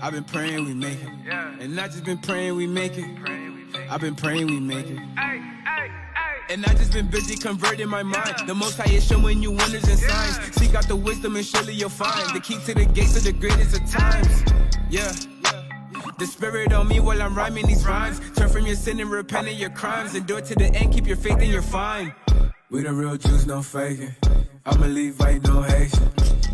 I've been praying we make it. And not just been praying we make it. I've been praying we make it. And I just been busy converting my mind. The Most High is showing you wonders and signs. Seek out the wisdom and surely you'll find the key to the gates of the greatest of times. Yeah. The spirit on me while I'm rhyming these rhymes. Turn from your sin and repent of your crimes. Endure to the end, keep your faith and you're fine. We the real Jews, no faking. I'm a Levite, no Haitian.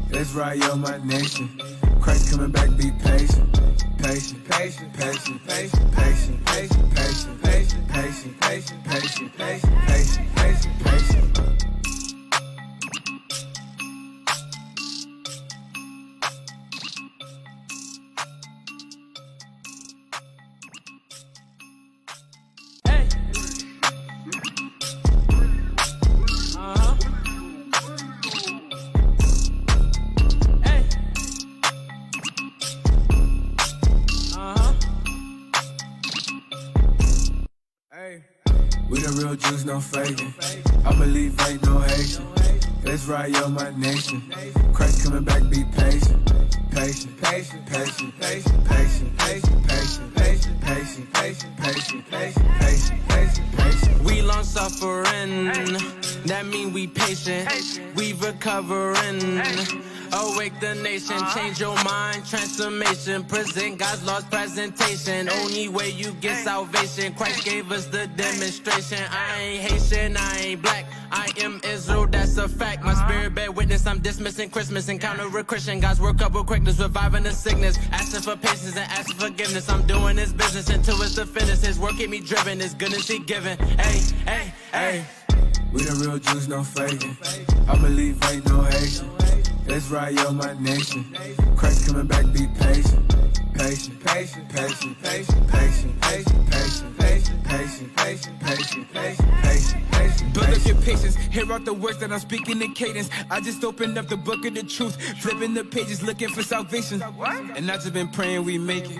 Let's ride on my nation. Christ coming back, be patient. Patient, patient, patient, patient, patient, patient, patient, patient, patient, patient, patient, patient, patient, patient. We the real Jews, no faking. I'm a Levite, no Haitian. Let's ride on my nation. Christ coming back, be patient. Patient, patient, patient, patient, patient, patient, patient, patient, patient, patient, patient, patient, patient, patient, patient. We long suffering, that mean we patient. We recovering. Awake the nation, change your mind, transformation. Present God's laws, presentation. Only way you get salvation. Christ gave us the demonstration. I ain't Haitian, I ain't black. I am Israel, that's a fact. My spirit bear witness, I'm dismissing Christmas. Encounter a Christian, God's work up with quickness, reviving the sickness. Asking for patience and asking forgiveness. I'm doing this business until it's the finish. His work keep me driven, His goodness He giving. Hey, hey, hey. We the real Jews, no faking. I'm a Levite, no Haitian. Let's ride on my nation. Christ coming back, be patient. Patient, patient, patient, patient, patient, patient, patient, patient, patient, patient, patient, patient, patient, patient. Build up your patience, hear out the words that I'm speaking in cadence. I just opened up the book of the truth, flipping the pages, looking for salvation. And I just been praying we make it.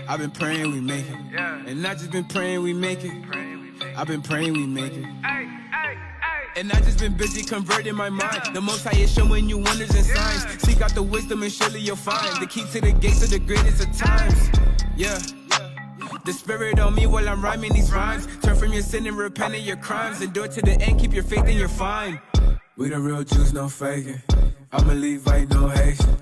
I've been praying we make it. And I just been praying we make it. I've been praying we make it. And I just been busy converting my mind. The Most High is showing you wonders and signs. Seek out the wisdom and surely you'll find the key to the gates of the greatest of times. Yeah. The spirit on me while I'm rhyming these rhymes. Turn from your sin and repent of your crimes. Endure to the end, keep your faith and you're fine. We the real Jews, no faking. I'm a Levite, no Haitian.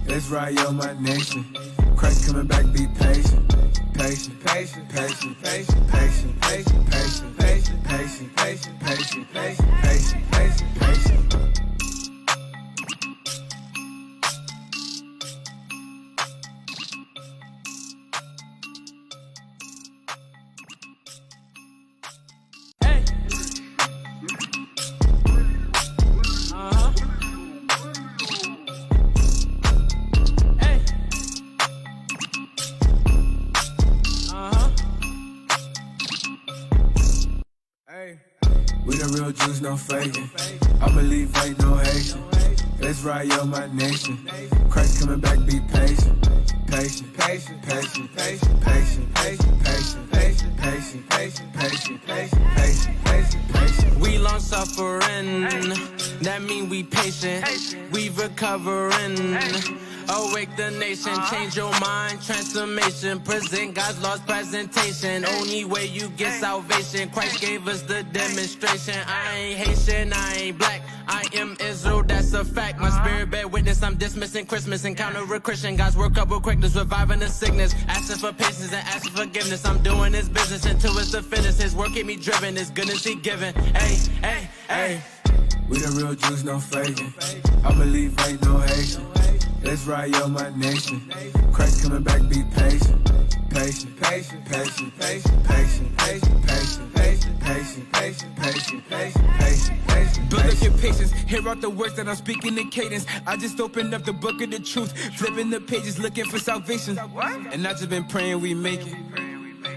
Let's ride on my nation. Christ coming back, be patient. Patient, patient, patient, patient, patient, patient, patient, patient, patient, patient, patient, patient, patient, patient, patient. We the real Jews, no faking. I'm a Levite, no Haitian. Let's ride on my nation. Christ coming back, be patient. Patient, patient, patient, patient, patient, patient, patient, patient, patient, patient, patient, patient, patient, patient, patient. We long suffering, that mean we patient. We recovering. Awake the nation, change your mind, transformation. Present God's laws, presentation. Only way you get salvation. Christ gave us the demonstration. I ain't Haitian, I ain't black. I am Israel, that's a fact. My spirit bear witness, I'm dismissing Christmas. Encounter a Christian, God's work up with quickness, reviving the sickness. Asking for patience and asking forgiveness. I'm doing this business until it's the finish. His work keep me driven, His goodness He giving. Hey, hey, hey. We the real Jews, no faking. I'm a Levite, no Haitian. Let's ride on my nation. Christ coming back, be patient. Patient, patient, patient, patient, patient, patient, patient, patient, patient, patient, patient, patient, patient, patient. Build up your patience, hear out the words that I'm speaking in cadence. I just opened up the book of the truth, flipping the pages, looking for salvation. And I just been praying we make it.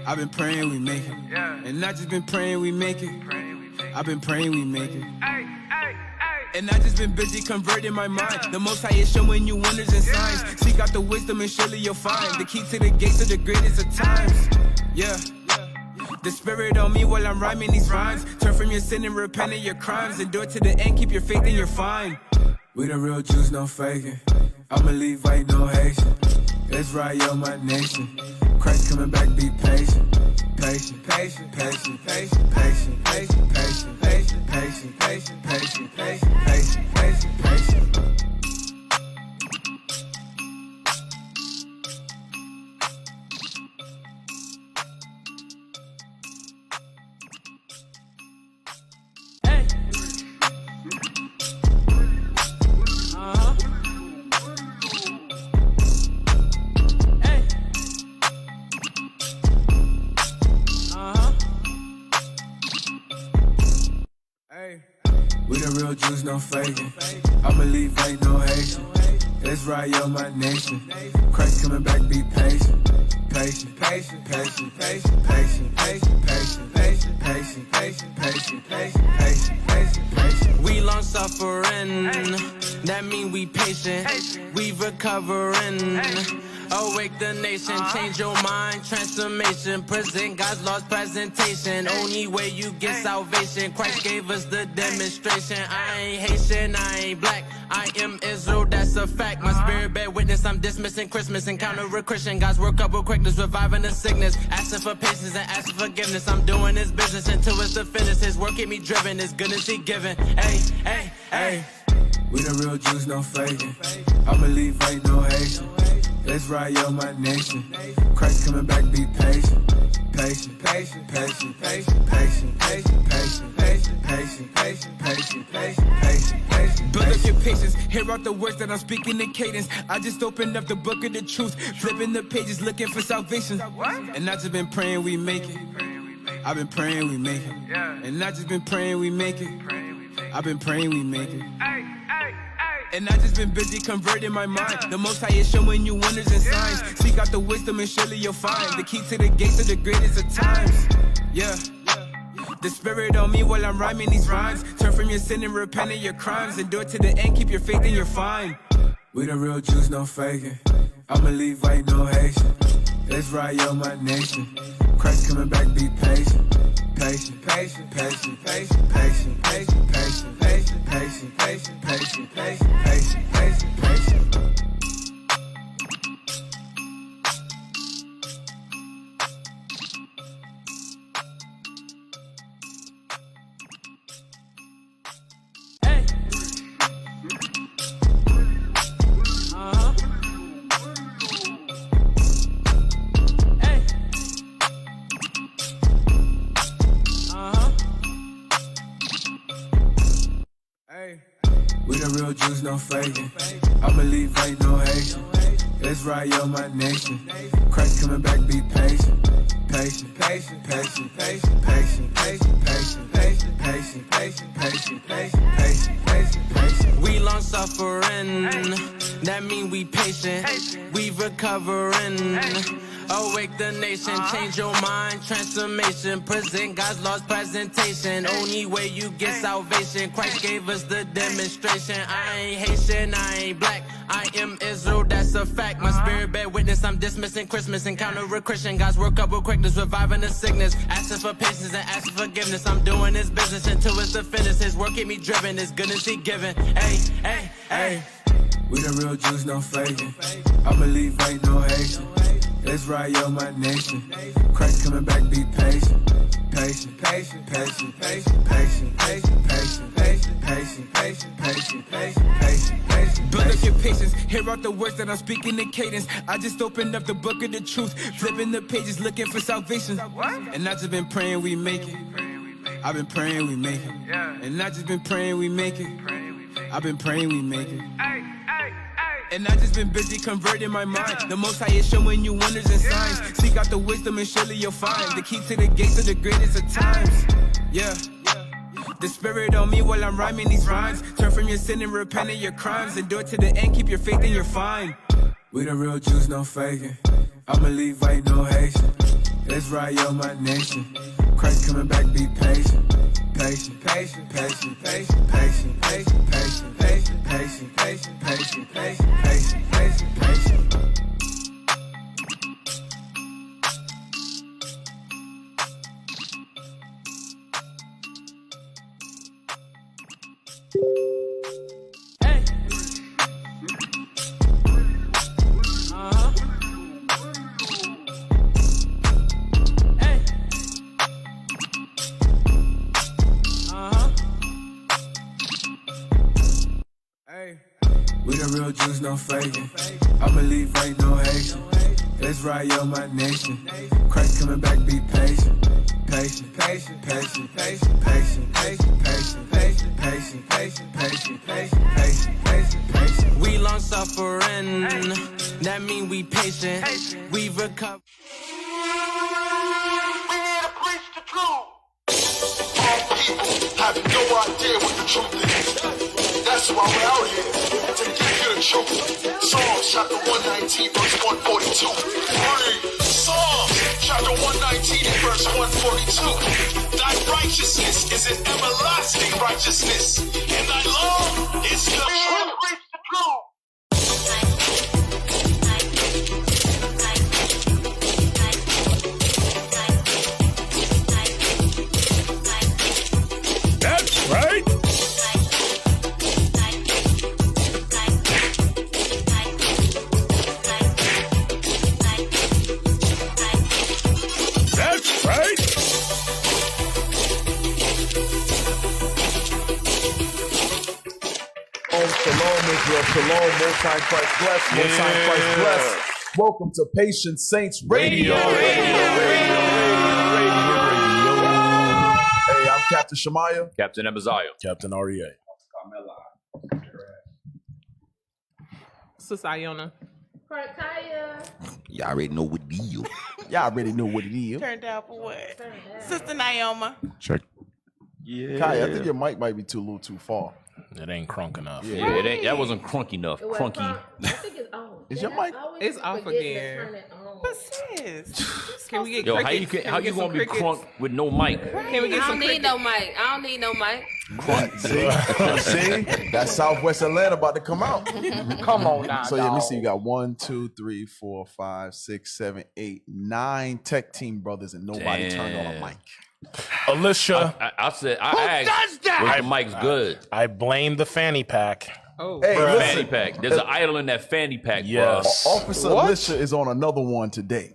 I've been praying we make it. And I just been praying we make it. I've been praying we make it. And I just been busy converting my mind. The Most High is showing you wonders and signs. Seek out the wisdom and surely you'll find the key to the gates of the greatest of times. Yeah. The spirit on me while I'm rhyming these rhymes. Turn from your sin and repent of your crimes. Endure to the end, keep your faith and you're fine. We the real Jews, no faking. I'm a Levite, no Haitian. Let's ride, yo, my nation. Christ coming back, be patient. Patient, patient, patient, patient, patient, patient, patient, patient, patient, patient, patient, patient, patient, patient, patient. Hey. We the real Jews, no faking. I believe ain't no Haitian. Let's ride, yo, my nation. Christ coming back, be patient. Patient, patient, patient, patient, patient, patient, patient, patient, patient, patient, patient, patient, patient, patient, patient. We long suffering, that mean we patient. We recovering. Awake the nation, change your mind, transformation. Present God's lost presentation. Only way you get salvation. Christ gave us the demonstration. I ain't Haitian, I ain't black. I am Israel, that's a fact. My spirit bear witness, I'm dismissing Christmas. Encounter a Christian, God's work up with quickness, reviving the sickness. Asking for patience and asking forgiveness. I'm doing His business until it's the finish. His work keep me driven, His goodness He giving. Hey, hey, hey. We the real Jews, no faking. I believe ain't no Haitian. Let's ride, yo, my nation. Christ coming back, be patient. Patient, patient, patient, patient, patient, patient, patient, patient, patient, patient, patient, patient, patient, patient. Build up your patience, hear out the words that I'm speaking in cadence. I just opened up the book of the truth, flipping the pages, looking for salvation. And I just been praying we make it. I've been praying we make it. And I just been praying we make it. I've been praying we make it. And I just been busy converting my mind. The Most High is showing you wonders and signs. Seek out the wisdom and surely you'll find the key to the gates of the greatest of times. Yeah. The Spirit on me while I'm rhyming these rhymes. Turn from your sin and repent of your crimes. Endure to the end, keep your faith and you're fine. We the real Jews, no faking. I believe ain't no Haitian. Let's ride, yo, my nation. Christ coming back, be patient. Patient, patient, patient, patient, patient, patient, patient, patient, patient, patient, patient, patient, patient, patient, patient. We the real Jews, no faking. I believe ain't no Haitian. Let's ride, yo, my nation. Christ coming back, be patient. Patient, patient, patient, patient, patient, patient, patient, patient, patient, patient, patient, patient, patient, patient, patient. We long suffering, that mean we patient. We recovering. Awake the nation, change your mind, transformation. Present God's lost presentation. Only way you get salvation. Christ gave us the demonstration. I ain't Haitian, I ain't black. I am Israel, that's a fact. My spirit bear witness, I'm dismissing Christmas. Encounter a Christian, God's work up with quickness, reviving the sickness. Asking for patience and asking forgiveness. I'm doing His business until it's the finish. His work keep me driven, His goodness He giving. Hey, hey, hey. We the real Jews, no faking. I believe ain't no Haitian. Let's ride, yo, my nation. Christ coming back, be patient. Patient, patient, patient, patient, patient, patient, patient, patient, patient, patient, patient, patient, patient, patient. Build up your patience, hear out the words that I'm speaking in cadence. I just opened up the book of the truth, flipping the pages, looking for salvation. And I just been praying we make it. I've been praying we make it. And I just been praying we make it. I've been praying we make it. And I just been busy converting my mind. The Most High is showing you wonders and signs. Seek out the wisdom and surely you'll find the key to the gates of the greatest of times. Yeah. The Spirit on me while I'm rhyming these rhymes. Turn from your sin and repent of your crimes. Endure to the end, keep your faith and you're fine. We the real Jews, no faking. I believe ain't no Haitian. Let's ride, yo, my nation. Christ coming back, be patient. Patient, patient, patient, patient, patient, patient, patient, patient, patient, patient, patient, patient, patient, patient, patient. Hey. We the real Jews, no faking. I believe ain't no Haitian. Let's ride yo, my nation. Christ coming back, be patient. Patient, patient, patient, patient, patient, patient, patient, patient, patient, patient, patient, patient, patient, patient, patient. We long suffering, that mean we patient. We recover. Have no idea what the truth is. That's why we're out here, to give you the truth. Psalms chapter 119, verse 142. Psalms chapter 119 and verse 142. Thy righteousness is an everlasting righteousness, and thy law is the truth. That's right. That's right. Oh, shalom, Israel, shalom, most high Christ bless, most high Christ bless. Welcome to Patient Saints Radio. Hey, I'm Captain Shemaiah. Captain Amaziah. Captain REA. Sister Iona. Y'all already know what it is. Y'all already know what it is. Turned out for what? Sister Naoma. Check. Yeah. Kai, I think your mic might be a little too far. It ain't crunk enough. Yeah, it ain't, that wasn't crunk enough. Crunky. I think it's on. Is your mic? It's off again. But sis, can we get Yo, crickets? how you gonna be crunk with no mic? Can we get I some don't need crickets? no mic. I don't need no mic. See, that Southwest Atlanta about to come out. Come on now. So yeah, let me see. You got 1, 2, 3, 4, 5, 6, 7, 8, 9 tech team brothers, and nobody turned on a mic. Alicia. I said, I asked, was the mic's good? I blame the fanny pack. Oh, Hey, Fanny listen. pack. There's an idol in that fanny pack, Yes. Officer Alicia is on another one today.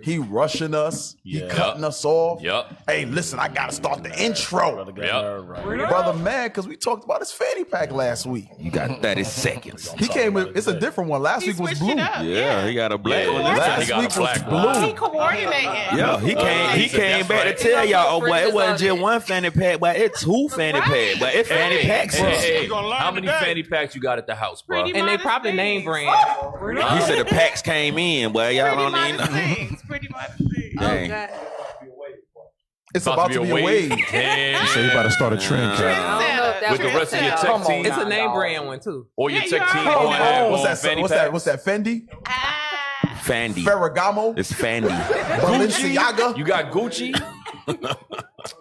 He rushing us. Yeah. He cutting us off. Yup. Hey, listen, I gotta start the intro. Brother mad because we talked about his fanny pack last week. You got 30 seconds. He came with, it's a different one. Last week was blue. Yeah, he got a black one. Last He got a week was black blue. He coordinating. Yeah, he came back to tell y'all, oh boy, it wasn't just one fanny pack, but it's two fanny packs, but it's fanny packs. Hey, how many fanny packs you got at the house, bro? And they probably name brand. He said the packs came in, but y'all don't need no. Pretty much things. Dang. God. It's about to be a wave. Damn. So you about to start a trend, Cap. I don't know if that With the was rest of your Excel. tech team? It's a name brand one too. Or your tech team Come going at What's that? fanny What's packs? that? What's that? Fendi, Fandy. Ferragamo, It's Fandy. Balenciaga. You got Gucci?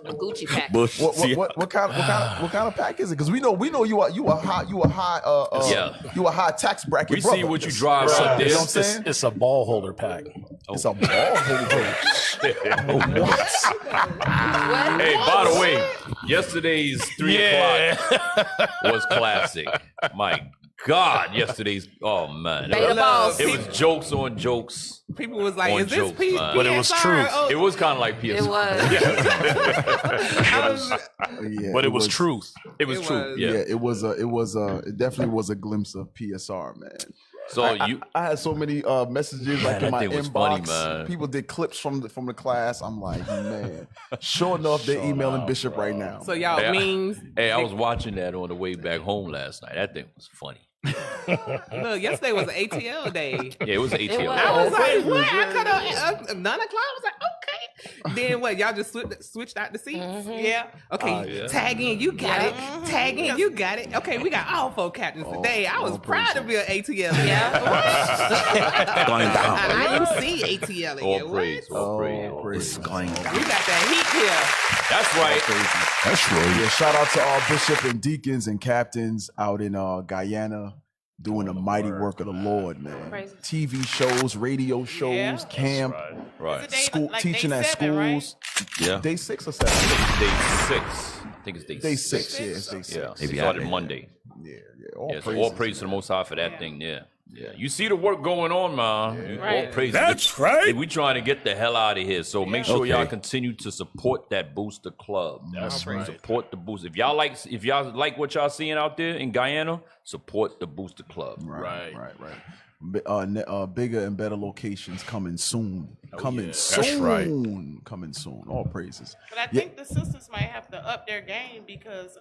Gucci pack. Bush. What kind of pack is it? Because we know you a high tax bracket. We brother. see what you drive up there. You know what I'm saying? It's a ball holder pack. It's a ball holder. Hey, by the way, yesterday's 3 o'clock was classic. My God, yesterday's, oh man. Beta balls. It was jokes on jokes. People was like, On "Is this jokes, P?" man. But it was PSR? truth. Oh, It was kind of like PSR. It was. Yeah, But it was truth. It was It true. was. Yeah. It definitely was a glimpse of PSR, man. So I you, had so many messages like Man, in that my thing was inbox. funny, man. People did clips from the class. I'm like, man. Sure enough, they're emailing Bishop right now. So y'all Hey, means. hey, I was watching that on the way back home last night. That thing was funny. Look, yesterday was an ATL day. Yeah, it was ATL. was. I was like, what? I cut off 9 o'clock. I was like, okay. Then what? Y'all just switched out the seats? Yeah. Okay. yeah. Tag in, you got it. Tag in, you got it. Okay, we got all 4 captains today. I was proud to be an ATL. Yeah. Going down. I didn't see ATL in All here. praise, all praise. It's going down. We got that heat here. That's right. That's true. Yeah, shout out to all bishop and deacons and captains out in Guyana doing the mighty work of the Lord, man. Praise. TV shows, radio shows, Yeah. camp, Right. Day- school, like teaching day at 7, right? schools. Yeah. Day 6 or 7? Day 6. I think it's day 6. Day 6, yeah, it's day 6. Yeah. Maybe It started I- Monday. Yeah. Yeah, so all praise to the Most High for that thing there. Yeah, you see the work going on, man. Right. All praise. That's right. We trying to get the hell out of here. So make sure y'all continue to support that booster club. That's right. Support the booster. If y'all like what y'all seeing out there in Guyana, support the booster club. Right. Bigger and better locations coming soon. Coming soon. That's right. Coming soon. All praises. But I think the sisters might have to up their game because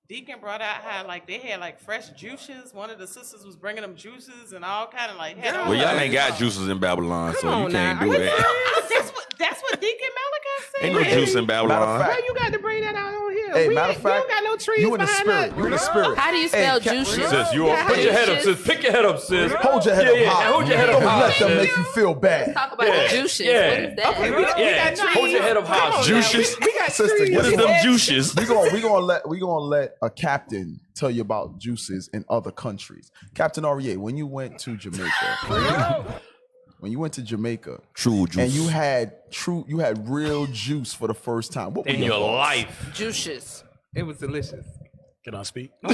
Deacon brought out how like they had like fresh juices. One of the sisters was bringing them juices and all kind of like. Well, y'all ain't got juices in Babylon, so you can't do that. That's what Deacon Malachi said. Ain't no juice in Babylon. Matter of fact, You got to bring that out on here. Hey, we matter of fact, don't got no trees you in the behind spirit. us. You in the spirit. How do you spell Hey, juices? Sis, you all put your head up, sis. Pick your head up, sis. Hold your head up high. hold your head up Don't high, let them sis. make you feel bad. Talk about juices. Yeah. What is that? Yeah, hold your head up high. Juices. We got Sister, trees. What is guess them what? juices? We gonna let a captain tell you about juices in other countries. Captain Aurier, when you went to Jamaica, True juice. and you had real juice for the first time. What were In your thoughts? life. Juices. It was delicious. Can I speak? I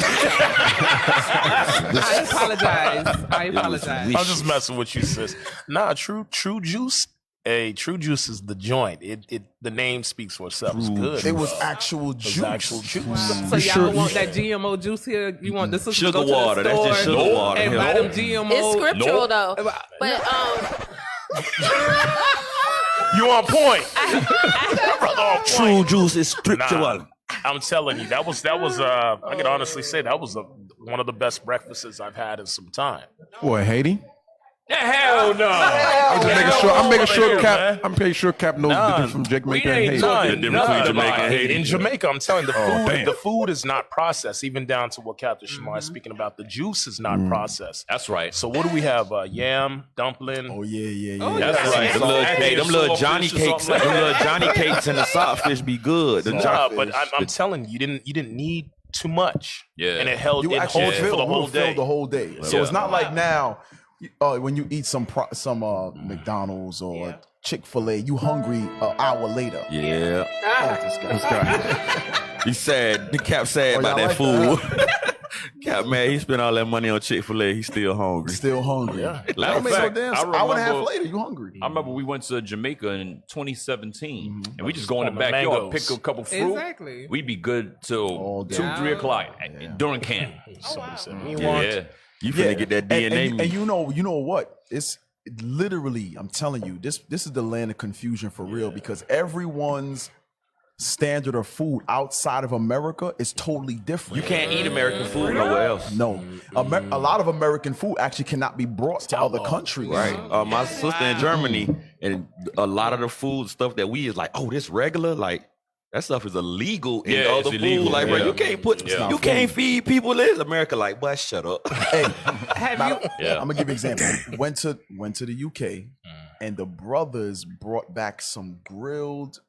apologize. I'm just messing with you, sis. Nah, true juice. Hey, true juice is the joint. It the name speaks for itself. It's good. It was actual juice. It was actual juice. So y'all don't want that GMO juice here? You want the sisters to Sugar go to water. the That's just store sugar water. and buy them GMO? It's scriptural though. But You on point. Brother on point. True juice is scriptural. Nah, I'm telling you, that was. I can honestly say that was one of the best breakfasts I've had in some time. Boy, Haiti. Hell no. I'm making sure Cap knows the difference from Jamaica and Haiti. The difference between Jamaica and Haiti. In Jamaica, I'm telling you, damn. the food is not processed, even down to what Captain Shamar is speaking about. The juice is not processed. That's right. So what do we have? Yam, dumpling. Oh yeah. That's right. Them little Johnny cakes, them little Johnny cakes and the softfish be good. Nah, but I'm telling you, you didn't need too much. Yeah. And it held You it actually holds for the whole day. filled the whole day. So Yeah. it's not like now when you eat some McDonald's or Chick-fil-A, you hungry an hour later. Yeah. He sad. The Cap sad about y'all that like food. Cap, man, he spent all that money on Chick-fil-A. He's still hungry. Still hungry. Yeah. Matter of Makes no fact, difference. I Hour and a half remember- later, you hungry. I remember we went to Jamaica in 2017, and we just go in the On the backyard, mangoes. pick a couple fruit. Exactly. We'd be good till All day. 2-3 o'clock during camp. Somebody said, me Yeah. want. You finna get that DNA. And you know what? It's literally, I'm telling you, this is the land of confusion for real because everyone's standard of food outside of America is totally different. You can't eat American food nowhere else. No, a lot of American food actually cannot be brought to other countries. Right. My sister in Germany, and a lot of the food stuff that we is like, oh, this regular, like that stuff is illegal in Yeah, it's other illegal. food. Like, bro, Yeah. you can't put, Yeah. you can't feed people this. America, like, boy, shut up. Hey, Have you? Yeah. I'm gonna give you an example. Went to the UK, and the brothers brought back some grilled.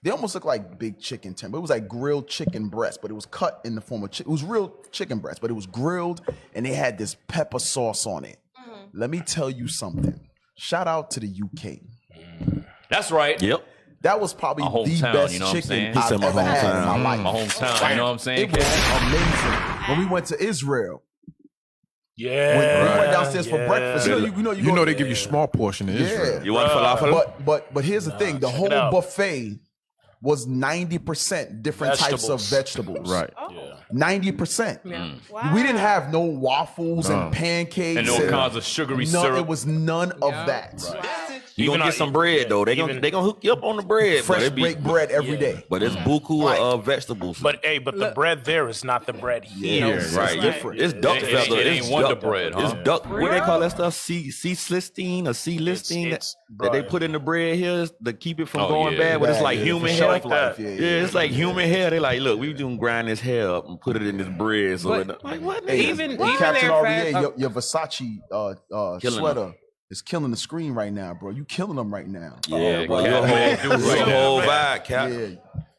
They almost look like big chicken tender. It was like grilled chicken breast, but it was cut in the form of it was real chicken breast, but it was grilled, and they had this pepper sauce on it. Let me tell you something. Shout out to the UK. That's right. Yep. That was probably My the hometown, best you know what I'm chicken saying? He I've said my ever had in my hometown. life. My hometown, you know what I'm saying? It was amazing. When we went to Israel, Yeah. when we went downstairs for breakfast, you know they give you small portion in Israel. You want falafel? But here's the thing: the check it whole out. buffet was 90% different types of vegetables. Right. 90%. Wow. We didn't have no waffles and pancakes And no kinds of sugary syrup. It was none of that. You gonna get some bread though. They gonna hook you up on the bread. Fresh but it be- baked bread every day. But it's buku of vegetables. But the bread there is not the bread here. right. different. It's duck It feather. ain't It's Wonder duck. Bread, huh? It's duck. What they call that stuff? C listine or C listine It's- that they bruh. put in the bread here to keep it from Oh, going yeah. bad. But it's like Yeah, human for hair. shelf life, Yeah, yeah. it's like human hair. They like, look, we doing grind this hair up and put it in this bread. So But- it, like what? Hey, Even Captain their Aurier, fat- your Versace Killing sweater is killing the screen right now, bro. You killing them right now. Yeah, boy, Cap, your man, whole, do it right your now, whole man. vibe, Cap.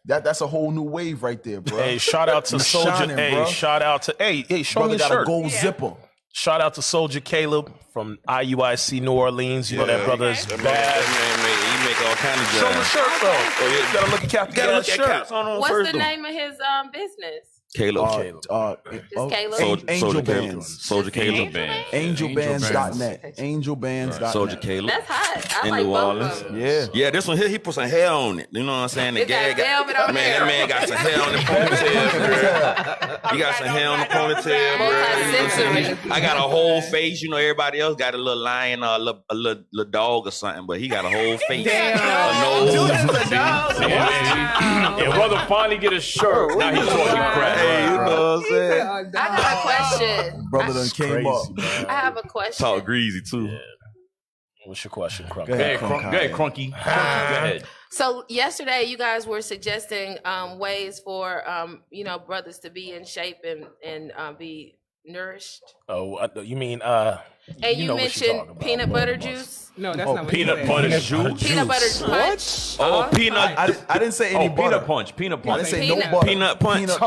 Yeah. That's a whole new wave right there, bro. Hey, shout out to You Soldier. shining, Hey, bro. shout out to hey, show Brother me your got shirt. a gold zipper. Shout out to Soldier Caleb from IUIC New Orleans. You know that brother is That bad. man, he make all kind of Show him the jobs. shirt though. Oh, yeah, you gotta look at Cap. You gotta look at shirt. Cap's on What's first the though. name of his business? Caleb. Caleb? Angel Bands. Soldier Caleb Band. Angelbands.net. Angelbands.net. Soldier Caleb. That's hot. I In like New both Orleans. of them. Yeah. Yeah, this one here, he put some hair on it. You know what I'm saying? The It got gag velvet on man, there. that man got some hair on the ponytail, girl. He got some hair on the ponytail, Multi-sensory. girl. I got a whole face. You know, everybody else got a little lion or a little dog or something, but he got a whole face. A nose. And brother finally get a shirt. Now he's talking crap. Hey, you know what I'm saying? I got a question. Brother done came up. I have a question. Talk greasy too. Yeah. What's your question, Crunk? Go ahead, Go ahead, Crunky. Go ahead. So yesterday, you guys were suggesting ways for brothers to be in shape and be nourished. Oh, you mean And you know what you're talking mentioned about. peanut butter juice. No, that's not what Peanut he butter said. juice. Peanut butter punch. Oh, peanut. I didn't say any Oh, butter. peanut punch. Peanut I punch. didn't say Peanut. no butter. Peanut punch. Peanut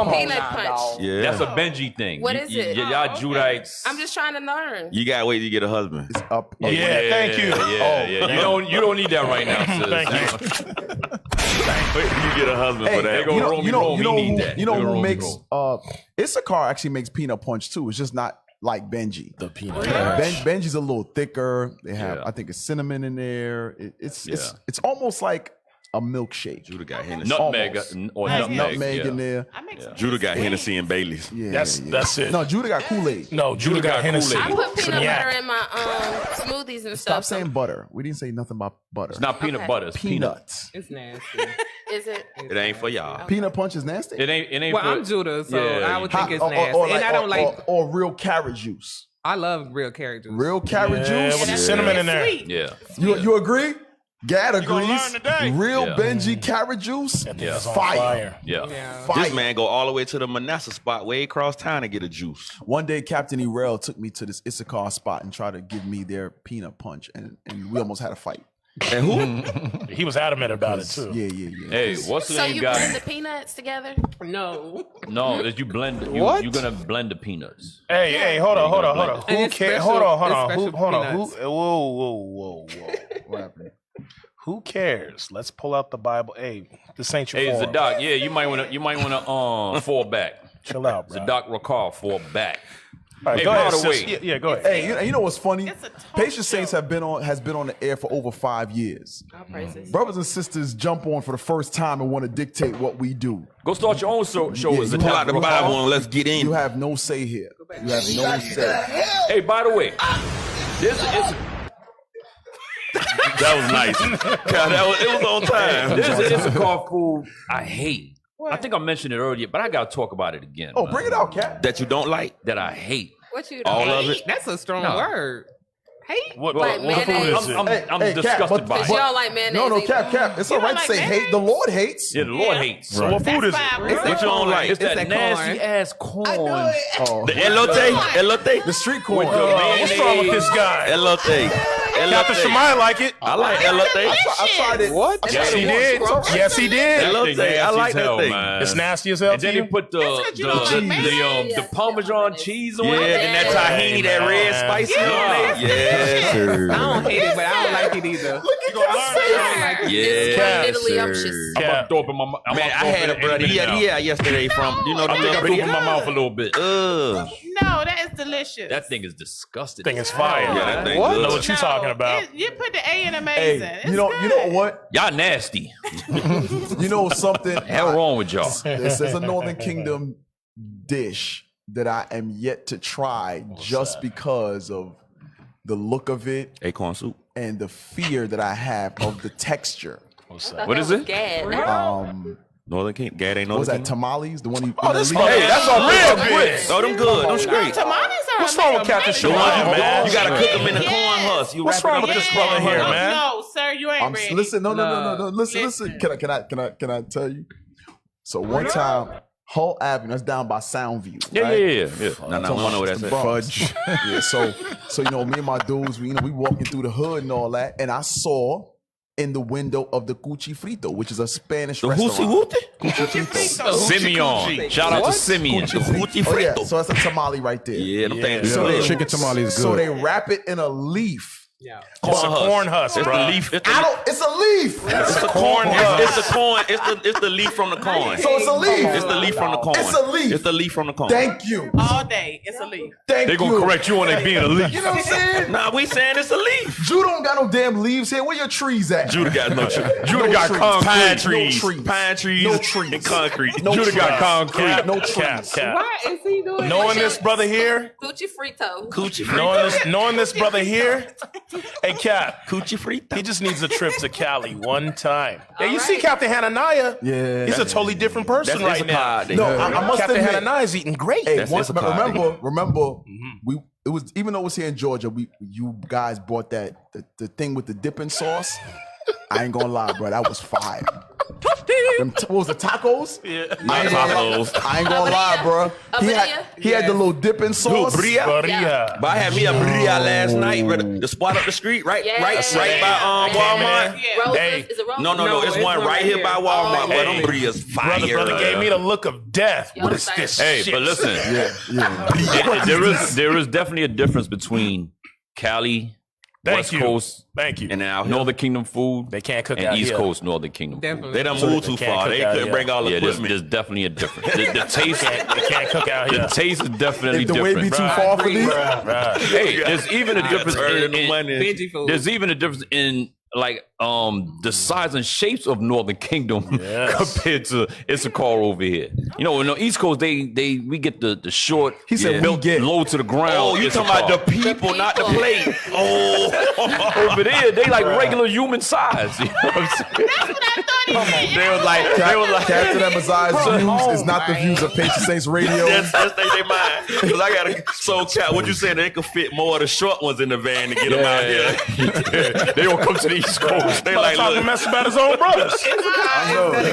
punch. Yeah. That's a Benji thing. What is it? Y'all Judites. I'm just trying to learn. You gotta wait till you get a husband. It's up. Yeah, thank you. Yeah. You don't need that right now, sis. Thank Wait till you get a husband Hey, for that. They go Romy, Romy need that. you know They go who Romy, makes Romy. Issachar actually makes peanut punch too. It's just not like Benji. The peanut butter. Benji's a little thicker. They have, Yeah. I think, it's cinnamon in there. It's Yeah. almost like a milkshake. Hennessy. Judah got Hennessy. Nutmeg Almost. or Has nutmeg. nutmeg yeah. in there. I make some Judah got Hennessy and Bailey's. Yeah, That's it. No, Judah got Kool-Aid. No, Judah got Hennessy. I put peanut Some yak. butter in my smoothies and Stop stuff. saying butter. We didn't say nothing about butter. It's not peanut Okay. butter. It's peanuts. It's nasty. Is it? It ain't for y'all. Peanut punch is nasty. It ain't. Well, for, I'm Judah, so Yeah, I would think it's Or- nasty. or And I don't like. or real carrot juice. I love real carrot juice. Real carrot Yeah, juice. with the cinnamon in there. Sweet. Yeah. You agree? Gad gonna agrees. learn today. Real Yeah. Benji carrot juice. That's on Fire. Yeah. Yeah. Fire. This man go all the way to the Manasseh spot way across town to get a juice. One day, Captain Erel took me to this Issachar spot and tried to give me their peanut punch, and we almost had a fight. And who? He was adamant about it too. Yeah. Hey, what's the So name you guy? blend the peanuts together? No. No, that you blend. What? You're gonna blend the peanuts. Hey, hold on. And Who it's cares? special- Hold on. it's Who? special Hold on. Who? peanuts. Whoa. What happened? Who cares? Let's pull out the Bible. Hey, this ain't your Hey, forum. Zadok. Yeah, you might wanna fall back. Chill out, bro. Zadok Rakar, fall back. All right, Hey, go by ahead, the sis. way- Yeah, go ahead. Hey, you know what's funny? It's a talk Patient Saints show. has been on the air for over 5 years. All praises. Brothers and sisters jump on for the first time and want to dictate what we do. Go start your own show with you Zadok Pull out the Rakar. Bible and let's get in. You have no say here. You have no say. Hey, by the way, That was nice. God, it was on time. there's a car food I hate. I think I mentioned it earlier, but I gotta talk about it again. Oh, man. bring it out, Cap. That you don't like? That I hate. What you All doing? of it? That's a strong No. word. Hate? What Like food mayonnaise. is it? I'm Hey, Cap, disgusted but- by Because it. you don't like mayonnaise. No, either. Cap. It's You all right don't to like say hate. mayonnaise? The Lord hates. Yeah, the Lord Yeah. hates. So what food is it? fine. It's What you don't like? It's that that nasty corn. ass corn. Oh, The elote? Elote? the street corn. With the What's wrong with this guy? Elote. Captain Shemai like it. I like elote. I tried it. What? I tried Yes, it he once. did. It's all right. Yes, he did. Hello. That thing I nasty like as that hell, thing. man. It's nasty as hell. And then to he you? put the you don't like mayonnaise. the Parmesan cheese on Yeah, it. and that tahini, that red man. spicy Yeah, on it. that's Yes, I sir. don't hate it, but I don't like it either. Yeah. Scandalous. I'm about to throw up in my mouth. Man, I had a brother. He had yesterday from, you know, the I think I little threw bitty. up in my mouth a little bit. Ugh. No, that is delicious. That thing is disgusting. Thing is fire. Yeah, that thing I good. know what you're talking about. You put the A in amazing. Hey, It's you know good. what? Y'all nasty. You know something? Hell wrong with y'all. There's a Northern Kingdom dish that I am yet to try just because of the look of it Acorn soup. and the fear that I have of the texture. What is it? Northern King. Gad ain't What was Northern that? King. Tamales? The one you. Oh, this you hey, that's a real grits. Oh, them good. Them straight. Tamales are What's wrong with Captain amazing. Shemai, man? You gotta cook them in the Yes. corn husk. You What's wrap it wrong up with in this the brother corn here, husk. man? No, sir, you ain't ready. Listen, no. Listen. Can I tell you? So one time, Hull Avenue, that's down by Soundview. Yeah. right? No, we don't know what that's at. Fudge. Yeah, so you know, me and my dudes, we walking through the hood and all that, and I saw in the window of the Cuchi Frito, which is a Spanish The restaurant. hoochie Cuchi Frito. Simeon. Shout out to Simeon. The hoochie Oh yeah, frito. so that's a tamale right there. Yeah, them things So good. they- Chicken tamale is So good. they wrap it in a leaf Yeah. It's a corn husk, It's bro. the leaf. It's It's a leaf. It's a corn husk. It's the corn. It's the leaf from the corn. So it's a leaf. It's the leaf from the corn. It's a leaf. It's the leaf from the corn. Thank you. All day, it's a leaf. Thank They you. gonna correct you on it being a leaf. You know what I'm saying? Nah, we saying it's a leaf. Judah don't got no damn leaves here. Where your trees at? Judah got no trees. Judah No got trees. concrete. Pine No trees. trees. Pine trees. No trees. And concrete. No Judah got trees. concrete. No trees. Cap. Why is he doing Knowing that? this brother here, Coochie frito. Coochie frito. knowing this brother here, hey Cap, Coochie frito. he just needs a trip to Cali one time. Hey, you All see right. Captain Hananiah? Yeah. He's a totally different person That's right now. No, I must Captain admit. Hananiah's eating great. Hey, That's once, Issachar. remember, it was even though it was here in Georgia, you guys brought the thing with the dipping sauce. I ain't gonna lie, bro, that was fire. What was the tacos? Yeah. I ain't gonna lie, bro. He had the little dipping sauce. Barilla. But I had me a birria last night, the spot up the street, right by Walmart. Roses? Hey. Is it roses? No, it's one right here by Walmart. But them birrias fire. Brother gave me the look of death. What is this Hey, shit? but listen, there is definitely a difference between Cali, West Coast, Thank you. and then out Northern Kingdom food. They can't cook and out East here. Coast Northern Kingdom. Definitely. They done moved too can't far. cook They out couldn't here. bring all the Yeah, equipment. there's definitely a difference. The taste, They can't cook out the here. taste is definitely If the way different. be too far for these, Right. Hey, there's even a difference in Benji food. there's even a difference in like the size and shapes of Northern Kingdom compared to Issachar over here. You know, in the East Coast, we get the short. He said built we get. low to the ground. Oh, you talking about the people, not the plate. Oh, over there? They like regular human size. You know what I'm saying? they was like, Captain Amaziah's views is not the views of Patriot Saints Radio. that's they mind. Because I gotta. So, Cat, what you saying? They could fit more of the short ones in the van to get them out here. They don't come to the East Coast. They Like like, talking look, mess about his own brothers.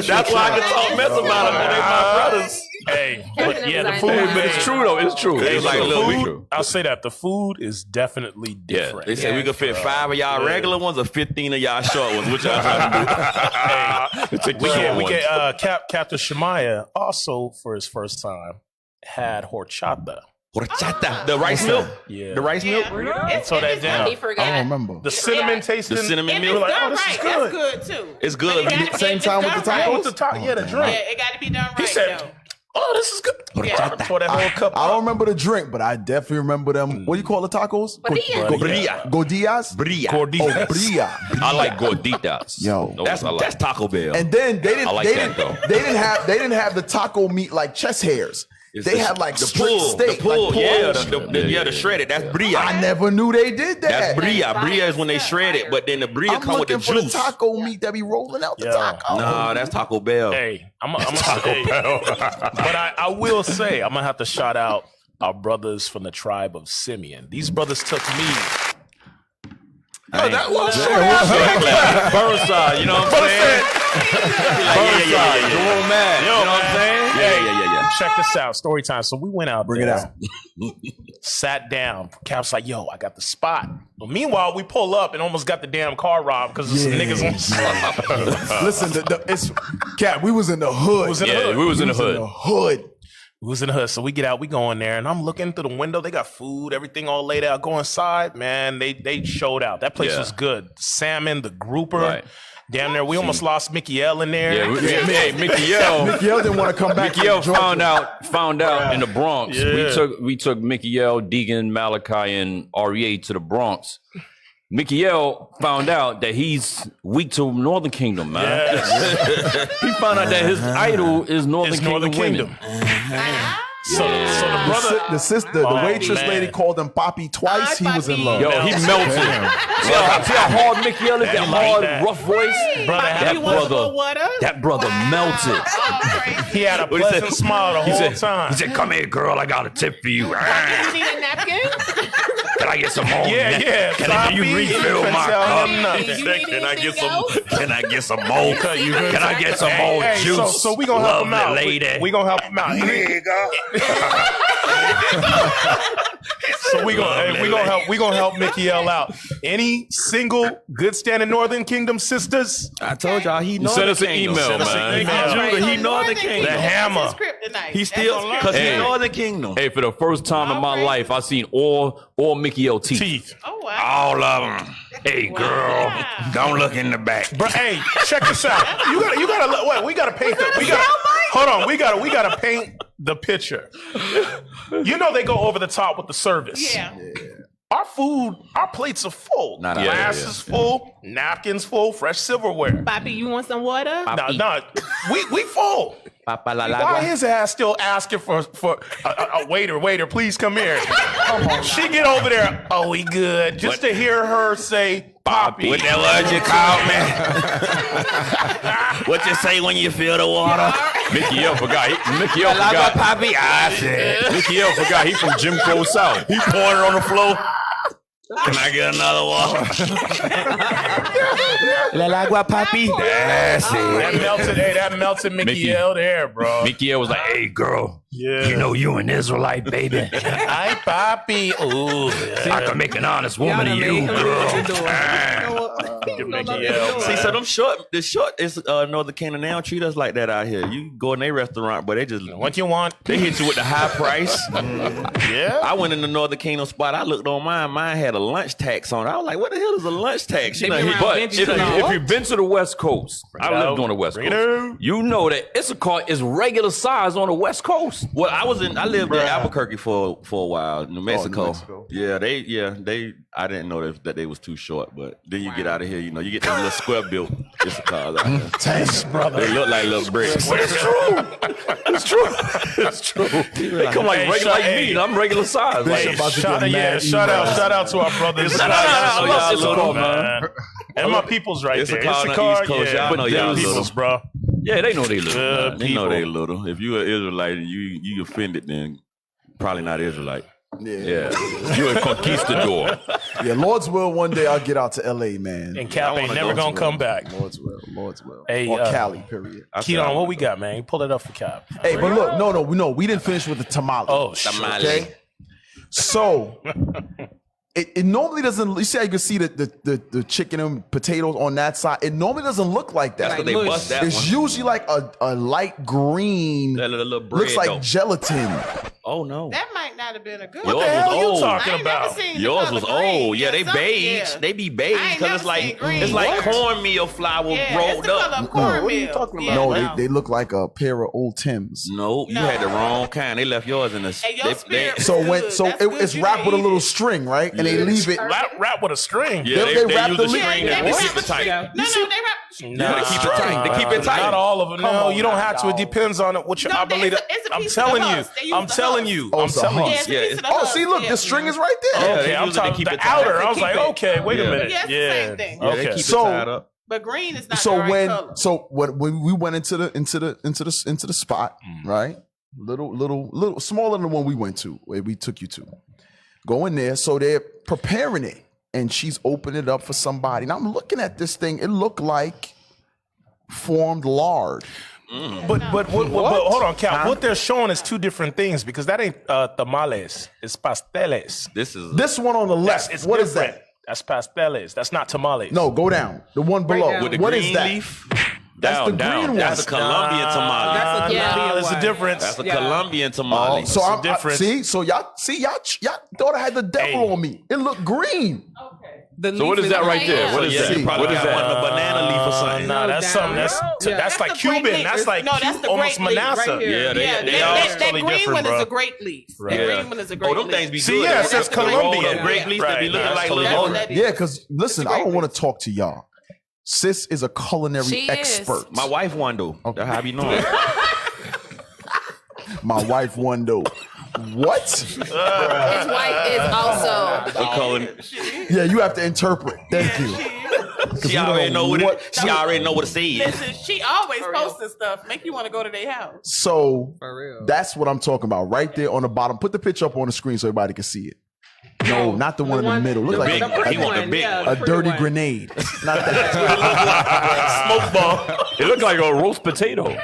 that's why I can talk mess about them. They my brothers. Hey, but yeah, the Captain food, Amaziah. But it's true though. It's true. They It's like, true. look, we- True. I'll say that the food is definitely different. They said we could fit 5 of y'all regular ones or 15 of y'all short ones. Which y'all trying to do? Take the We short ones. get Captain Shemaiah also for his first time had horchata. Horchata, the rice milk. Yeah. The rice milk. So that down. He forgot. I don't remember. The cinnamon tasting. The cinnamon If milk. it's like, done oh, this is right, good. that's good too. It's good. But it gotta- Same it's time with done the right. tacos? With the top, yeah, the Yeah, drink. it got to be done right. He said, though. "Oh, this is good." Yeah. Pour that whole cup. I don't up. remember the drink, but I definitely remember them. What do you call the tacos? Padilla. Bria. Godillas? Bria. Oh, Gorditas. bria. I like gorditas. Yo. Those I like. That's Taco Bell. And then they didn't. I like they that, didn't. though. They didn't have the taco meat like chest hairs. They had like the straight pull, steak, the pull, like yeah, pulled. the shredded. That's Bria. I never knew they did that. That's Bria. Fire. Bria is when they shred it, but then the Bria I'm come with the looking for the juice. taco meat that be rolling out the Yeah. taco. Nah, that's Taco Bell. Hey, I'm a Taco Bell. But I will say, I'm gonna have to shout out our brothers from the tribe of Simeon. These brothers took me. That was Burnside, you know what I'm saying? yeah. Jerome Mad, you know what I'm saying? Yeah. Check this out, story time. So we went out Bring it there, out. sat down. Cap's like, yo, I got the spot. Well, meanwhile, we pull up and almost got the damn car robbed because of some niggas on the side. Listen, it's Cap. We was in the hood. Yeah, we was in the hood. hood. We was in the hood, so we get out, we go in there, and I'm looking through the window. They got food, everything all laid out. Go inside, man. They showed out. That place Yeah. was good. Salmon, the grouper. Right. Damn near, we almost lost Mickey L in there. Yeah, hey, Mickey L. Mickey L didn't want to come back. Mickey L to Georgia. found out in the Bronx. Yeah. We took Mickey L, Deegan, Malachi, and REA to the Bronx. Mickey L found out that he's weak to Northern Kingdom, man. Yes. He found out that his idol is Northern It's Kingdom Northern women. Kingdom. So the brother, The sister, the Oh, waitress man. lady called him Poppy twice. He was in love. Yo, he melted. See how hard Mickey L is? That like hard, that. rough voice. brother had That brother melted. he had a pleasant smile the whole time. He said, "Come here, girl. I got a tip for you. You need a napkin? Can I get some more? Yeah. Can you Sloppy, refill couldn't my tell cup? him nothing. You need Can I get anything some? else? Can I get some more? Can I get some more Hey, juice? so we gonna help him out. Lovely lady. We gonna help him out. So gonna help Mickey L out. Any single good standing Northern Kingdom sisters? I told y'all he Send us an email, Send us an email. Judah, he Northern Kingdom. The hammer. He still because he Northern Kingdom. Hey, for the first time in my life, I seen all Mickey L teeth. Oh wow. All of them. Hey, girl, don't look in the back. But hey, check this out. You gotta look. Wait, we gotta paint the. Hold on. We gotta paint the picture. You know they go over the top with the service. Yeah. Our food, our plates are full. Glasses full, napkins full, fresh silverware. Papi, you want some water? No, we full. Why his ass still asking for waiter, please come here. She get over there, oh, we good. Just to hear her say, Poppy. What that was you called me? What you say when you feel the water? Mickey L forgot. Mickey L forgot. Poppy, I said. Mickey L forgot. He from Jim Crow South. He pointed on the floor. Can I get another water? La Lagua, Papi. That's it. That melted Mickey L there, bro. Mickey L was like, hey, girl. Yeah. You know you an Israelite, baby. Hi, Poppy. Ooh, I can make an honest woman of you, girl. See, so the short is Northern Kingdom. They don't treat us like that out here. You go in their restaurant, but they just what you want. They hit you with the high price. Yeah. I went in the Northern Kingdom spot. I looked on mine. Mine had a lunch tax on it. I was like, what the hell is a lunch tax? But if you've been to the West Coast, I lived on the West Coast. You know that Issachar is regular size on the West Coast. Well, I lived in Albuquerque for a while, New Mexico. Yeah, I didn't know that they was too short, but then you get out of here, you know, you get that little square built Issachars out here. Thanks, brother. They look like little bricks. It's true. It's true. They come like regular like me. I'm regular size. Shout out to our brothers. Shout out, man. And my people's right there. Issachar on the East Coast. Y'all know y'all people's, bro. Yeah, they know they little. They know they little. If you an Israelite and you offended, then probably not Israelite. Yeah. You're a conquistador. Yeah, Lord's will, one day I'll get out to LA, man. And Cap ain't never gonna come back. Lord's will. Hey, or Cali, period. Keaton, what we got, man? Pull it up for Cap. Hey, but look, no, we didn't finish with the tamale. Oh, shit. Okay? So it normally doesn't. You see how you can see the chicken and potatoes on that side. It normally doesn't look like that. That's what they bust that It's one. usually like a light green. That little bread, looks like though. gelatin. Oh no. That might not have been a good Yours one. the hell was you old. talking I ain't never about? seen the Yours color was green. old. Yeah, they beige. Yeah. They be I beige ain't because never it's like seen green. it's like What? cornmeal flour Yeah, rolled it's the color up. of cornmeal. What are you talking about? Yeah, No, they look like a pair of old Tims. No, you had the wrong kind. They left yours in the. Hey, your spirit was So good. That's good. it's You wrapped can with a eat little it. string, right? And they leave it. Wrap with a string. Yeah, They wrap use the the lid. string Yeah, to they keep wrap it tight. No, they wrap. Nah, They keep it tight. They keep it tight. Not all of them. No, you don't have to. It No. depends on it. What you, No, I believe. it's a I'm piece of telling the you. husk. They use I'm the telling husk. you. Oh, I'm it's a telling you. Yeah, husk. it's a piece of the Oh, husk. see, look, Yeah. the string is right there. Yeah, Okay, they I'm use it to talking keep the it tight. outer. I was Keep like, it. okay, wait a Yeah. minute. Yeah, it's the Yeah. same thing. Yeah, they Okay. keep So- it tied up. But green is not So the right color. when we went into the spot, right? Little smaller than the one we went to, where we took you to. Go in there, so they're preparing it, and she's opening it up for somebody. And I'm looking at this thing. It looked like formed lard. But hold on, Cal. What they're showing is two different things because that ain't tamales. It's pasteles. This one on the left. It's What is different. that? That's pasteles. That's not tamales. No, go down. The one below. down. With the What green is that? leaf. That's the green one. That's a Colombian tamale. That's a Colombian there's a one. difference. That's a Yeah. Colombian tamale. Oh, so I'm difference. so y'all thought I had the devil Hey. on me. It looked green. So what is that right there? What is yeah, that? you probably What is got one that? of the banana leaf or something. Nah, that's something. That's like the grape Cuban. leaf. That's like that's the almost grape leaf Manasseh. right here. Yeah, they all that totally green different, one bro. is a grape leaf. The Yeah. green one is a grape Oh, them leaf. things be See, good. yeah, it says That's the grape Colombian. leaf. Grape leaf that be looking Right, like that's little. That is. Yeah, because listen, It's a I don't great want to talk to y'all. Sis is a culinary She is. expert. My wife won though. That's how I be knowing. My wife won though. What? His wife is also. Yeah, you have to interpret. Thank you. She already know what it. She already know what it says. Listen, she always posting stuff. Make you want to go to their house. So For real. that's what I'm talking about right there on the bottom. Put the picture up on the screen so everybody can see it. No, not the one in the middle. Look like a dirty grenade. Not that. Smoke bomb. It looked like a roast potato.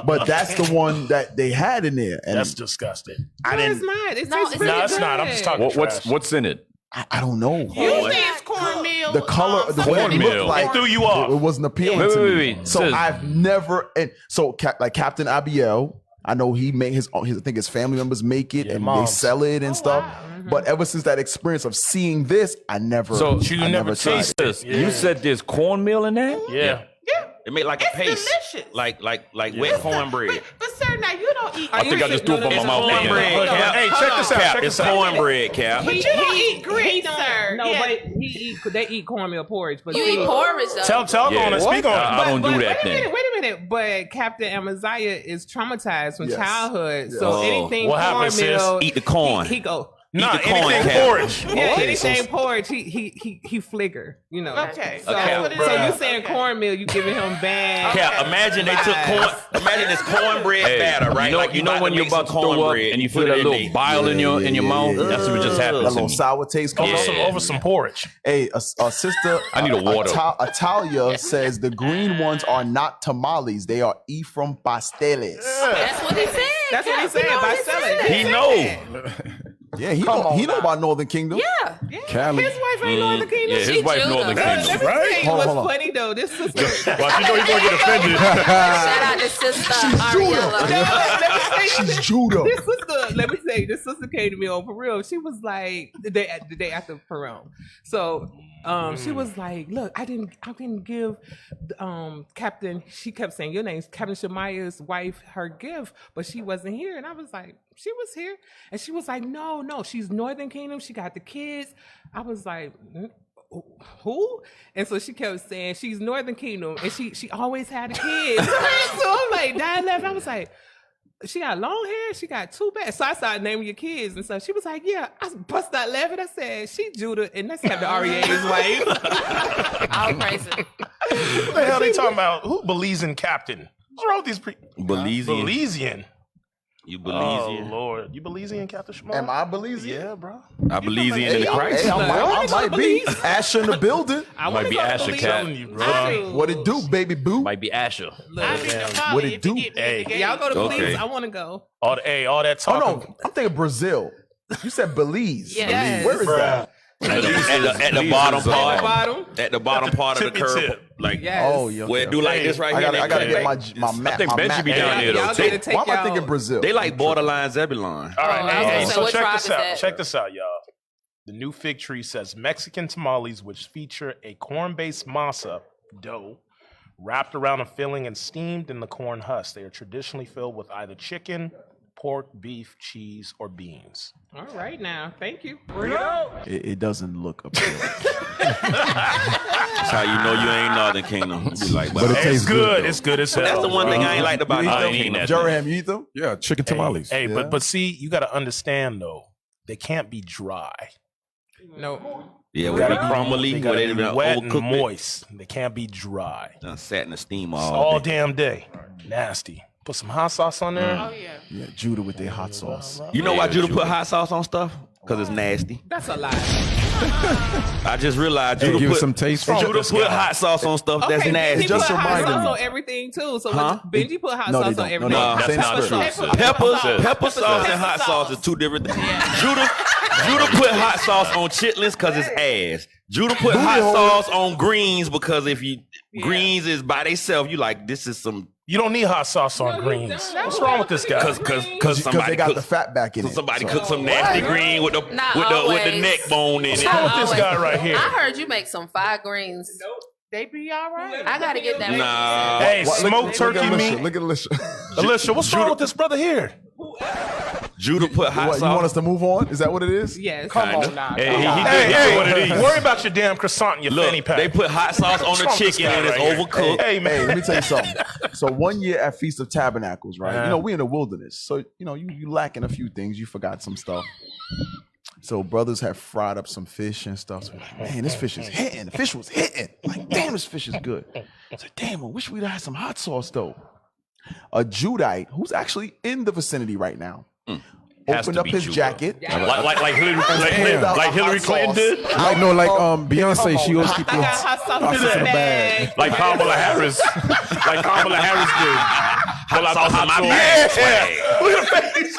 But that's the one that they had in there. And that's disgusting. No, it's not. It's not. It's not. I'm just talking trash. What's in it? I don't know. You say it's cornmeal. The color, the way it looked like, it threw you off. It wasn't appealing to me. Wait. So I've never, and so like Captain Abiel, I know he made his I think his family members make it and they sell it and stuff. Wow. But ever since that experience of seeing this, I never. So you never taste this. You said there's cornmeal in that? Yeah. It made like a paste, delicious. like wet cornbread. But sir, now you don't eat. I think I just threw up on my mouth. Cornbread, Cap. Hey, check this out. Cap, it's cornbread, Cap. But you don't eat grits, sir. No, but they eat cornmeal porridge. But You eat porridge though. Tell on it. Speak on it. I don't do that thing. Wait a minute. But Captain Amaziah is traumatized from childhood. Yes. So anything What happens, cornmeal, Eat the corn. he go. No, the corn, anything Cap. porridge. Yeah, Okay, anything porridge, he fligger, you know. Okay. So, That's what it so is. you saying cornmeal, you giving him bad. Cap, imagine they took corn. Imagine this cornbread batter, right? You know when you're about to throw up and you feel that little bile in your mouth? That's what just happened. That little sour taste comes Over some porridge. Hey, a sister. I need a water. Atalia says the green ones are not tamales; they are Ephraim pasteles. That's what he said. That's what he said by selling. He know. Yeah, he know about Northern Kingdom. Yeah. Cali. His wife ain't Northern Kingdom. Yeah, his wife Northern Kingdom. Let me tell you what's funny though. This sister. Well, you know you're gonna get offended. Shout out to sister Ariella. She's Judah. This sister, let me say, this sister came to me on for real. She was like the day after Perone. So she was like, look, I didn't give Captain, she kept saying your name's Captain Shemaya's wife her gift, but she wasn't here. And I was like, she was here. And she was like, no, she's Northern Kingdom. She got the kids. I was like, who? And so she kept saying she's Northern Kingdom and she always had the kids. So I'm like, Dad left. I was like, she got long hair. She got two bags. So I started naming your kids and stuff. She was like, yeah. I busted out laughing. I said, she Judah, and that's Captain REA's wife. All crazy. What the hell they talking about? Who Belizean captain? What's wrong with these people? Belizean. You Belizean? Oh Lord, you Belizean, Captain Shemar? Am I Belizean? Yeah, bro. I Belizean in the Christ. Hey, I might be. Asher in the building. Might be Asher, Cap. What it do, baby boo? Might be Asher. What it do? Hey, y'all go to Okay. Belize. I want to go. all that Oh talking. no, I'm thinking Brazil. You said Belize. Yes. Where is that? At the bottom part. Bottom. At the bottom part of the Tippy curve. tip. Like, Yes. Oh, yeah. where it do like this right I here. gotta get my I map. think my Benji map. be down there though. Y'all gotta take Why am I thinking y'all. Brazil? They like borderline Zebulon. All right, hey, So so what check tribe this is out. that? Check this out, y'all. The new fig tree says Mexican tamales, which feature a corn-based masa dough wrapped around a filling and steamed in the corn husk. They are traditionally filled with either chicken, pork, beef, cheese, or beans. All right now. Thank you. It doesn't look appealing. That's how you know you ain't Northern Kingdom. You be like, But it Hey, tastes it's good. though. It's good as hell. that's the one thing I ain't liked about You eat Northern them? Kingdom. Jerham, you eat them? Yeah, chicken tamales. Hey, Yeah. but see, you got to understand though, they can't be dry. No. Yeah, They we gotta got be crumbly. They Where gotta they be been wet overcooked and it. moist. They can't be dry. Done sat in the steam All all day. damn day. Nasty. Put some hot sauce on there. Oh yeah. Yeah, Judah with their hot sauce. You know why Judah put hot sauce on stuff? Because it's nasty. That's a lie. I just realized Hey, Judah give it put some taste. Judah put hot sauce on stuff that's Okay, nasty. Benji Just put hot reminded sauce me. on everything too. So Huh? Benji put hot No, they sauce don't. on No, everything. no, that's same not spirit. true. Pepper sauce and hot sauce are two different things. Judah put hot sauce on chitlins because it's ass. Judah put hot sauce on greens because if you greens is by themselves, you like this is some You don't need hot sauce on greens. What's wrong with this guy? because Because somebody they got cooked, the fat back in it. somebody So- cooked some nasty green with the Not with the always. neck bone in What's it. wrong with this guy right here? I heard you make some fire greens. They be all right. I gotta get that. Nah. Hey, What- smoked look turkey at Alicia. meat. Look at Alicia. Alicia, what's wrong with this brother here? Judah put hot What, you want us sauce. to move on? Is that what it is? Yes. Come Kinda. on now. Hey, he Hey, what it hey, is. worry about your damn croissant and your fanny Look, pack. they put hot sauce on What's the wrong with this chicken guy and it's right here? overcooked. Hey, Hey, man. let me tell you something. So one year at Feast of Tabernacles, right? You know, we in the wilderness. So, you know, you lacking a few things. You forgot some stuff. So brothers have fried up some fish and stuff. So, man, this fish is hitting. The fish was hitting. Like, damn, this fish is good. I said, damn, I wish we'd had some hot sauce though. A Judite who's actually in the vicinity right now opened up his jacket. Like Hillary Clinton did? Like Beyonce, she always keep I got hot sauce in the bag. Like Kamala Harris. Like Kamala Harris did. Hot sauce in my bag. Look at the face.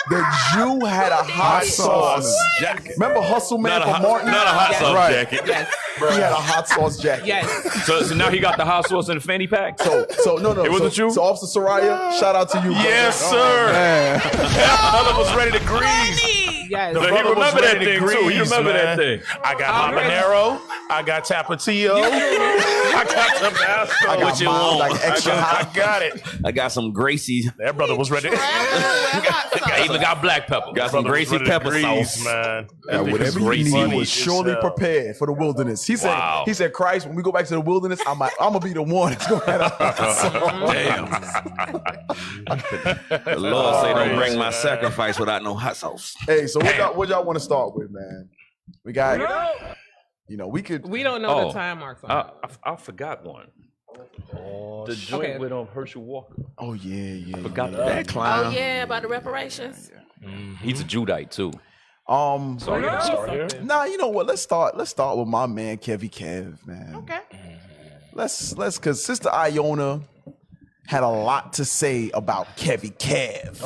The Jew had a hot sauce jacket. Remember Hustle Man from Martin? Not a hot sauce jacket. Yes. He had a hot sauce jacket. Yes. So now he got the hot sauce in the fanny pack. So no. It wasn't you? So Officer Soraya, shout out to you. Yes, sir. That brother was ready to grease. Yes. The he brother was remember that ready thing to too. He grease, remember that man. thing. I got habanero. I got tapatio. I got Tabasco. I got mine, like extra hot. I got it. I got some Gracie. That brother was ready. I even got black pepper. Got some Gracie pepper sauce. Man. Whatever you need, he was surely prepared for the wilderness. He said, Wow. he said, Christ, when we go back to the wilderness, I'm gonna be the one that's gonna have a hot sauce. The Lord say don't bring my sacrifice without no hot sauce. Hey, so what y'all want to start with, man? We got, we could. We don't know the time marks on it. I forgot one. The joint with Herschel Walker. Oh yeah. Forgot that clown. Oh yeah, about the reparations. He's a Judite too. Nah, you know what? Let's start with my man Kev, man. Okay. Let's cause Sister Iona had a lot to say about Kev.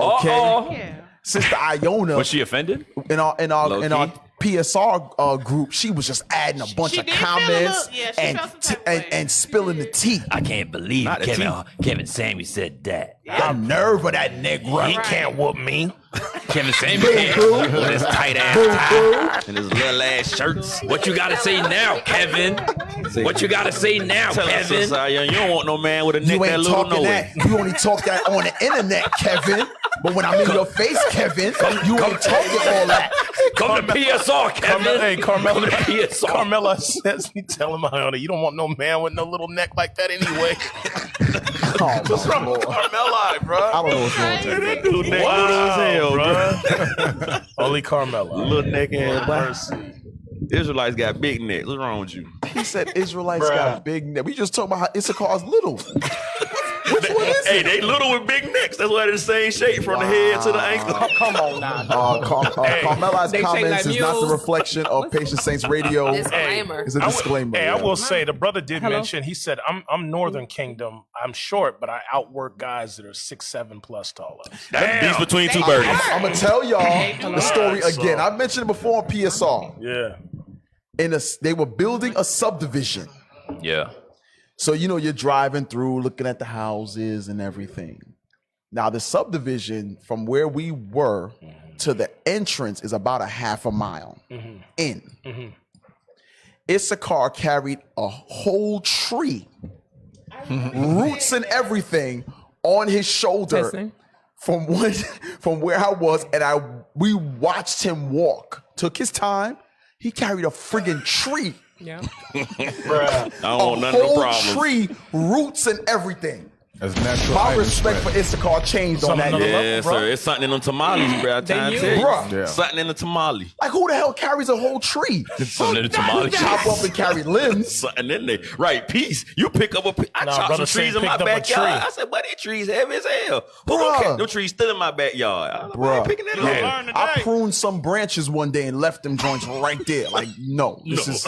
Okay. Sister Iona, Was she offended? in our PSR group, she was just adding a bunch of comments and spilling the tea. I can't believe Kevin Samuel said that. The nerve of that nigga. He can't whoop me. Kevin Samuel can't with his tight ass tie And his little ass shirts. What you gotta say now, Kevin? What you gotta say now, Tell us, Kevin? Sister Iona, you don't want no man with a neck You that ain't little talking no that. You only talk that on the internet, Kevin. But when I'm in your face, Kevin, you ain't talking all that. Come to PSR, Kevin. Hey, Carmela. PSR. Carmela says me telling my honey, you don't want no man with no little neck like that anyway. What's wrong with Carmela, bro? I don't know what's wrong with that. That dude neck little as hell, bro. Only Carmela. Little neck and Mercy. Israelites got big necks. What's wrong with you? He said Israelites got big neck. We just talking about how Issachar's little. Which one is Hey, it? they little with big necks. That's why they're the same shape from the head to the ankle. Come on now. Carmela's They shake comments like is not the mules. reflection of Patient Saints Radio. Disclaimer. It's a disclaimer. Hey, I yeah. will say the brother did mention. He said, "I'm Northern Kingdom. I'm short, but I outwork guys that are 6'7" plus taller." Beast between two birdies. I'm gonna tell y'all the story again. I've mentioned it before on PSR. Yeah. They were building a subdivision. Yeah. So, you're driving through, looking at the houses and everything. Now, the subdivision from where we were to the entrance is about a half a mile in. Issachar carried a whole tree, roots and everything, on his shoulder Listen. from where I was, and we watched him walk. Took his time. He carried a friggin' tree. Yeah. I don't want none of the whole problems. tree, roots and everything. That's natural. My item respect spread. for Issachar changed on that. Yeah, sir. It's something in them tamales, bro. I tell you. Bruh. Yeah. Something in the tamale. Like, who the hell carries a whole tree? Something in the tamale. Chop up and carry limbs. Something in there. Right, peace. You pick up I Nah, chopped brother some trees said in my picked up a backyard. tree. I said, but these trees heavy as hell. Who Bruh. gonna catch them trees still in my backyard? I ain't picking that up. Yeah. I pruned some branches one day and left them joints right there. Like, this is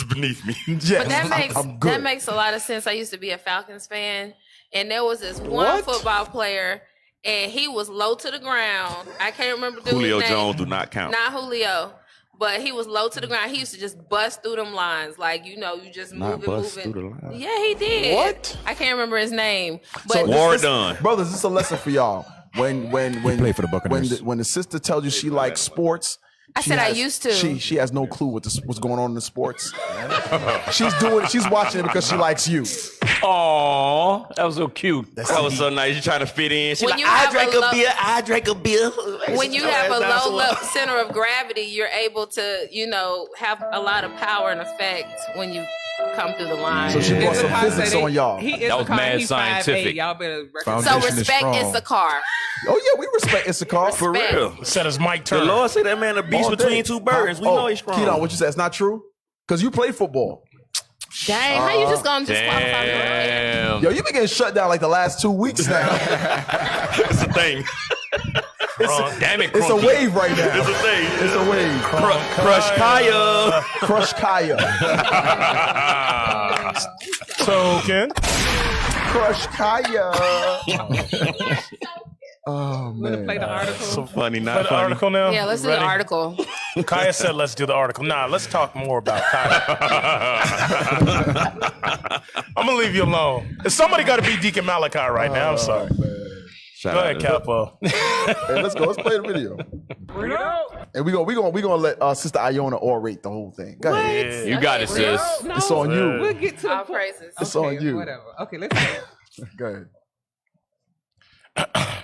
beneath me. Yes, But that I'm good. makes a lot of sense. I used to be a Falcons fan, and there was this one football player, and he was low to the ground. I can't remember the Julio name. Jones do not count. Not Julio, but he was low to the ground. He used to just bust through them lines, like you just moving. through the line. Yeah, he did. What? I can't remember his name, but So War done. brothers, this is a lesson for y'all. When played for the Buccaneers. when the sister tells you she likes sports, I said I used to. She has no clue what's going on in the sports. She's watching it because she likes you. Aw, that was so cute. That was so nice. You trying to fit in. She When like, you I have drank a a lo- beer. I drank a beer. when you have a low center of gravity, you're able to, have a lot of power and effect when you come through the line. So she brought some physics on y'all. He is That was mad scientific. Y'all better Foundation So is respect strong. Issachar. Oh yeah, we respect Issachar. For Respect. real. Said it's Mike The Turner. Lord said that man a beast All between day. two birds. We Oh, know he's strong. Keaton, what you said? It's not true? Because you play football. Dang, how you just gonna disqualify me? Damn. Yo, you been getting shut down like the last 2 weeks now. It's a thing. Damn it, It's a wave right now. It's a thing. It's a wave. Crush Kaya. Crush Kaya. So, Ken? Crush Kaya. Oh, man. Play the article. So funny, Play not the funny. article now? Yeah, let's do the Ready? article. Kaya said let's do the article. Nah, let's talk more about Kaya. I'm going to leave you alone. Somebody got to be Deacon Malachi right now. I'm sorry. Shout Go out ahead, to- Capo. Hey, let's go. Let's play the video. And we gonna let Sister Iona orate the whole thing. Go ahead. You got it, sis. No, It's on you. We'll get to All the praises. It's on you. Whatever. Okay, let's go. Go ahead.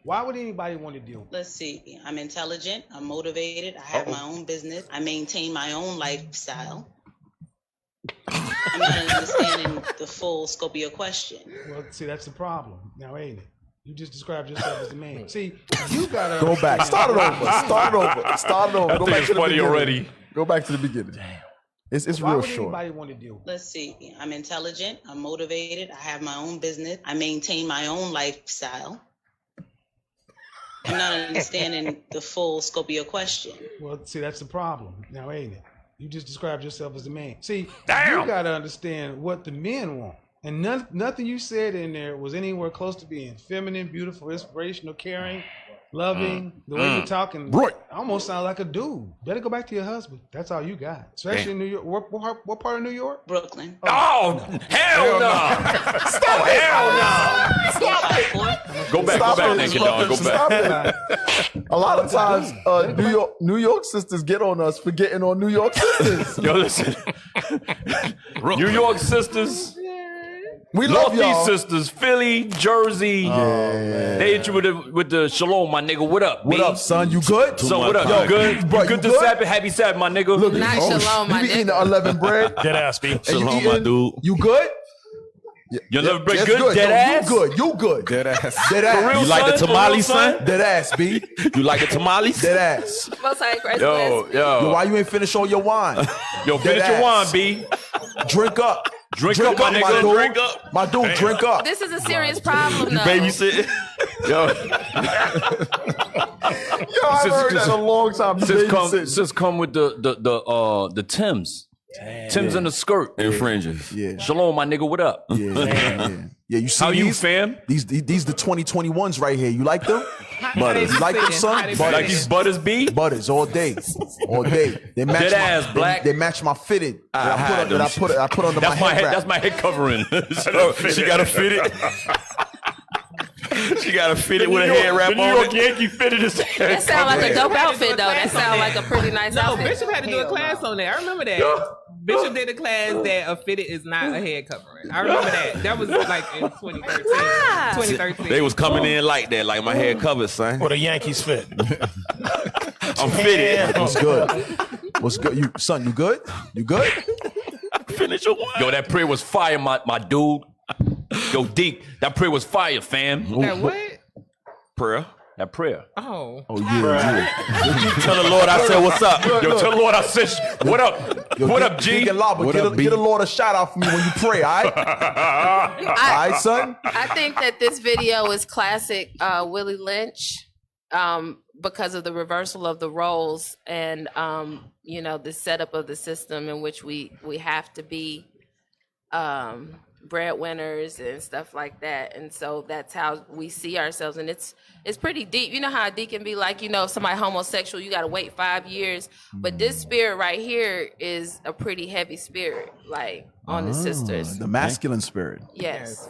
Why would anybody want to deal? Let's see. I'm intelligent. I'm motivated. I have my own business. I maintain my own lifestyle. I'm not understanding the full scope of your question. Well, see, that's the problem. Now, ain't it? You just described yourself as the man. See, you gotta Go back. Start it over. Start it over. Start it over. I Go think back it's to the funny beginning. already. Go back to the beginning. Damn. It's Why real would short. anybody want to deal? Let's see. I'm intelligent. I'm motivated. I have my own business. I maintain my own lifestyle. I'm not understanding the full scope of your question. Well, see, that's the problem. Now, ain't it? You just described yourself as the man. See, Damn. you gotta understand what the men want. And nothing you said in there was anywhere close to being feminine, beautiful, inspirational, caring, loving. The way you're talking, Right. almost sound like a dude. Better go back to your husband. That's all you got. Especially in New York. What part of New York? Brooklyn. Oh, hell no. Stop it. Hell no. Go back, Stop it. Naked Dog. Go Stop back. it. A lot of times, New York sisters get on us for getting on New York sisters. Yo, listen. New York sisters. We love Northeast y'all. sisters, Philly, Jersey. They hit you with the shalom, my nigga. What up? What B? up, son? You good? So what up? Yo, You good? bro, You good you to good? Sabbath? Happy Sabbath, my nigga. Look, Not shalom, my you be eating nigga. the unleavened bread. Dead ass, B. And you Shalom, eating, my dude. You good? Your little bread Yes, good? Dead Yo, ass? You good? You good? Dead ass. Dead ass. For real, You like the son? For tamale, real, son? Dead ass, B. You like the tamales? Dead ass. Most high Christ Yo, bless. Yo, why you ain't finish all your wine? Yo, finish Dead your wine, ass. B. Drink up. Drink up, my nigga. dude. Drink up. My dude, drink up. This is a serious problem, though. Babysit. Yo, Yo, I've heard that in a long time. sis come with the Timbs. Timbs in the skirt. And fringes. Yeah. Shalom, my nigga. What up? Yeah, you see How you, these? fam? These the 2021s right here. You like them? Butters. You like them, son? How they Butters. Like these butters, B? Butters all day, all day. They match Dead ass, black. They match my fitted that hide them. I put under That's my my head head. wrap. That's my head covering. She got to fit it. She got to fit it with a head wrap The New on York it. Yankee fitted his That head. sound like a dope Had to outfit, do a though. That class on sound that. like a pretty nice No, outfit. Bishop had to do a class on that. I remember that. Bishop did a class that a fitted is not a head covering. I remember that. That was like in 2013. 2013. They was coming in like that, like my head covered, son. Or the Yankees fit. I'm fitted. What's good? What's good? You son, you good? You good? Finish your wine. Yo, that prayer was fire, my dude. Yo, Deke, that prayer was fire, fam. That what? Prayer. That prayer. Oh. Oh yeah. Tell the Lord I said, what's up? Yo, tell the Lord I said, what up? Yo, What up, G? Deacon Laba, What get up, B? the Lord a shout out for me when you pray, all right? All right, son? I think that this video is classic Willie Lynch because of the reversal of the roles and you know, the setup of the system in which we have to be breadwinners and stuff like that. And so that's how we see ourselves. And it's pretty deep. You know how a deacon be like, you know, if somebody homosexual, you got to wait 5 years. But this spirit right here is a pretty heavy spirit, like on the sisters. The masculine spirit. Yes.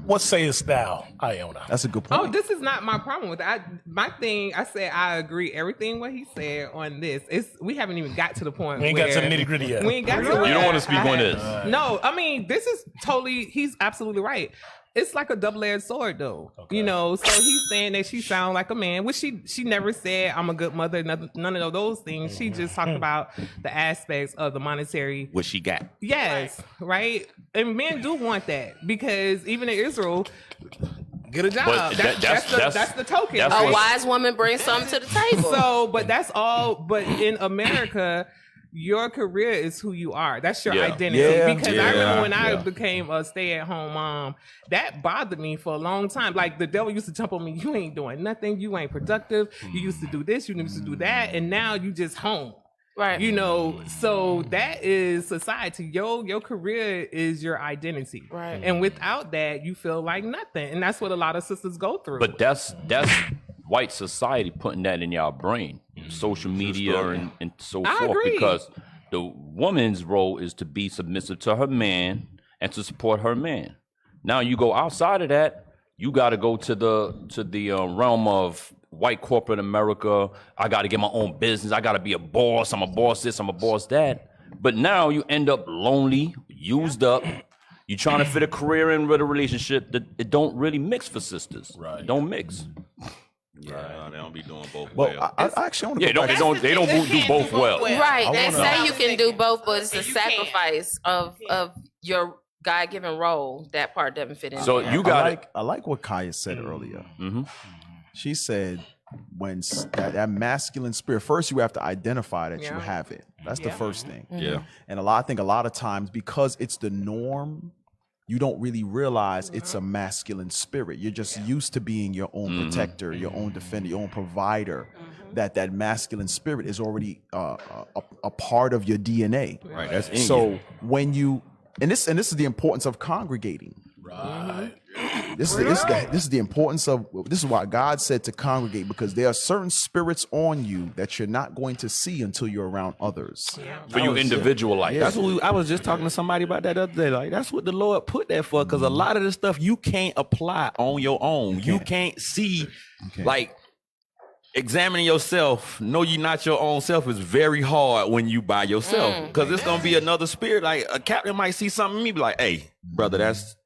What sayest thou, Iona? That's a good point. Oh, this is not my problem with it. My thing, I said I agree everything what he said on this. We haven't even got to the point. We ain't got to the nitty gritty yet. We ain't got to. You don't want to speak on this. No, I mean this is totally. He's absolutely right. It's like a double-edged sword, though. Okay. You know, so he's saying that she sounds like a man, which she never said I'm a good mother. None of those things. She just talked about the aspects of the monetary. What she got. Yes, right. And men do want that because even in Israel, get a job. But That's the token. A wise woman brings something to the table. So, but that's all. But in America, your career is who you are. That's your Yeah. identity. Yeah. Because I remember when I Yeah. became a stay-at-home mom, that bothered me for a long time. Like the devil used to jump on me, you ain't doing nothing, you ain't productive, you used to do this, you used to do that, and now you just home. Right. You know, so that is society. Your career is your identity. Right. And without that, you feel like nothing. And that's what a lot of sisters go through. But that's white society putting that in y'all brain, social media and so I forth. agree. Because the woman's role is to be submissive to her man and to support her man. Now you go outside of that, you got to go to the realm of white corporate America. I got to get my own business. I got to be a boss. I'm a boss this. I'm a boss that. But now you end up lonely, used up. You trying to fit a career in with a relationship that it don't really mix for sisters. Right. It don't mix. Yeah, they don't be doing both Well, well. I actually want to. Yeah, they don't do both well. Right. They wanna- say you can do both, but it's a And you can't. sacrifice of your God-given role. That part doesn't fit in. So there. you got I like what Kaya said earlier. Mm-hmm. She said when that masculine spirit, first you have to identify that you Yeah. have it. That's the first thing. Yeah. And I think a lot of times because it's the norm, you don't really realize it's a masculine spirit. You're just used to being your own protector, your own defender, your own provider. That masculine spirit is already a part of your DNA. Right. That's in So you. when you and this is the importance of congregating. Right. This is the importance of this is why God said to congregate, because there are certain spirits on you that you're not going to see until you're around others. for you individualize. That's what I was just talking to somebody about that other day. Like, that's what the Lord put there for, because a lot of the stuff you can't apply on your own. You can't see, like, examining yourself, know you're not your own self is very hard when you by yourself, because it's gonna be another spirit. Like a captain might see something in me, be like, "Hey, brother, that's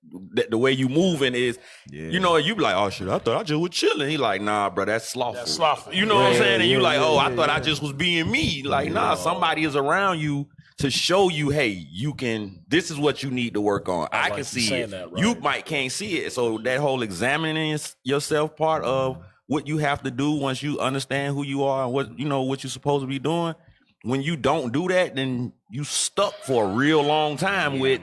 the way you moving is." You know, you be like, "Oh shit, I thought I just was chilling." He like, "Nah, bro, that's slothful." That's slothful. You know what I'm saying? And you like, "Oh, I thought I just was being me." Like, nah, somebody is around you to show you, hey, you can. This is what you need to work on. I can see it. You can't see it. So that whole examining yourself part of what you have to do once you understand who you are and what you're supposed to be doing. When you don't do that, then you stuck for a real long time with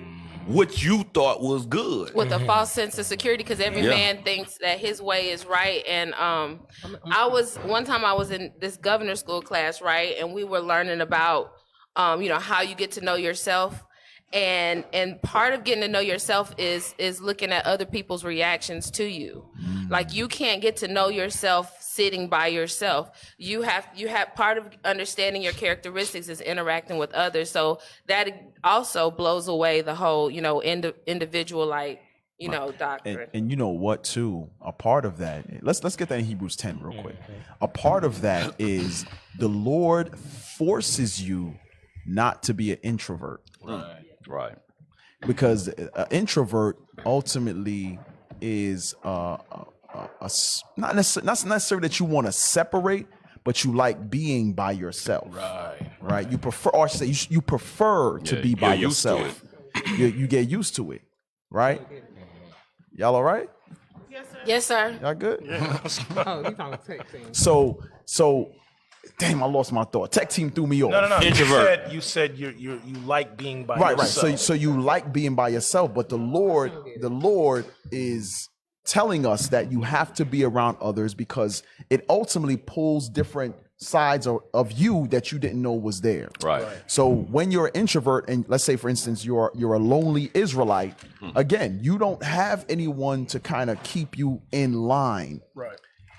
what you thought was good. With a false sense of security, because every man thinks that his way is right. And one time I was in this governor school class, right, and we were learning about how you get to know yourself. And part of getting to know yourself is looking at other people's reactions to you. Like, you can't get to know yourself sitting by yourself. You have part of understanding your characteristics is interacting with others. So that also blows away the whole individual doctrine. And you know what too? A part of that, let's get that in Hebrews 10 real quick. A part of that is the Lord forces you not to be an introvert. Right. Because an introvert ultimately is not necessarily that you want to separate, but you like being by yourself. Right. You prefer, or say you prefer to be by yourself. You get used to it. Right. Y'all all right? Yes, sir. Y'all good? Oh, you talking tech team. So damn, I lost my thought. Tech team threw me off. No. Introvert. You said you like being by Right. yourself. So you like being by yourself, but the Lord is telling us that you have to be around others because it ultimately pulls different sides of you that you didn't know was there. Right. So when you're an introvert, and let's say for instance you're a lonely Israelite, again, you don't have anyone to kind of keep you in line. Right.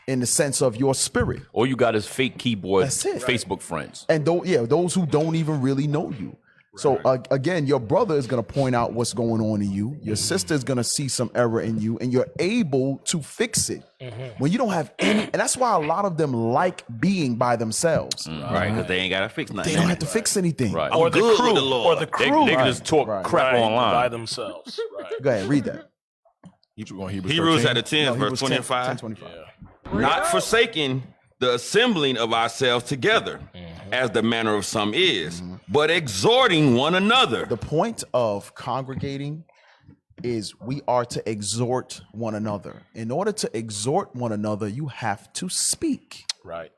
In the sense of your spirit. All you got is fake keyboard That's it. Facebook friends. And those who don't even really know you. So again, your brother is going to point out what's going on in you. Your sister is going to see some error in you, and you're able to fix it. When you don't have any, and that's why a lot of them like being by themselves. Right, because they ain't got to fix nothing. They don't have to fix anything. Right. Or the good crew. with the Lord. Or the crew. They can just talk crap by online. themselves. Right. Go ahead, read that. Hebrews chapter 10, verse 25. 10:25. Not forsaking the assembling of ourselves together, as the manner of some is, but exhorting one another. The point of congregating is we are to exhort one another. In order to exhort one another, you have to speak. Right.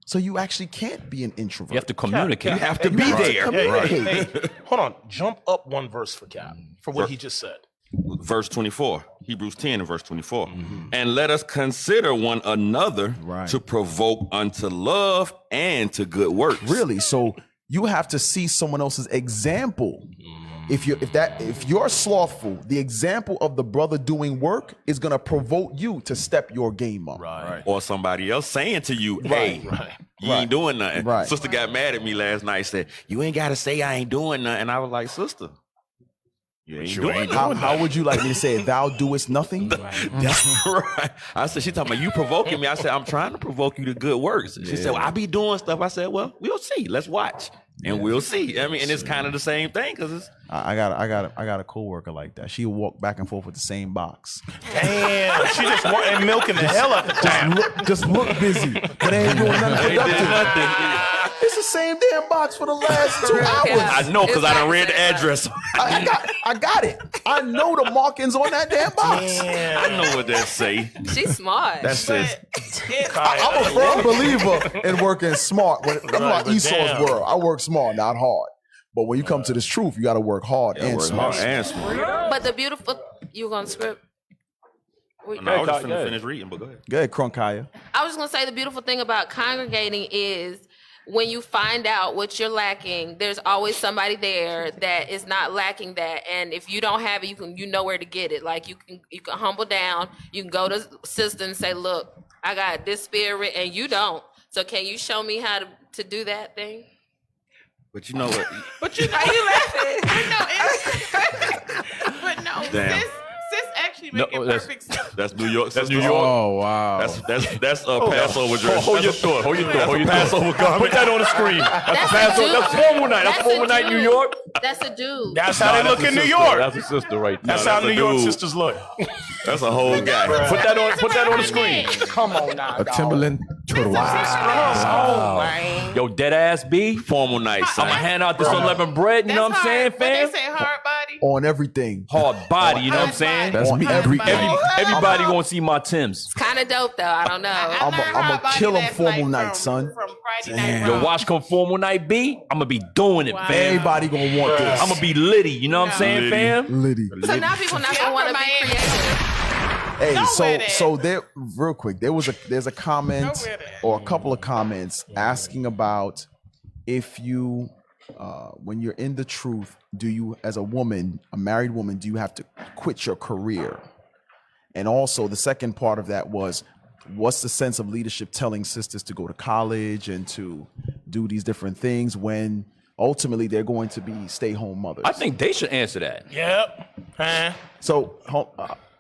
So you actually can't be an introvert. You have to communicate. You have to be there. Hey, hold on. Jump up one verse for Cap for what he just said. Verse 24, Hebrews 10 and verse 24. And let us consider one another to provoke unto love and to good works. Really? So you have to see someone else's example. If you're slothful, the example of the brother doing work is gonna provoke you to step your game up. Right. Or somebody else saying to you, hey, you ain't doing nothing. Right. Sister got mad at me last night, said, you ain't gotta say I ain't doing nothing. And I was like, sister, you ain't doing nothing. How would you like me to say it? Thou doest nothing? That's right. I said, she talking about you provoking me. I said, I'm trying to provoke you to good works. She said, well, I be doing stuff. I said, well, we'll see. Let's watch. And we'll see. I mean, and it's kind of the same thing because it's. I got a coworker like that. She walk back and forth with the same box. Damn, she just wanting milking the hell out the time. Just look busy, but they ain't doing nothing productive. It's the same damn box for the last 2 hours. I know because I done read the address. I got it. I know the markings on that damn box. I know what that say. She's smart. That says. I'm a firm believer in working smart. I'm like Esau's world. I work smart, not hard. But when you come to this truth, you got to work hard and smart. But the beautiful, you gonna script? No, I was just gonna finish reading, but go ahead. Go ahead, Kronkaya. I was just gonna say the beautiful thing about congregating is when you find out what you're lacking, there's always somebody there that is not lacking that. And if you don't have it, you know where to get it. Like you can humble down. You can go to sister and say, look, I got this spirit and you don't. So can you show me how to do that thing? But you know what? But you know, you laughing. But no, Damn. sis actually making perfect sense. That's New York. That's New York. Oh wow. That's a Passover dress. Hold your thought. Hold your thought. Hold your Passover thought. Put that on the screen. That's Passover. That's formal night. That's formal night, New York. That's a dude. That's how they look in New York. That's a sister right there. That's how New York sisters look. That's a whole guy. Put that on the screen. Come on now. A Timberland turtle. Wow. Yo, dead ass B. Formal night, son. I'ma hand out this unleavened bread. You know what I'm saying, fam? They say hard body. On everything. Hard body. You know what I'm saying? That's me. Everybody gonna see my Timbs. It's kind of dope though. I don't know. I'm gonna kill them formal night, son. Yo, watch come formal night B. I'm gonna be doing it, fam. Everybody gonna want this. I'm gonna be litty. You know what I'm saying, fam? Liddy. So now people not gonna want to be creative. Hey, so there, real quick, there's a comment or a couple of comments asking about if you, when you're in the truth, do you, as a woman, a married woman, do you have to quit your career? And also the second part of that was, what's the sense of leadership telling sisters to go to college and to do these different things when ultimately they're going to be stay-home mothers? I think they should answer that. Yep. So,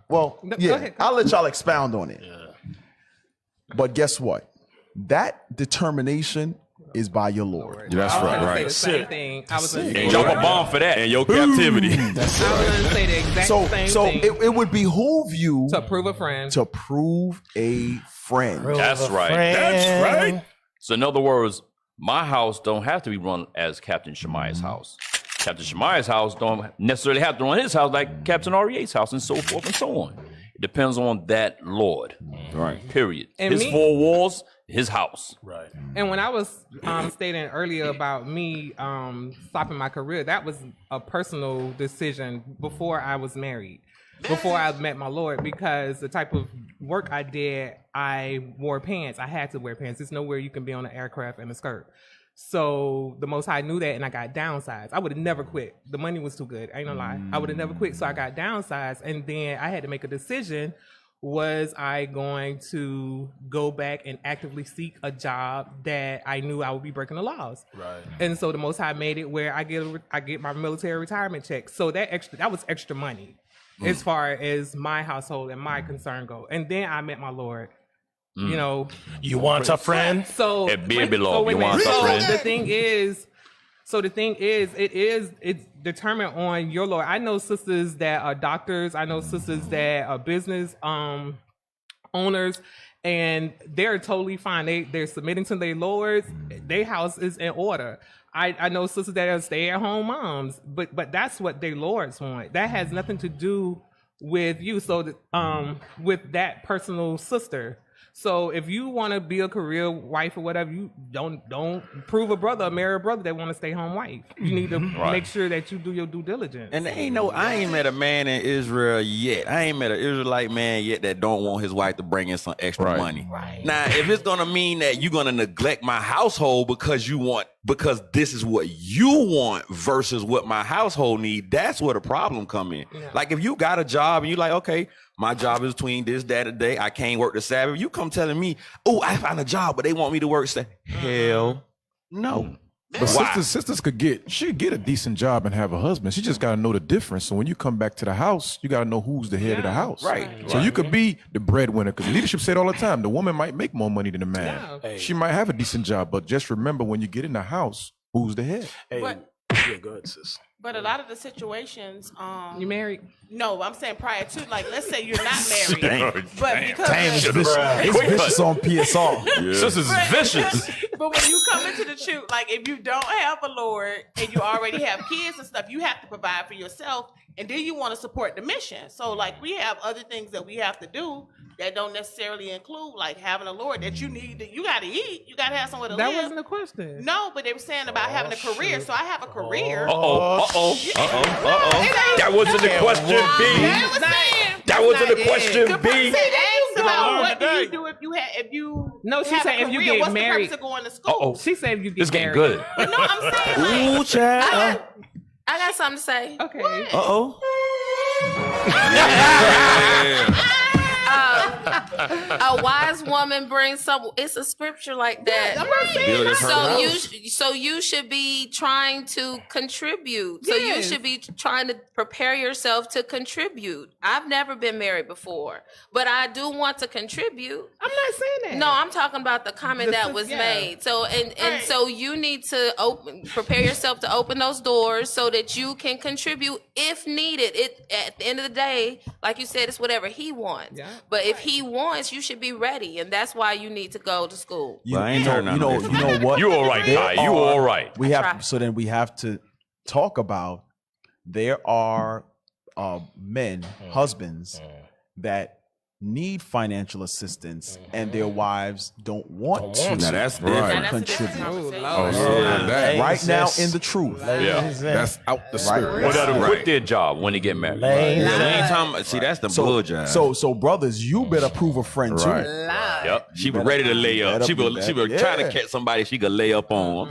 well, yeah, I'll let y'all expound on it. Yeah. But guess what? That determination is by your Lord. That's right. The same thing. I was going to and drop a bomb for that. And your captivity. I was going to say the exact same thing. So it would behoove you to prove a friend. To prove a friend. That's right. That's right. So in other words, my house don't have to be run as Captain Shemaiah's house. Captain Shemaiah's house don't necessarily have to run his house like Captain REA's house and so forth and so on. It depends on that Lord. Right. Period. And his 4 walls, his house. Right. And when I was stating earlier about me stopping my career, that was a personal decision before I was married, before I met my Lord, because the type of work I did, I wore pants. I had to wear pants. There's nowhere you can be on an aircraft in a skirt. So the Most High knew that, and I got downsized. I would have never quit. The money was too good. I ain't gonna lie. I would have never quit. So I got downsized, and then I had to make a decision. Was I going to go back and actively seek a job that I knew I would be breaking the laws? Right. And so the Most High made it where I get my military retirement check. So that was extra money as far as my household and my concern go. And then I met my Lord. You know, you want a friend? So you want a friend? The thing is, it's determined on your Lord. I know sisters that are doctors. I know sisters that are business owners, and they're totally fine. They're submitting to their lords. Their house is in order. I know sisters that are stay-at-home moms, but that's what their lords want. That has nothing to do with you. So with that personal sister. So if you want to be a career wife or whatever, you don't prove a brother or marry a brother that want to stay home wife. You need to make sure that you do your due diligence. And I ain't met a man in Israel yet. I ain't met an Israelite man yet that don't want his wife to bring in some extra money. Right. Now, if it's gonna mean that you're gonna neglect my household because this is what you want versus what my household need, that's where the problem come in. Yeah. Like if you got a job and you like, okay, my job is between this, that, and day. I can't work the Sabbath. You come telling me, oh, I found a job, but they want me to work Sabbath. Hell no. But sisters could get a decent job and have a husband. She just got to know the difference. So when you come back to the house, you got to know who's the head of the house. Right. So you could be the breadwinner, because leadership said all the time, the woman might make more money than the man. Yeah. She might have a decent job, but just remember when you get in the house, who's the head? Yeah, go ahead, sis. But a lot of the situations, you married? No, I'm saying prior to, like, let's say you're not married, but because it's vicious on PSR. This is vicious. But when you come into the truth, like if you don't have a Lord and you already have kids and stuff, you have to provide for yourself, and then you want to support the mission. So like we have other things that we have to do that don't necessarily include like having a Lord that you need. You got to eat. You got to have somewhere to live. That wasn't a question. No, but they were saying about having a career. So I have a career. That wasn't the question, B. That wasn't the question, B. About what do you do if you no, she said if you get what's married. The purpose of going to school? She said if you get it's getting married. good. But no, I'm saying like, ooh, child. I got something to say. Okay. A wise woman brings some. It's a scripture like that. I'm not saying so you should be trying to contribute. So you should be trying to prepare yourself to contribute. I've never been married before, but I do want to contribute. I'm not saying that. No, I'm talking about the comment that was made. So and so you need to prepare yourself to open those doors so that you can contribute if needed. It at the end of the day, like you said, it's whatever he wants. Yeah. But if he wants, you should be ready, and that's why you need to go to school. You know what? You all right, Kai. You all right. We have to talk about there are men, husbands that need financial assistance and their wives don't want to. Now that's contribute. Right now in the truth. That's out the spirit. Well, that'll quit their job when they get married. See, that's the bull job. So brothers, you better prove a friend too. Yep. She was ready to lay up. She was trying to catch somebody she could lay up on.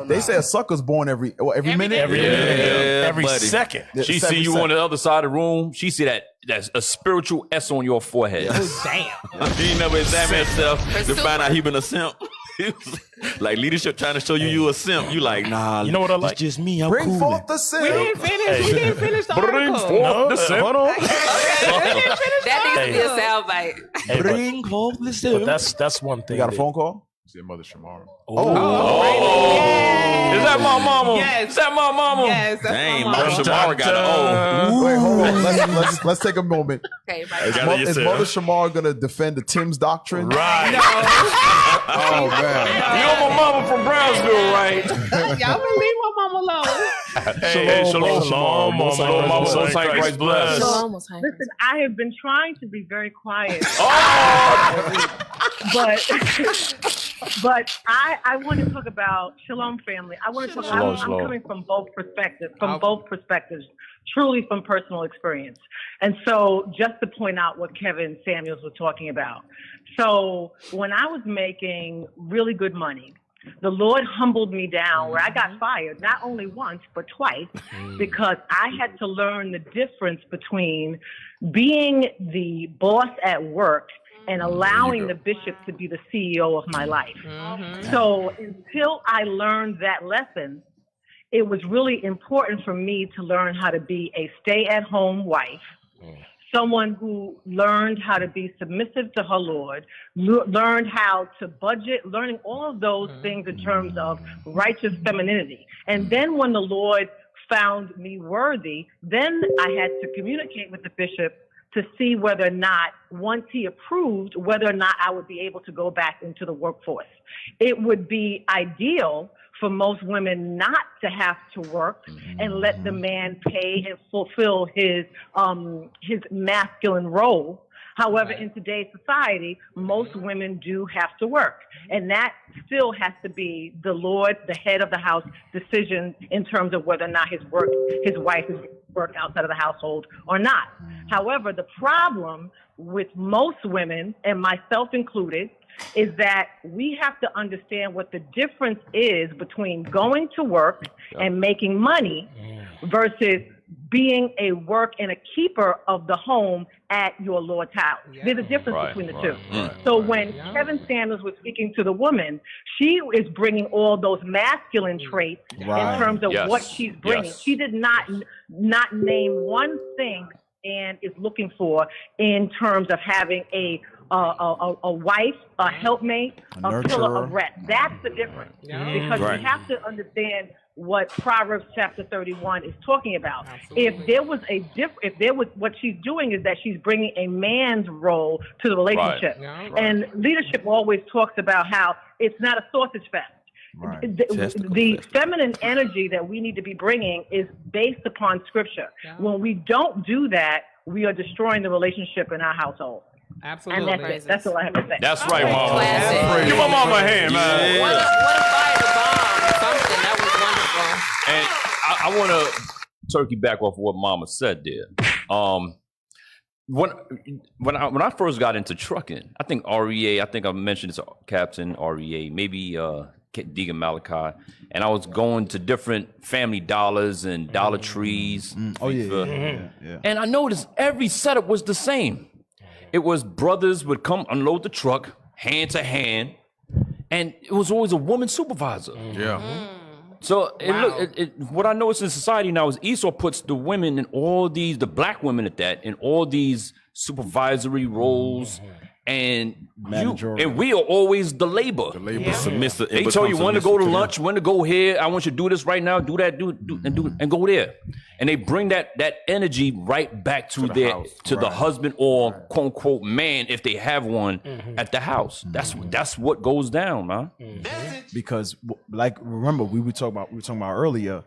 They say a sucker's born every minute. Every second. She see you on the other side of the room. She see that's a spiritual S on your forehead. Damn. He never examined himself to find out he been a simp. Like leadership trying to show you a simp. You like, nah, you know what I like? It's just me. I'm Bring cool. forth the simp. We didn't finish the Bring article. forth the simp. Hold on. That needs to be a soundbite. Bring forth the simp. But that's one thing. You got a phone call? It's their mother Shamara. Is that my mama? Yes. Is that my mama? Yes, that's Dang, my Mother mama. Shamara got an Wait, hold on. Let's take a moment. Okay, Is Mother Shamara gonna defend the Tim's doctrine? Right. No. Oh man. You know my mama from Brownsville, right? Y'all better leave my mama alone. Shalom, Mama, so tight, Christ bless. Listen, I have been trying to be very quiet. But I want to talk about Shalom family. I want to talk. I'm coming from both perspectives, truly from personal experience. And so, just to point out what Kevin Samuels was talking about. So, when I was making really good money, the Lord humbled me down where I got fired, not only once, but twice, because I had to learn the difference between being the boss at work and allowing the bishop to be the CEO of my life. So until I learned that lesson, it was really important for me to learn how to be a stay-at-home wife, someone who learned how to be submissive to her Lord, learned how to budget, learning all of those things in terms of righteous femininity. And then when the Lord found me worthy, then I had to communicate with the bishop to see whether or not, once he approved, whether or not I would be able to go back into the workforce. It would be ideal for most women not to have to work and let the man pay and fulfill his masculine role. However, in today's society, most women do have to work. And that still has to be the Lord, the head of the house, decision in terms of whether or not his wife is work outside of the household or not. However, the problem with most women, and myself included, is that we have to understand what the difference is between going to work and making money versus being a work and a keeper of the home at your Lord's house. There's a difference between the two. So when Kevin Samuels was speaking to the woman, she is bringing all those masculine traits in terms of what she's bringing. She did not name one thing and is looking for in terms of having a wife, a helpmate, a pillar of rest. That's the difference. Because we have to understand what Proverbs chapter 31 is talking about. If there was what she's doing is that she's bringing a man's role to the relationship. And leadership always talks about how it's not a sausage fest. The feminine energy that we need to be bringing is based upon scripture. When we don't do that, we are destroying the relationship in our household. Absolutely. And that's all I have to say. That's right, Mama. Give my mama a hand, man. What a fire to bomb. Something that was wonderful. And I want to turkey back off of what Mama said there. When I first got into trucking, I think REA, I think I mentioned this, Captain REA, maybe Deacon Malachi, and I was going to different Family Dollars and Dollar Trees. And I noticed every setup was the same. It was brothers would come unload the truck hand to hand, and it was always a woman supervisor. So what I notice in society now is Esau puts the women in all these, the black women at that, in all these supervisory roles. And we are always the labor. Submissive. They tell you when to go to lunch, when to go here. I want you to do this right now, do that, and go there. And they bring that energy right back to the husband or quote unquote man, if they have one, at the house. That's what goes down, man. Because remember we were talking about earlier.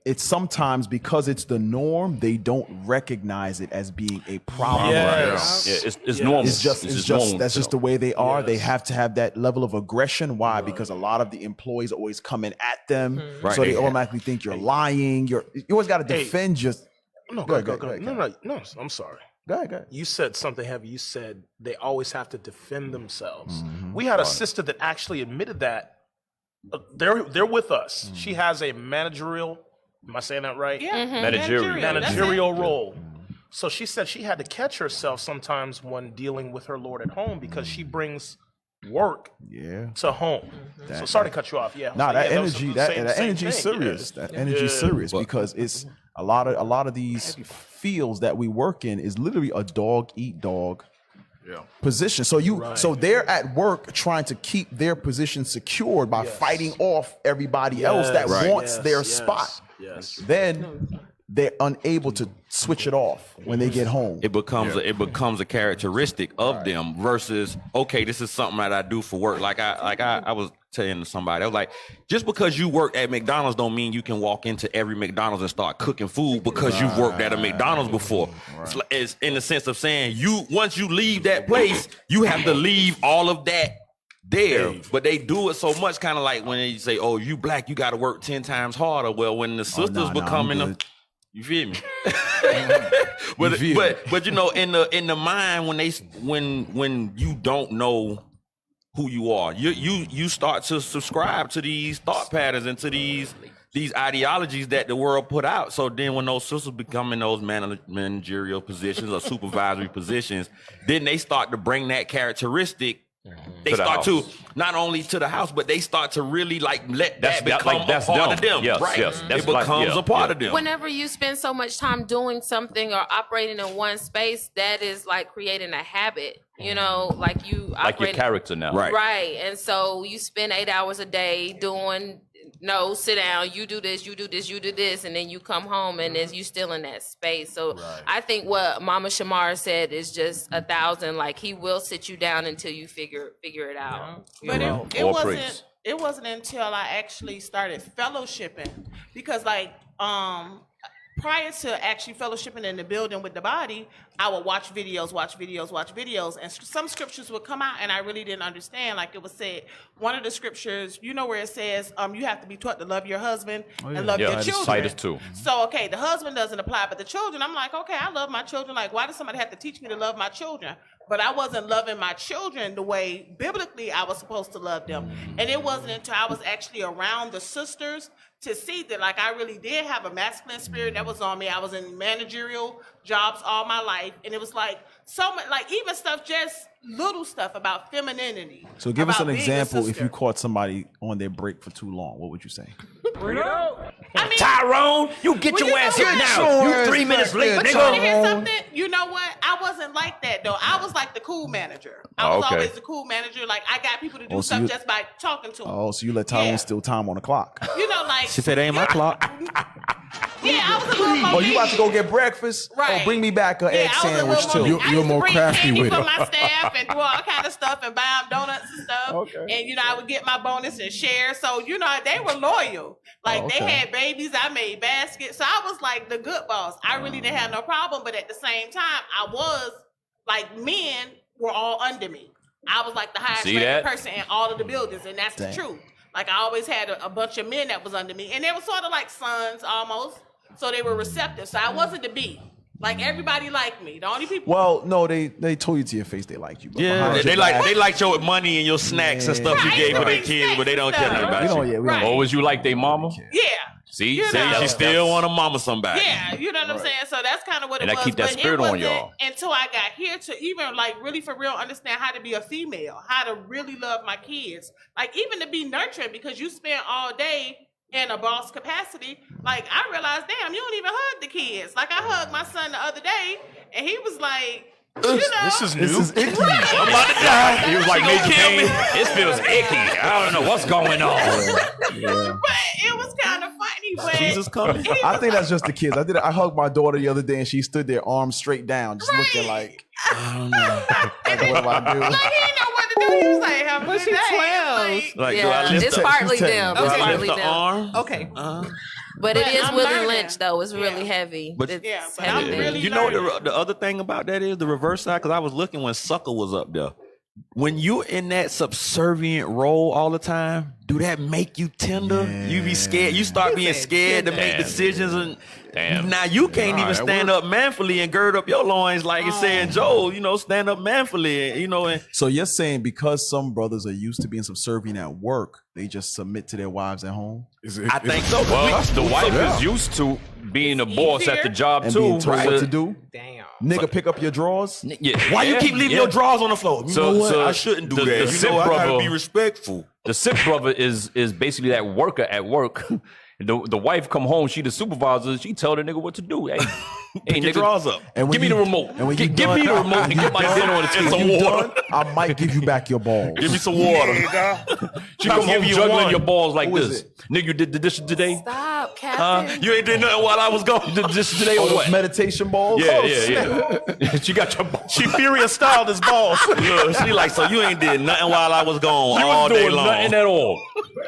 It's sometimes because it's the norm, they don't recognize it as being a problem. It's normal. It's just the way they are. They have to have that level of aggression. Why? Because a lot of the employees are always coming at them, so they automatically think you're lying. You always got to defend your. No, go ahead. No. I'm sorry. Go ahead. You said something heavy. You said they always have to defend themselves. We had a sister that actually admitted that. They're with us. She has a managerial. Am I saying that right? Yeah. Managerial role. So she said she had to catch herself sometimes when dealing with her Lord at home because she brings work to home. So sorry to cut you off. That energy is serious. That energy is serious because it's a lot of these fields that we work in is literally a dog eat dog position. So they're at work trying to keep their position secured by fighting off everybody else that wants their spot. Then they're unable to switch it off when they get home. It becomes a characteristic of them versus, okay, this is something that I do for work. Like I was telling somebody, I was like, just because you work at McDonald's don't mean you can walk into every McDonald's and start cooking food because you've worked at a McDonald's before. It's in the sense of saying once you leave that place, you have to leave all of that there. But they do it so much, kind of like when they say, oh, you black, you got to work 10 times harder. Well, when the sisters you feel me? but you know, in the mind, when you don't know who you are, you start to subscribe to these thought patterns and to these ideologies that the world put out. So then when those sisters become in those managerial positions or supervisory positions, then they start to bring that characteristic. They start to not only to the house, but they start to really let that become a part of them. It becomes a part of them. Whenever you spend so much time doing something or operating in one space, that is like creating a habit. You know, like you like your character now, right? And so you spend 8 hours a day doing. No, sit down. You do this. You do this. You do this, and then you come home, and then you still in that space. So I think what Mama Shamara said is just 1,000. Like he will sit you down until you figure it out. But it wasn't until I actually started fellowshipping because prior to actually fellowshipping in the building with the body, I would watch videos, and some scriptures would come out, and I really didn't understand. Like it was said, one of the scriptures, you know, where it says, you have to be taught to love your husband and love your children. Titus 2. So, okay, the husband doesn't apply, but the children, I'm like, okay, I love my children. Like, why does somebody have to teach me to love my children? But I wasn't loving my children the way biblically I was supposed to love them. And it wasn't until I was actually around the sisters to see that, like, I really did have a masculine spirit that was on me. I was in managerial jobs all my life, and it was like so much, like even stuff, just little stuff about femininity. So give us about an being a example. If sister. you caught somebody on their break for too long, what would you say? I mean, Tyrone, you get well, your you ass know up what? now. You 3 minutes late, But you want to nigga. hear something? You know what? I wasn't like that though. I was like the cool manager. I was okay. always the cool manager. Like I got people to do Oh, so stuff you- just by talking to them. Oh, so you let Tyrone Yeah. steal time on the clock? You know, like She said, "Ain't my clock." yeah, I was a little more. Oh, you about to go get breakfast? Right. Oh, bring me back an egg I was a sandwich little too. more- I used to bring candy for it. my staff and do all kind of stuff and buy them donuts and stuff. Okay. And you know, I would get my bonus and share. So you know, they were loyal. Like Oh, they okay. had babies, I made baskets. So I was like the good boss. I really didn't have no problem, but at the same time, I was like men were all under me. I was like the highest See rated that? person in all of the buildings, and that's Damn. the truth. Like I always had a bunch of men that was under me, and they were sort of like sons almost. So they were receptive. So I wasn't the B. Like everybody liked me. The only people. Well, no, they told you to your face they liked you. But Yeah, behind they your like back- they like your money and your snacks and stuff you gave for their kids, but they don't care nothing about you. Or was you like they mama? Yeah. See, You see, know. She still want to mama somebody. Yeah, you know what I'm saying? So that's kind of what And it that was. keep that but spirit it on wasn't y'all. until I got here to even like really for real understand how to be a female, how to really love my kids. Like even to be nurturing because you spend all day in a boss capacity. Like I realized, damn, you don't even hug the kids. Like I hugged my son the other day and he was like, you know, This is new. This is icky. I'm about to die. He was like, She gonna Major kill Payne, me. this feels icky. I don't know what's going on. but it was kind of funny. But Jesus coming. I think that's just the kids. I hugged my daughter the other day and she stood there, arms straight down, just looking like, I don't know. Like, what do I do? like he didn't know what to do. He was like, have a But good she's day. 12. Like, do Yeah, I lift it's the, partly she's 10. them. do It's I partly lift the them. arm? Okay. But it But is I'm Willie learning. Lynch though. It's really heavy. But- It's Yeah, but heavy. I'm really You know learning. what the other thing about that is the reverse side? Because I was looking when Sucker was up there. When you in that subservient role all the time, do that make you tender? You be scared. You start being scared to make Damn. decisions, and Damn. now you can't Nah, even that stand up manfully and gird up your loins like it's saying, Joel. You know, stand up manfully. You know, and So you're saying because some brothers are used to being subservient at work, they just submit to their wives at home? I think so. Well, the wife Yeah. is used to being a boss at the job And too. being told right? what to do? Damn. Nigga, pick up your drawers? Yeah. why you Yeah, keep leaving yeah. your drawers on the floor? You know what? I shouldn't do the- that. the You Sip know, I gotta brother- be respectful. The Sip brother is basically that worker at work. The wife come home, she the supervisor. She tell the nigga what to do. Hey, hey Your nigga, drawers up. And when give me you- the remote. And when you Give me the done- remote and get my dinner on the And table. some you water. done, I might give you back your balls. Give me some water. She come I'll home give you juggling one. your balls like Who is this. it? Nigga, you did the dishes today? Stop, Captain. You ain't did nothing while I was gone. You did the dishes today or Those what? meditation balls? Yeah, Oh, yeah, snap. yeah. She got your balls. She furious styled his balls. Look, she like, so you ain't did nothing while I was gone You all was day doing long. nothing at all.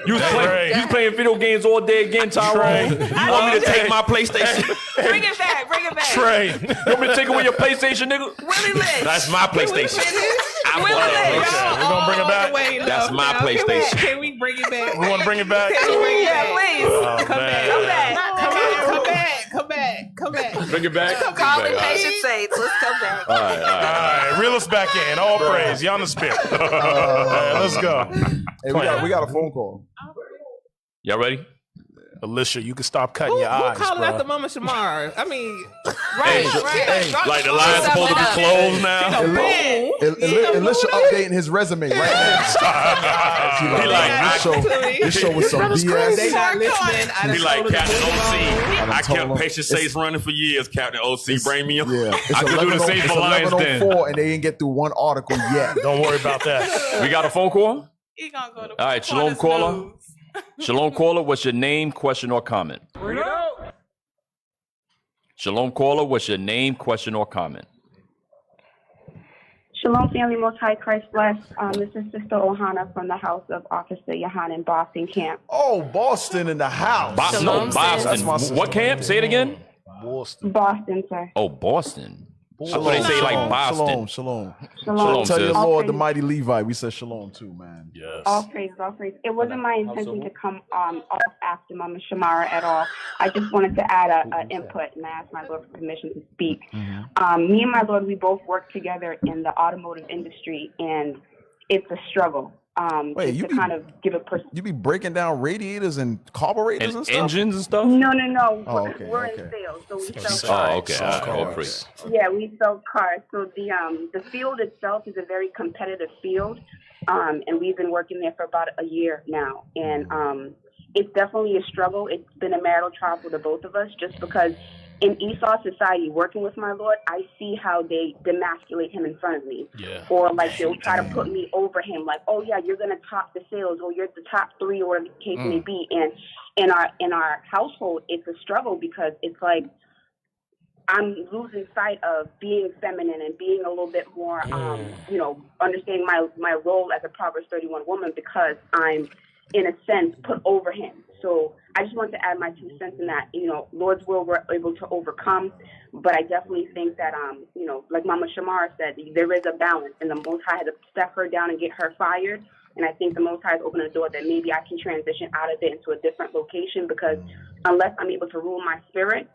You was playing, you was playing video games all day again, Tyrone. You want me to take my PlayStation? Bring it back. Bring it back. Trey. You want me to take away your PlayStation, nigga? Willie Lynch. That's my PlayStation. I Willie bought it. Lynch. Okay, we're gonna bring it back. That's my PlayStation. Can we bring it back? We want to bring it back. Can we bring it back? Please. Oh, Come man. back. Come back. Come back. Come back. Bring it back. Call Bring it it back. patient saints. Let's come back. All right, all right. All right, reel us back in. All praise. Y'all on the spit. All right, let's go. Hey, we got a phone call. Y'all ready? Alicia, you can stop cutting Who your eyes, calling bro. out the Mama Shamar? I mean, Right, Hey, right. like the line's supposed to be closed now. Alicia updating his resume right now. He like, This show was some BS. they not listening. I He done like told them Captain to move OC. on. I told kept him. patient safe running for years. Captain OC, bring me on. Yeah, I could do the same for Lions Den. 11:04 and they didn't get through one article yet. Don't worry about that. We got a phone call? He gonna go to All right, Shalom caller. Shalom caller, what's your name, question, or comment? Shalom caller, what's your name, question, or comment? Shalom, family, Most High Christ bless. This is Sister Ohana from the house of Officer Yohanan in Boston Camp. Oh, Boston in the house. No, Shalom, sis. That's my Boston. sister. What camp? Say it again. Boston, sir. Oh, Boston. I Shalom, thought they say like shalom, Boston. Shalom. Shalom. Tell your All Lord, the praises. mighty Levi. We said shalom too, man. Yes. All praises, all praises. It wasn't my intention to come off after Mama Shamara at all. I just wanted to add a input, and I asked my Lord for permission to speak. Me and my Lord, we both work together in the automotive industry, and it's a struggle. Wait, to kind of give a you be breaking down radiators and carburetors and stuff? Engines and stuff? No. Oh, okay, We're in okay. sales, so we sell Oh, okay. All right. Praise. Yeah, we sell cars. So the field itself is a very competitive field, and we've been working there for about a year now. And it's definitely a struggle. It's been a marital trial for the both of us, just because in Esau society, working with my Lord, I see how they demasculate him in front of me. Yeah. Or like they'll try to put me over him, like, oh yeah, you're gonna top the sales, or you're the top 3, or whatever the case may be. And in our household, it's a struggle because it's like I'm losing sight of being feminine and being a little bit more, understanding my role as a Proverbs 31 woman, because I'm, in a sense, put over him. So I just want to add my 2 cents in that, Lord's will, we're able to overcome. But I definitely think that, like Mama Shamara said, there is a balance, and the Most High had to step her down and get her fired. And I think the Most High has opened the door that maybe I can transition out of it into a different location, because unless I'm able to rule my spirit,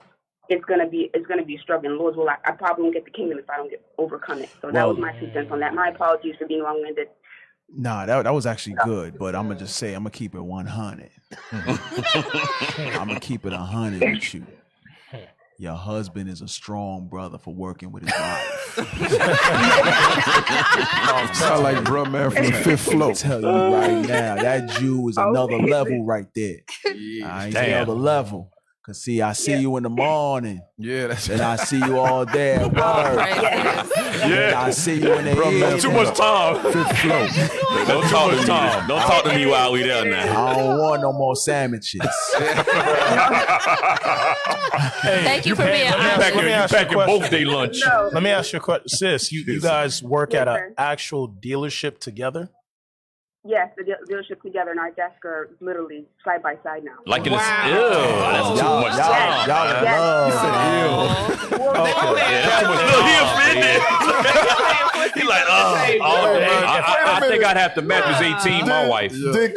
it's gonna be struggling. Lord's will, I probably won't get the kingdom if I don't overcome it. So that was my 2 cents on that. My apologies for being long-winded. Nah, that was actually good, but I'm gonna just say I'm gonna keep it 100. I'm gonna keep it 100 with you. Your husband is a strong brother for working with his wife. Sound like bro man from the 5th floor. I tell you right now, that Jew is another level right there. He's another level. Cause see, I see you in the morning. Yeah, that's and I see you all day at work. And I see you in the evening. Too much time. 5th floor. Don't talk to me. Don't talk to me while we there now. I don't want no more sandwiches. Thank you for being honest. You packing both day lunch. No. Let me ask you a question, sis. You guys work at an actual dealership together? Yes, the dealership together, and our desks are literally side by side now. Like in a that's too much time. Look, he offended. He like, I think I'd have to match his 18, my wife. No, she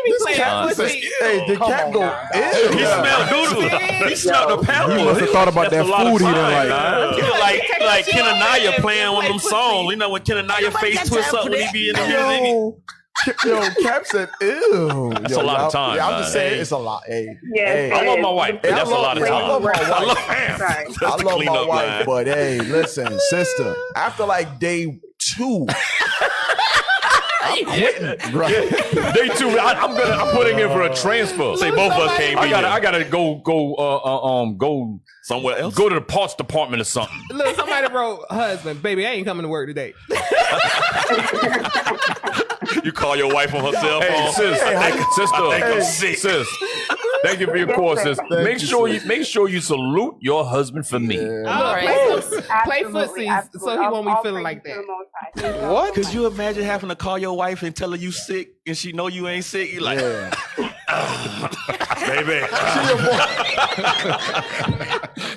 be playing pussy. Hey, did Cap go in? He smelled doodle. He smelled the pepper. He must have thought about that food he didn't like. Like Kenanaya playing one of them songs. You know when Kenanaya face twists up when he be in the music. Yo, Cap said, ew. That's a lot of time. Yeah, I'm just saying, it's a lot. Hey, I love my wife, but that's a lot of time. I love my wife. I love my wife, but hey, listen, sister, after like day 2, I'm quitting. Right. Day 2, I'm putting in for a transfer. Say both of us came. I gotta go somewhere else. Go to the parts department or something. Look, somebody wrote, husband, baby, I ain't coming to work today. You call your wife on her cell phone. Hey, sis, I think I'm sick. Sis, thank you for your call, sis. Make sure you salute your husband for me. Play footsies so he won't be feeling like that. What? Could you imagine having to call your wife and tell her you sick and she know you ain't sick? You like, baby.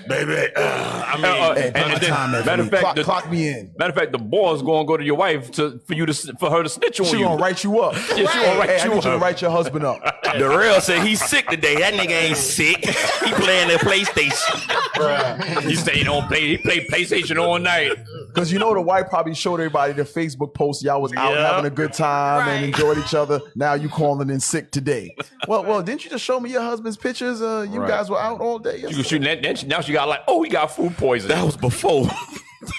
Baby. I mean, matter of fact, clock me in. Matter of fact, the boss gonna go to your wife for her to snitch on you. She gonna write you up. Yeah, she gonna write I you need up. you to write your husband up. The real said he's sick today. That nigga ain't sick. He playing the PlayStation. He stayed on play. He played PlayStation all night. Because the wife probably showed everybody the Facebook post. Y'all was out having a good time and enjoyed each other. Now you calling in sick today. Well, didn't you just show me your husband's pictures? You guys were out all day. Now she got like, he got food poisoning. That was before.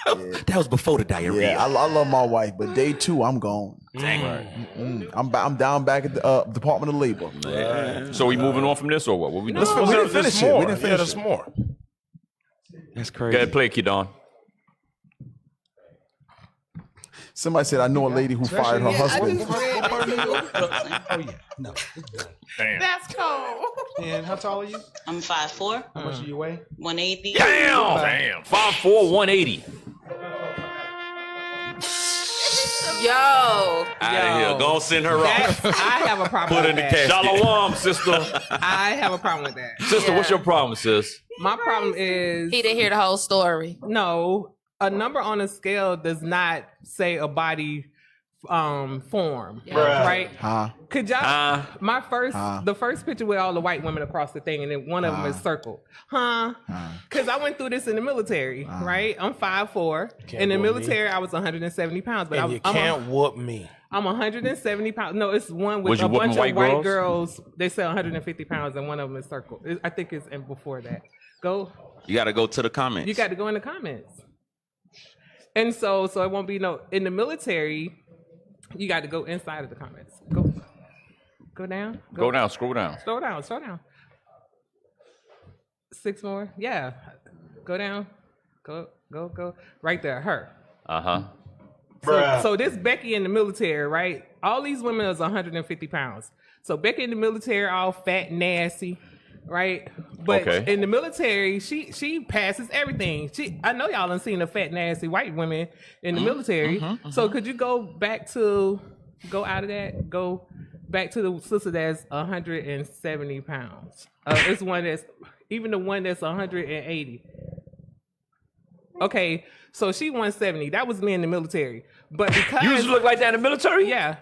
That was before the diarrhea. Yeah, I love my wife, but day 2, I'm gone. Dang. I'm down back at the Department of Labor. So we moving on from this or what? What we doing? We didn't finish it. We didn't finish there's more. That's crazy. Go ahead, play it, Kidon. Somebody said, I know a lady who fired her husband. No. Damn. That's cold. And how tall are you? I'm 5'4". How much do you weigh? 180. Damn. 5'4", 180. Yo. Out of here. Go and send her off. I have a problem Put with in the that. casket. Shalom, sister. I have a problem with that. Sister, what's your problem, sis? My problem is He didn't hear the whole story. no, a number on a scale does not say a body form, right? Could y'all? The first picture with all the white women across the thing, and then one of them is circled, Because I went through this in the military, right? I'm 5'4". In the military, I was 170 pounds, but you can't whoop me. I'm 170 pounds. No, it's one with Was you a bunch whooping of white white girls. They say 150 pounds, and one of them is circled. I think it's before that. Go. You got to go to the comments. You got to go in the comments. And so it won't be no in the military. You got to go inside of the comments. Go down. Go down. Scroll down. Slow down. 6 more. Yeah. Go down. Go. Right there. Her. So this Becky in the military, right? All these women is 150 pounds. So Becky in the military, all fat, nasty, right? But in the military, she passes everything. I know y'all done seen the fat, nasty white women in the military. So could you go back to the sister that's 170 pounds? It's one that's even the one that's 180. Okay, so she 170. That was me in the military. But because you used to look like that in the military? Yeah.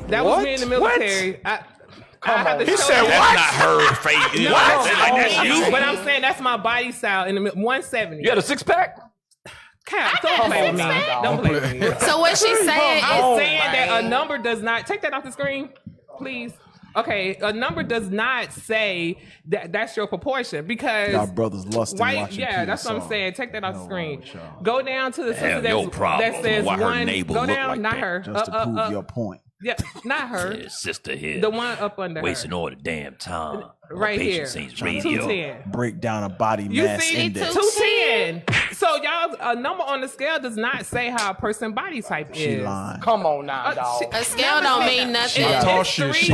That was me in the military. He said, "That's not her face." That's you. But I'm saying that's my body style in the 170. You had a 6-pack? Don't play with me. Don't play with me. So what she's saying is that a number does not take that off the screen, please. Okay, a number does not say that that's your proportion because y'all brothers lusting watching. Yeah, that's what I'm saying. Take that off the screen. Go down to the sister that says why her one. neighbor Go look down, like not that. her. Just to prove your point. Yeah, not her. Sister here. The one up under wasting her. all the damn time. Right here. 210. Break down a body You mass see, index. 210. So y'all, a number on the scale does not say how a person's body type She is. lying. Come on now, dog. A scale don't mean nothing. She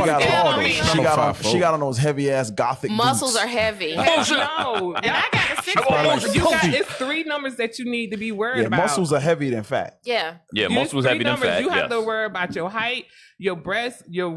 got on those heavy ass gothic Muscles boots. are heavy. No, and I got a 6 It's 3 numbers that you need to be worried about. Muscles are heavier than fat. Yeah. Yeah, Use muscles 3 heavier than numbers. fat. You have Yes. to worry about your height, your breast, your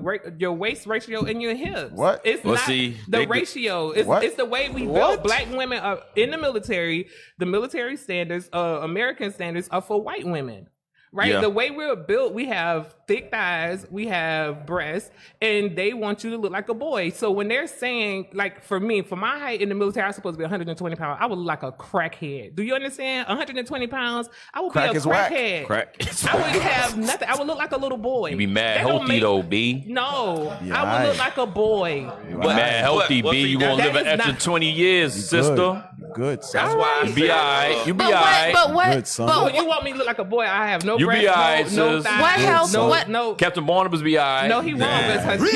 waist ratio, and your hips. What? It's Well, not see, the they- ratio. What? It's the way we built. Black women are in the military. The military standards, American standards, are for white women. Right? Yeah. The way we're built, we have thick thighs, we have breasts, and they want you to look like a boy. So when they're saying, like for me, for my height in the military, I'm supposed to be 120 pounds. I would look like a crackhead. Do you understand? 120 pounds, I would Crack be a is whack. crackhead. Crack. I wouldn't have nothing. I would look like a little boy. You be mad That don't healthy make- though, B. No, Yeah, I would look like a boy. But mad healthy, but B. see, You gonna that live an is extra not- 20 years, sister. Good. That's why I You be said, alright. You be But alright. what? Good, son. So But you want me to look like a boy? I have no You be breasts, alright, no sis. thighs. What health? No, What? no. Captain Barnabas be alright. No, he won't because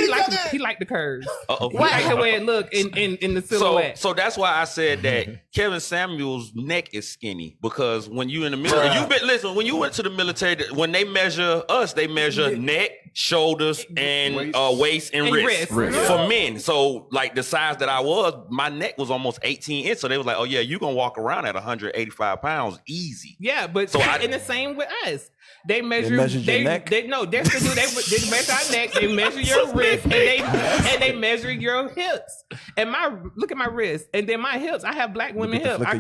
he like the curves. Uh-oh. He like the way it look in the So, silhouette. so that's why I said that Kevin Samuel's neck is skinny because when you in the military, when you went to the military, when they measure us, they measure neck, shoulders, and waist and wrist. For men. So like the size that I was, my neck was almost 18 inches. So they was like, oh yeah, you gonna walk around at 185 pounds easy. Yeah, but So in the same with us. They measure measured your neck? They measure our neck, they measure your wrist, and they measure your hips. And look at my wrist, and then my hips. I have black women hips. I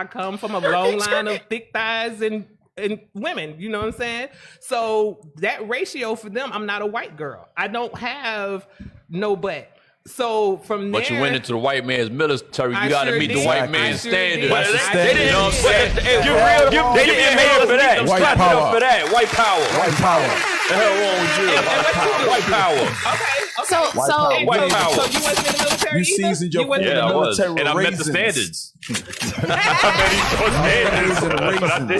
come from a long line of thick thighs and women, you know what I'm saying? So that ratio for them, I'm not a white girl. I don't have no butt. So from there, But you went into the white man's military. You I got to sure meet the did. white I man's sure standard. did. But I they did. didn't know what I'm saying. They didn't get made for that. White Clap it power. up for that. White power. White power. The hell wrong with you? White power. Okay. So White power. So you wasn't in the military You either? seasoned your food in Yeah, the I was. military And I met the raisins. standards. Raisins and raisins.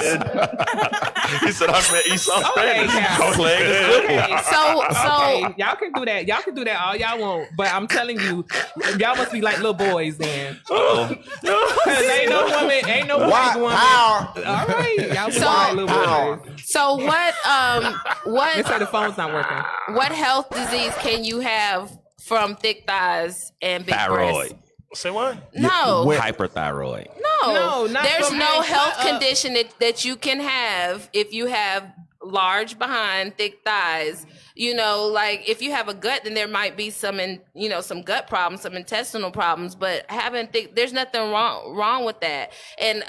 He said I met Esau Okay, standards. Plain and simple. So Y'all can do that. Y'all can do that all y'all want. But I'm telling you, y'all must be like little boys then. Cause ain't no white woman. Power. All right, y'all be So- like little boys. so what? They say the phone's not working. What health disease can you have from thick thighs and big breasts? Say what? No. Hyperthyroid. No, not there's from no being health cut up. condition that you can have if you have large behind, thick thighs. You know, like if you have a gut, then there might be some some gut problems, some intestinal problems. But having thick, there's nothing wrong with that. And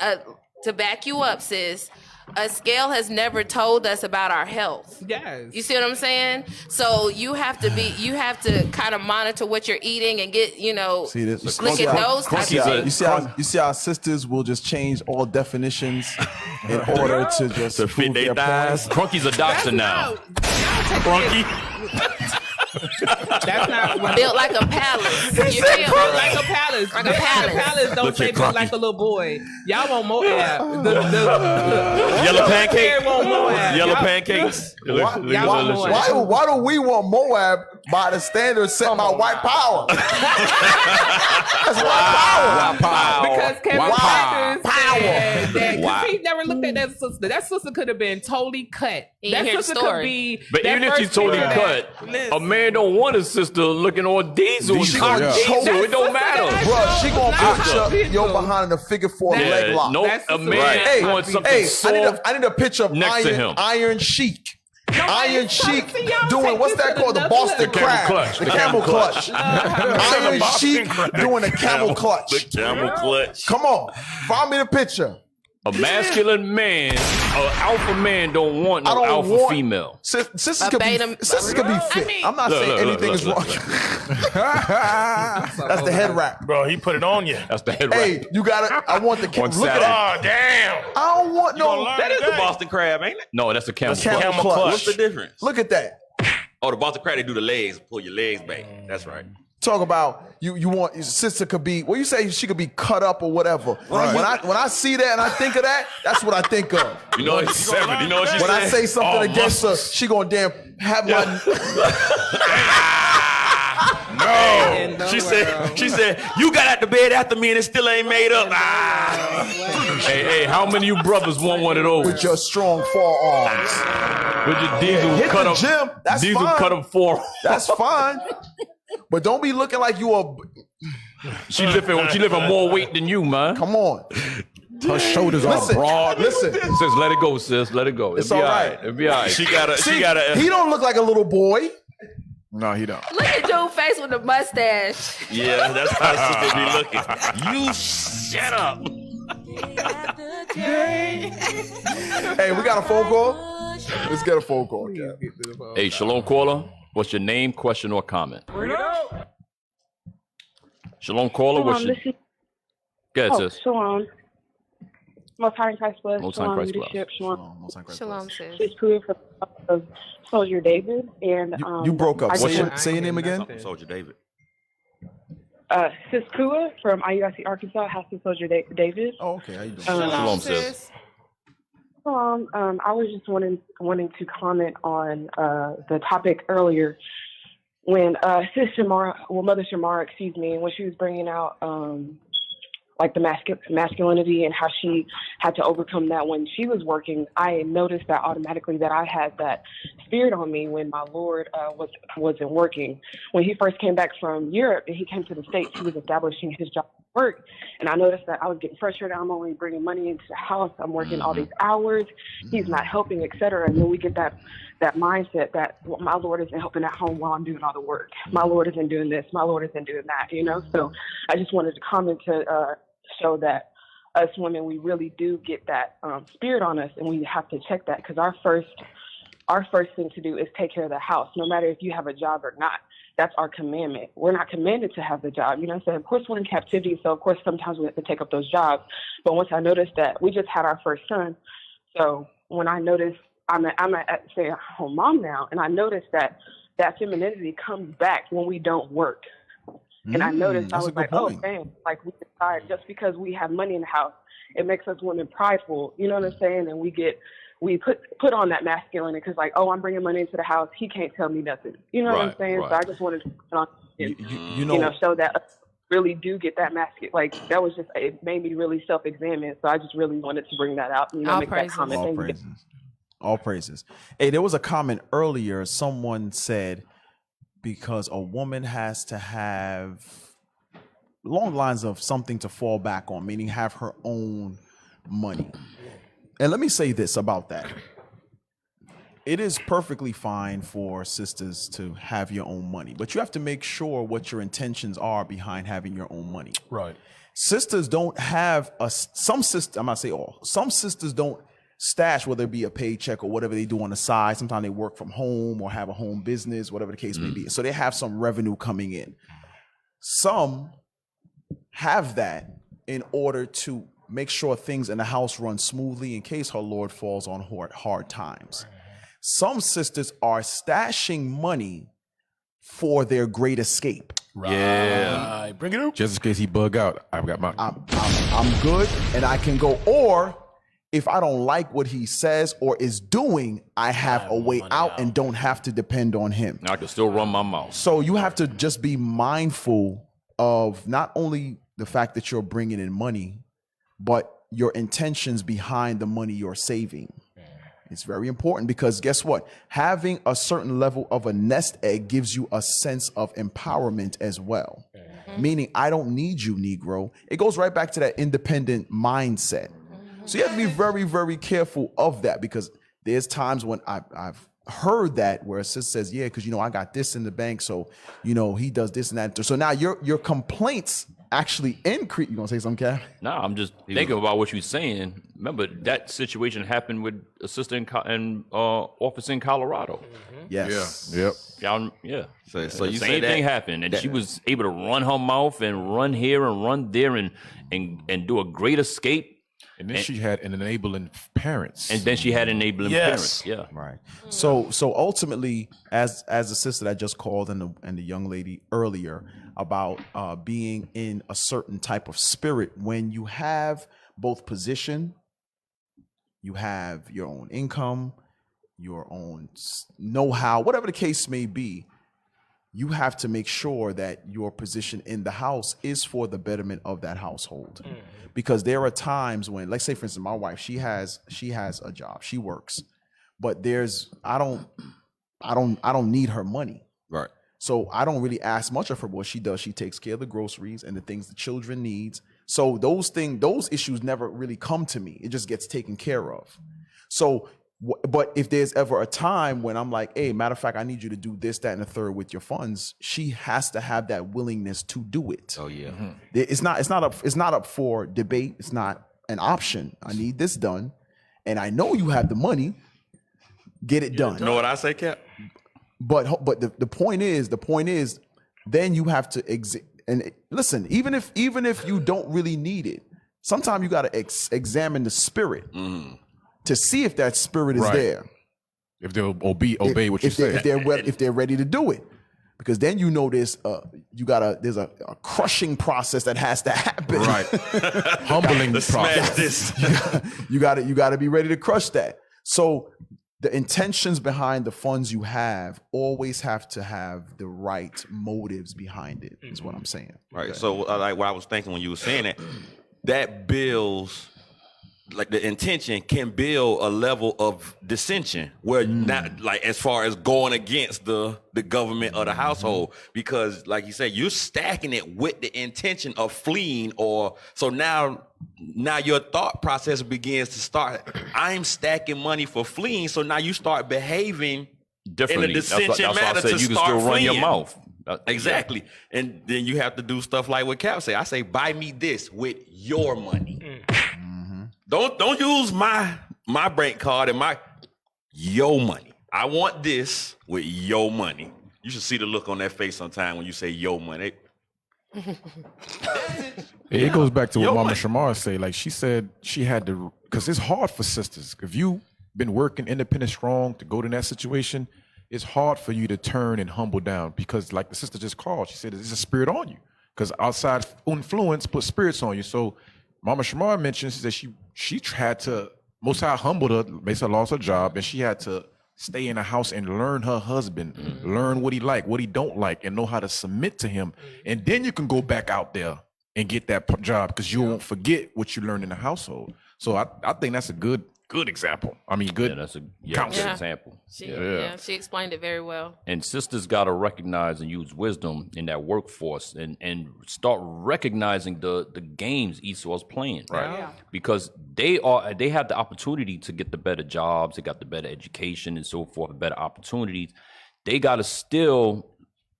to back you up, sis, a scale has never told us about our health. Yes. You see what I'm saying? So you have to kind of monitor what you're eating and get, See this? look at those types of things. You see how sisters will just change all definitions in order to just To fit prove their their thighs. point. Crunky's a doctor now. Crunky. That's not what built like a palace. He You said feel built me? like a palace. Like a palace. Palace don't Look say at built Crunky. like a little boy. Y'all want Moab. Yellow pancake. Want Moab. Yellow Y'all- pancakes. Y'all want Moab. Why do we want Moab by the standards set by white power? That's white power. Because Kevin Wow. Sanders said that Wow. he never looked at that sister. That sister could have been totally cut. You That hear the sister could story. be. But that even if she's first totally figure cut, that- a man don't want his sister looking all diesel. She and gonna cock choke. diesel. It don't matter. Bro, she gonna Not put your diesel. behind in a figure 4 leg lock. no, That's a the man Hey, wants something hey, soft. I need a picture of next to him. Iron Sheik. Iron Sheik see, y'all doing take what's this that to called? The another Boston level. crab. Clutch. The camel clutch. Iron Boston Sheik crab. doing the camel clutch. The camel clutch. Come on, find me the picture. A masculine man, an alpha man don't want I no don't alpha want female. Sisters A could be beta- sisters could be fit. mean- I'm not Look, saying look, anything look, is look, wrong. That's the head wrap. Bro, he put it on you. That's the head Hey, wrap. you got it. I want the On look at Saturday. it. Oh, damn. I don't want You gonna no. learn That is the today. Boston crab, ain't it? No, that's a camel. That's camel Camel clutch. clutch. What's the difference? Look at that. Oh, the Boston crab, they do the legs, pull your legs back. That's right. Talk about you want your sister could be. Well, you say she could be cut up or whatever. When I see that and I think of that, that's what I think of. You know what she learn You know what she today. When said? I say something Oh, against her, muscles. she gonna damn have my. In the She world. said, you got out the bed after me and it still ain't made up. Ah. Hey, how many of you brothers want one of those? With your strong forearms. With your diesel Hit cut the up, gym. That's diesel fine. cut up four. That's fine. But don't be looking like you a. She lifting more weight than you, man. Come on. Her shoulders are Listen, broad. listen. Sis, let it go, sis. Let it go. It's It'll be all all right. right. It'll be all right. She got a. He don't look like a little boy. No, he don't. Look at dude's face with the mustache. Yeah, that's how the sister be looking. You shut up. Hey, we got a phone call. Let's get a phone call. Kat. Hey, Shalom caller. What's your name, question, or comment? Shalom caller. What's your... Go ahead, sis. Shalom. Most High in Christ bless. Most High in Shalom Christ leadership. bless. Shalom. Shalom, sis. It's Pruitt from Soldier David. And You broke up. I Say, just say your name again. Soldier David. Sis Pruitt from IUIC Arkansas, House of Soldier David. Oh, okay. How you doing? Shalom, sis. I was just wanting to comment on the topic earlier when Sis Shamara, Mother Shamara, excuse me, when she was bringing out like the masculinity and how she had to overcome that when she was working. I noticed that automatically that I had that spirit on me when my Lord wasn't working. When he first came back from Europe and he came to the States, he was establishing his job at work. And I noticed that I was getting frustrated. I'm only bringing money into the house. I'm working all these hours. He's not helping, etc. And then we get that mindset that my Lord isn't helping at home while I'm doing all the work. My Lord isn't doing this. My Lord isn't doing that, you know? So I just wanted to comment to show that us women, we really do get that spirit on us, and we have to check that, because our first thing to do is take care of the house, no matter if you have a job or not. That's our commandment. We're not commanded to have the job. You know what I'm saying? Of course, we're in captivity, so of course sometimes we have to take up those jobs. But once I noticed that, we just had our first son. So when I noticed, I'm a stay-at-home mom now, and I noticed that femininity comes back when we don't work. And I noticed, I was like, oh, damn, like we decide just because we have money in the house, it makes us women prideful, you know what I'm saying? And we put on that masculinity because like, oh, I'm bringing money into the house, he can't tell me nothing. You know what I'm saying? Right. So I just wanted to put on, you know, show that us really do get that masculine. Like that was just, it made me really self-examine. So I just really wanted to bring that out and, you know, make that comment. All praises. All praises. Hey, there was a comment earlier. Someone said, because a woman has to have long lines of something to fall back on, meaning have her own money. And let me say this about that. it is perfectly fine for sisters to have your own money, but you have to make sure what your intentions are behind having your own money. Right. Sisters don't have some sisters, I'm not saying all, some sisters don't stash, whether it be a paycheck or whatever they do on the side. Sometimes they work from home or have a home business, whatever the case may be. So they have some revenue coming in. Some have that in order to make sure things in the house run smoothly in case her Lord falls on hard times. Some sisters are stashing money for their great escape. Yeah. Bring it up. Just in case he bug out, I've got my. I'm good and I can go. Or if I don't like what he says or is doing, I have a way out and don't have to depend on him. I can still run my mouth. So you have to just be mindful of not only the fact that you're bringing in money, but your intentions behind the money you're saving. It's very important because guess what? Having a certain level of a nest egg gives you a sense of empowerment as well. Meaning, I don't need you, Negro. It goes right back to that independent mindset. So you have to be very, very careful of that because there's times when I've heard that where a sister says, yeah, because, I got this in the bank. So, he does this and that. So now your complaints actually increase. You gonna say something, Cap? No, I'm just thinking about what you're saying. Remember, that situation happened with a sister in office in Colorado. Yes. Yeah. Yep. Y'all, yeah. So you the say same that- thing happened, and that- she was able to run her mouth and run here and run there and do a great escape. And then she had an enabling parents. And then she had enabling parents. Yeah. Right. So ultimately, as a sister that just called and the young lady earlier about being in a certain type of spirit, when you have both position, you have your own income, your own know-how, whatever the case may be, you have to make sure that your position in the house is for the betterment of that household. Because there are times when, let's say for instance, my wife, she has a job, she works, but I don't need her money. Right. So I don't really ask much of her. What she does, she takes care of the groceries and the things the children needs. So those issues never really come to me. It just gets taken care of. So, but if there's ever a time when I'm like, hey, matter of fact, I need you to do this, that, and the third with your funds, she has to have that willingness to do it. Oh yeah. It's not up for debate. It's not an option. I need this done, and I know you have the money. Get it done. You know what I say, Cap? But the point is, then you have to and listen. Even if you don't really need it, sometimes you got to examine the spirit to see if that spirit is there. If they'll obey what you say. If they're ready to do it, because then there's a crushing process that has to happen. Right. Humbling process. You got to be ready to crush that. So the intentions behind the funds you have always have to have the right motives behind it, is what I'm saying. Right. So like what I was thinking when you were saying that builds, like the intention can build a level of dissension where not like as far as going against the government or the household, because like you said, you're stacking it with the intention of fleeing, or so now your thought process begins to start. I'm stacking money for fleeing, so now you start behaving differently. in a dissension that's manner why I said to you can start still run fleeing. your mouth. Exactly. And then you have to do stuff like what Cap say. I say, buy me this with your money. Don't use my bank card and your money. I want this with your money. You should see the look on their face sometime when you say your money. It goes back to what Mama Shamar said. Like she said, she had to, because it's hard for sisters. If you've been working independent, strong to go to that situation, it's hard for you to turn and humble down, because like the sister just called, she said, there's a spirit on you, because outside influence put spirits on you. So Mama Shamar mentioned that she had to, Most High humbled her, basically lost her job, and she had to stay in the house and learn her husband, learn what he like, what he don't like, and know how to submit to him. And then you can go back out there and get that job, because you won't forget what you learned in the household. So I think that's a good good example. I mean, good. Yeah, that's a countless good example. She explained it very well. And sisters got to recognize and use wisdom in that workforce and start recognizing the games Esau's playing, right? Yeah. Because they have the opportunity to get the better jobs, they got the better education and so forth, better opportunities. They got to still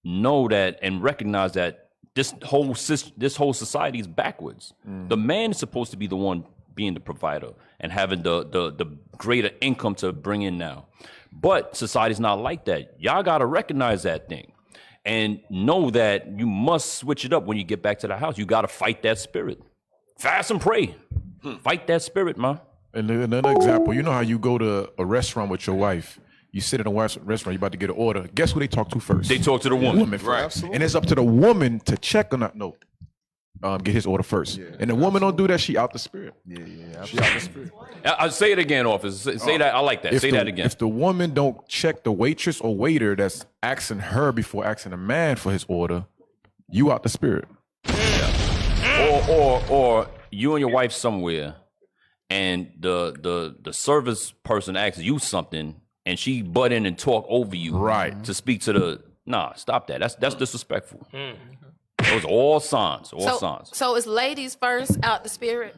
know that and recognize that this whole society is backwards. The man is supposed to be the one being the provider and having the greater income to bring in now. But society's not like that. Y'all got to recognize that thing and know that you must switch it up when you get back to the house. You got to fight that spirit. Fast and pray. Fight that spirit, man. And another example, you know how you go to a restaurant with your wife, you sit in a restaurant, you're about to get an order. Guess who they talk to first? They talk to the woman. First. Right. Absolutely. And it's up to the woman to check on that note. Get his order first. Yeah, and the woman don't do that, she out the spirit. Yeah. She out the spirit. I'll say it again, officer. Say that. I like that. Say that again. If the woman don't check the waitress or waiter that's asking her before asking a man for his order, you out the spirit. Yeah. Or you and your wife somewhere, and the service person asks you something, and she butt in and talk over you, right? To speak to the stop that. That's disrespectful. Those are all signs. So is ladies first out the spirit?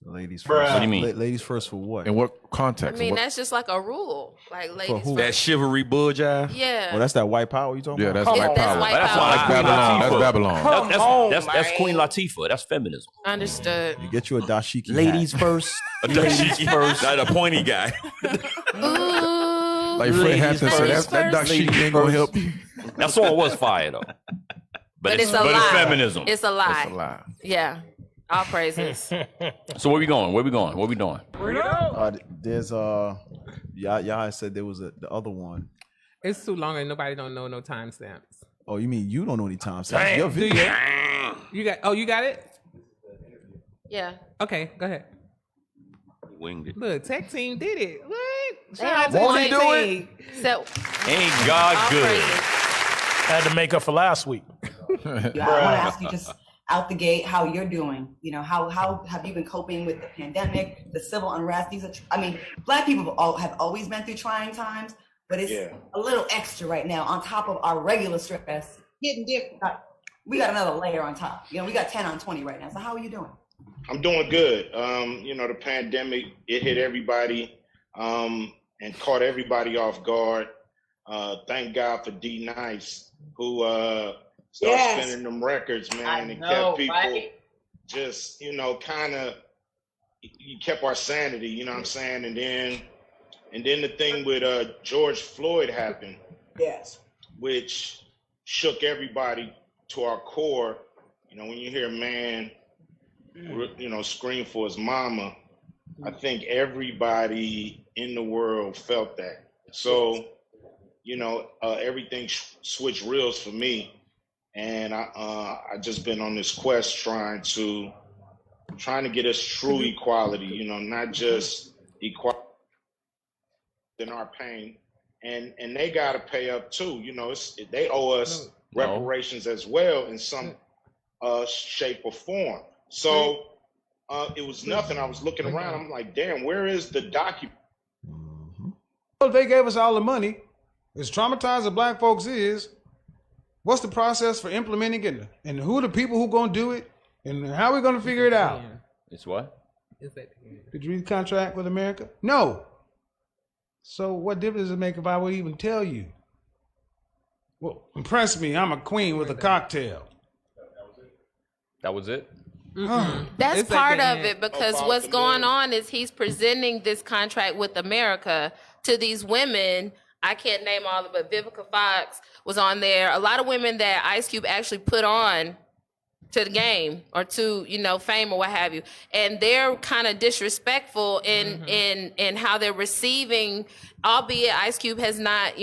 Ladies first. What do you mean? Ladies first for what? In what context? I mean, that's just like a rule. Like ladies first. That chivalry bull jive? Yeah. Well, that's that white power you talking about? That's white power. That's why That's Babylon. That's Queen Latifah. That's feminism. Understood. You get you a dashiki Ladies hat. first. A dashiki first. Not a pointy guy. Ooh. Like Fred Hampton said, that dashiki ain't gonna help you. That song was fire though. But it's a lie. It's feminism. It's a lie. It's a lie. Yeah. All praises. So where we going? Where we going? What we doing? There's y'all said there was the other one. It's too long and nobody don't know no timestamps. Oh, you mean you don't know any timestamps? Your video. You got it? Yeah. Okay, go ahead. Winged it. Look, tech team did it. What? They on Won't he point. do it? So Ain't God all good? praises. Had to make up for last week. I want to ask you just out the gate how you're doing. You know, how have you been coping with the pandemic, the civil unrest? Black people have always been through trying times, but it's a little extra right now on top of our regular stress. Getting different. We got another layer on top. You know, we got 10 on 20 right now. So how are you doing? I'm doing good. The pandemic, it hit everybody and caught everybody off guard. Thank God for D Nice, who started spinning them records, man, and kept people just, kind of, you kept our sanity, you know what I'm saying? And then the thing with George Floyd happened, which shook everybody to our core. When you hear a man, scream for his mama, I think everybody in the world felt that. So, everything switched reels for me, and I just been on this quest trying to get us true equality. Not just equality in our pain, and they got to pay up too. They owe us reparations as well in some shape or form. So it was nothing. I was looking around. I'm like, damn, where is the document? Well, they gave us all the money. As traumatized as black folks is, what's the process for implementing it? And who are the people who going to do it? And how are we going to figure it out? It's what? Did you read the contract with America? No. So what difference does it make if I would even tell you? Well, impress me. I'm a queen with a cocktail. That was it? That's It's part like of it, because what's going on is he's presenting this contract with America to these women. I can't name all of it, but Vivica Fox was on there. A lot of women that Ice Cube actually put on to the game or to, fame or what have you. And they're kind of disrespectful in how they're receiving, albeit Ice Cube has not,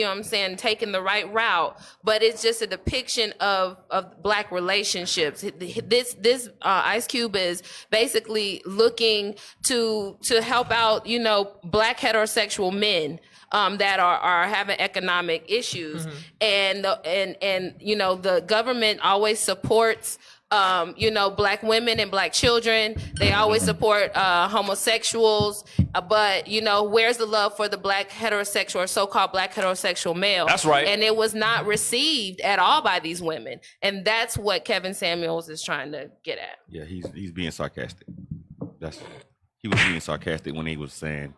taken the right route, but it's just a depiction of black relationships. This Ice Cube is basically looking to help out, black heterosexual men that are having economic issues. And the government always supports Black women and Black children. They always support homosexuals. But, where's the love for the Black heterosexual or so-called Black heterosexual male? That's right. And it was not received at all by these women. And that's what Kevin Samuels is trying to get at. Yeah, he's being sarcastic. He was being sarcastic when he was saying,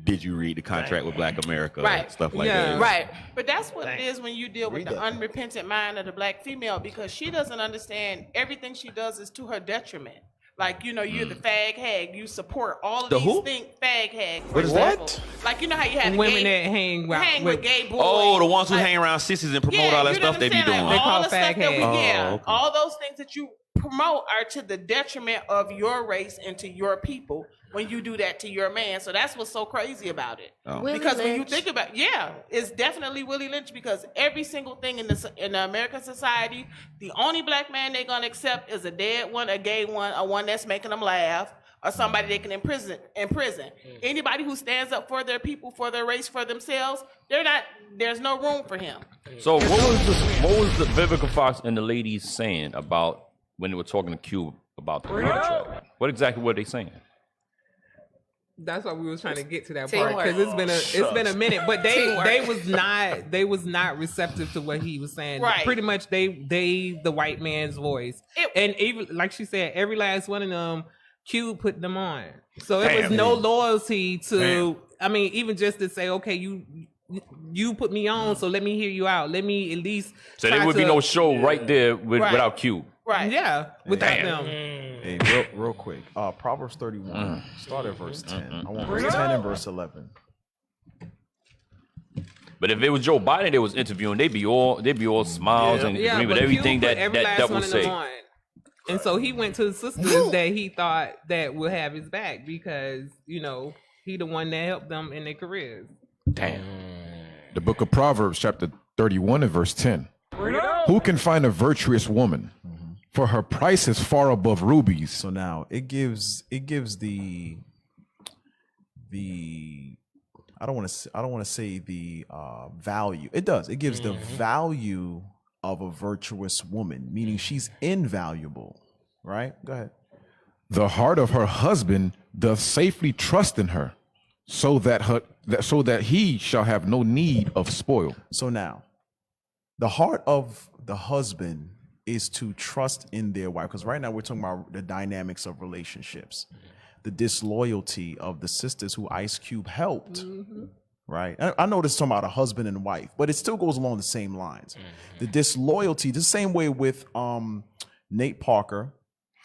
"Did you read the contract with Black America?" Right. Stuff like that. Right. But that's what it is when you deal with the unrepentant mind of the Black female, because she doesn't understand everything she does is to her detriment. Like, you're the fag hag. You support all of The these who? things. Fag hag. For What is example. that? Like, how you have Women that hang with gay boys. Oh, the ones who hang around sissies and promote all that stuff they be doing. Like, all the fag stuff that we, hags. okay. all those things that you promote are to the detriment of your race and to your people when you do that to your man. So that's what's so crazy about it. Oh. Because when you think about, it's definitely Willie Lynch, because every single thing in the American society, the only Black man they're gonna accept is a dead one, a gay one, a one that's making them laugh, or somebody they can imprison. Anybody who stands up for their people, for their race, for themselves, there's no room for him. So what was the Vivica Fox and the ladies saying about when they were talking to Cube about the contract? What exactly were they saying? That's why we was trying to get to that Teamwork. part, because it's been a minute, but they was not receptive to what he was saying. Right. Pretty much they the white man's voice, and even like she said, every last one of them, Q put them on. So it was no loyalty to. I mean, even just to say, okay, you put me on, so let me hear you out. Let me at least. So there would be no show right there without Cube. Right. Yeah. Without them. Hey, real quick. Proverbs 31. Start at verse 10. I want verse 10 and verse 11. But if it was Joe Biden that was interviewing, they'd be all smiles and agree with everything that was said. And so he went to the sisters that he thought that would have his back, because he the one that helped them in their careers. Damn. The book of Proverbs, chapter 31 and verse 10. Who can find a virtuous woman? For her price is far above rubies. So now it gives the I don't want to say the value. It does. It gives the value of a virtuous woman, meaning she's invaluable, right? Go ahead. The heart of her husband doth safely trust in her, so that he shall have no need of spoil. So now, the heart of the husband is to trust in their wife, because right now we're talking about the dynamics of relationships, the disloyalty of the sisters who Ice Cube helped. Right? I know this is talking about a husband and wife, but it still goes along the same lines. The disloyalty, the same way with Nate Parker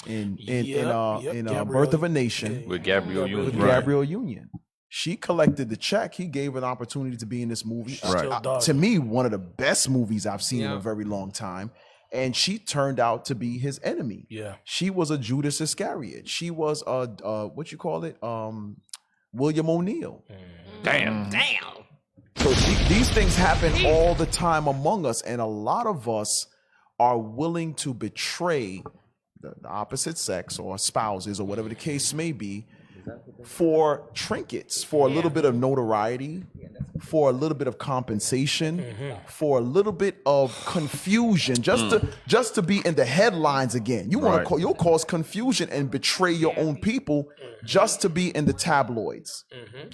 in Birth of a Nation with Gabrielle Union. Gabrielle Union. She collected the check. He gave her an opportunity to be in this movie. Right. To me, one of the best movies I've seen in a very long time. And she turned out to be his enemy. Yeah. She was a Judas Iscariot. She was what you call it? William O'Neill. Damn. So these things happen all the time among us, and a lot of us are willing to betray the opposite sex or spouses or whatever the case may be for trinkets, for a little bit of notoriety, for a little bit of compensation, for a little bit of confusion, just to be in the headlines again. You'll cause confusion and betray your own people just to be in the tabloids.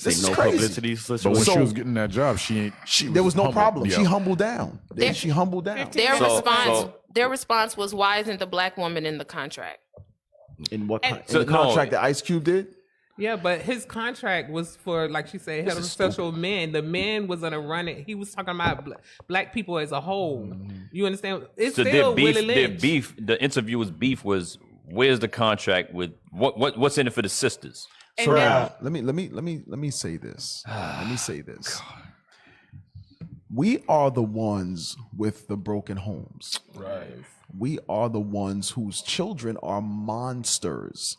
This is crazy. But when she was getting that job, there was no problem. Yeah. She humbled down. She humbled down. Their response was, why isn't the Black woman in the contract? In what in the contract that Ice Cube did? Yeah, but his contract was for, like she said, heterosexual men. The men was gonna run it. He was talking about black people as a whole. You understand? It's So still their Willie Lynch. the interviewer's beef was, where's the contract with what's in it for the sisters? So now, let me say this. Let me say this. We are the ones with the broken homes. Right. We are the ones whose children are monsters.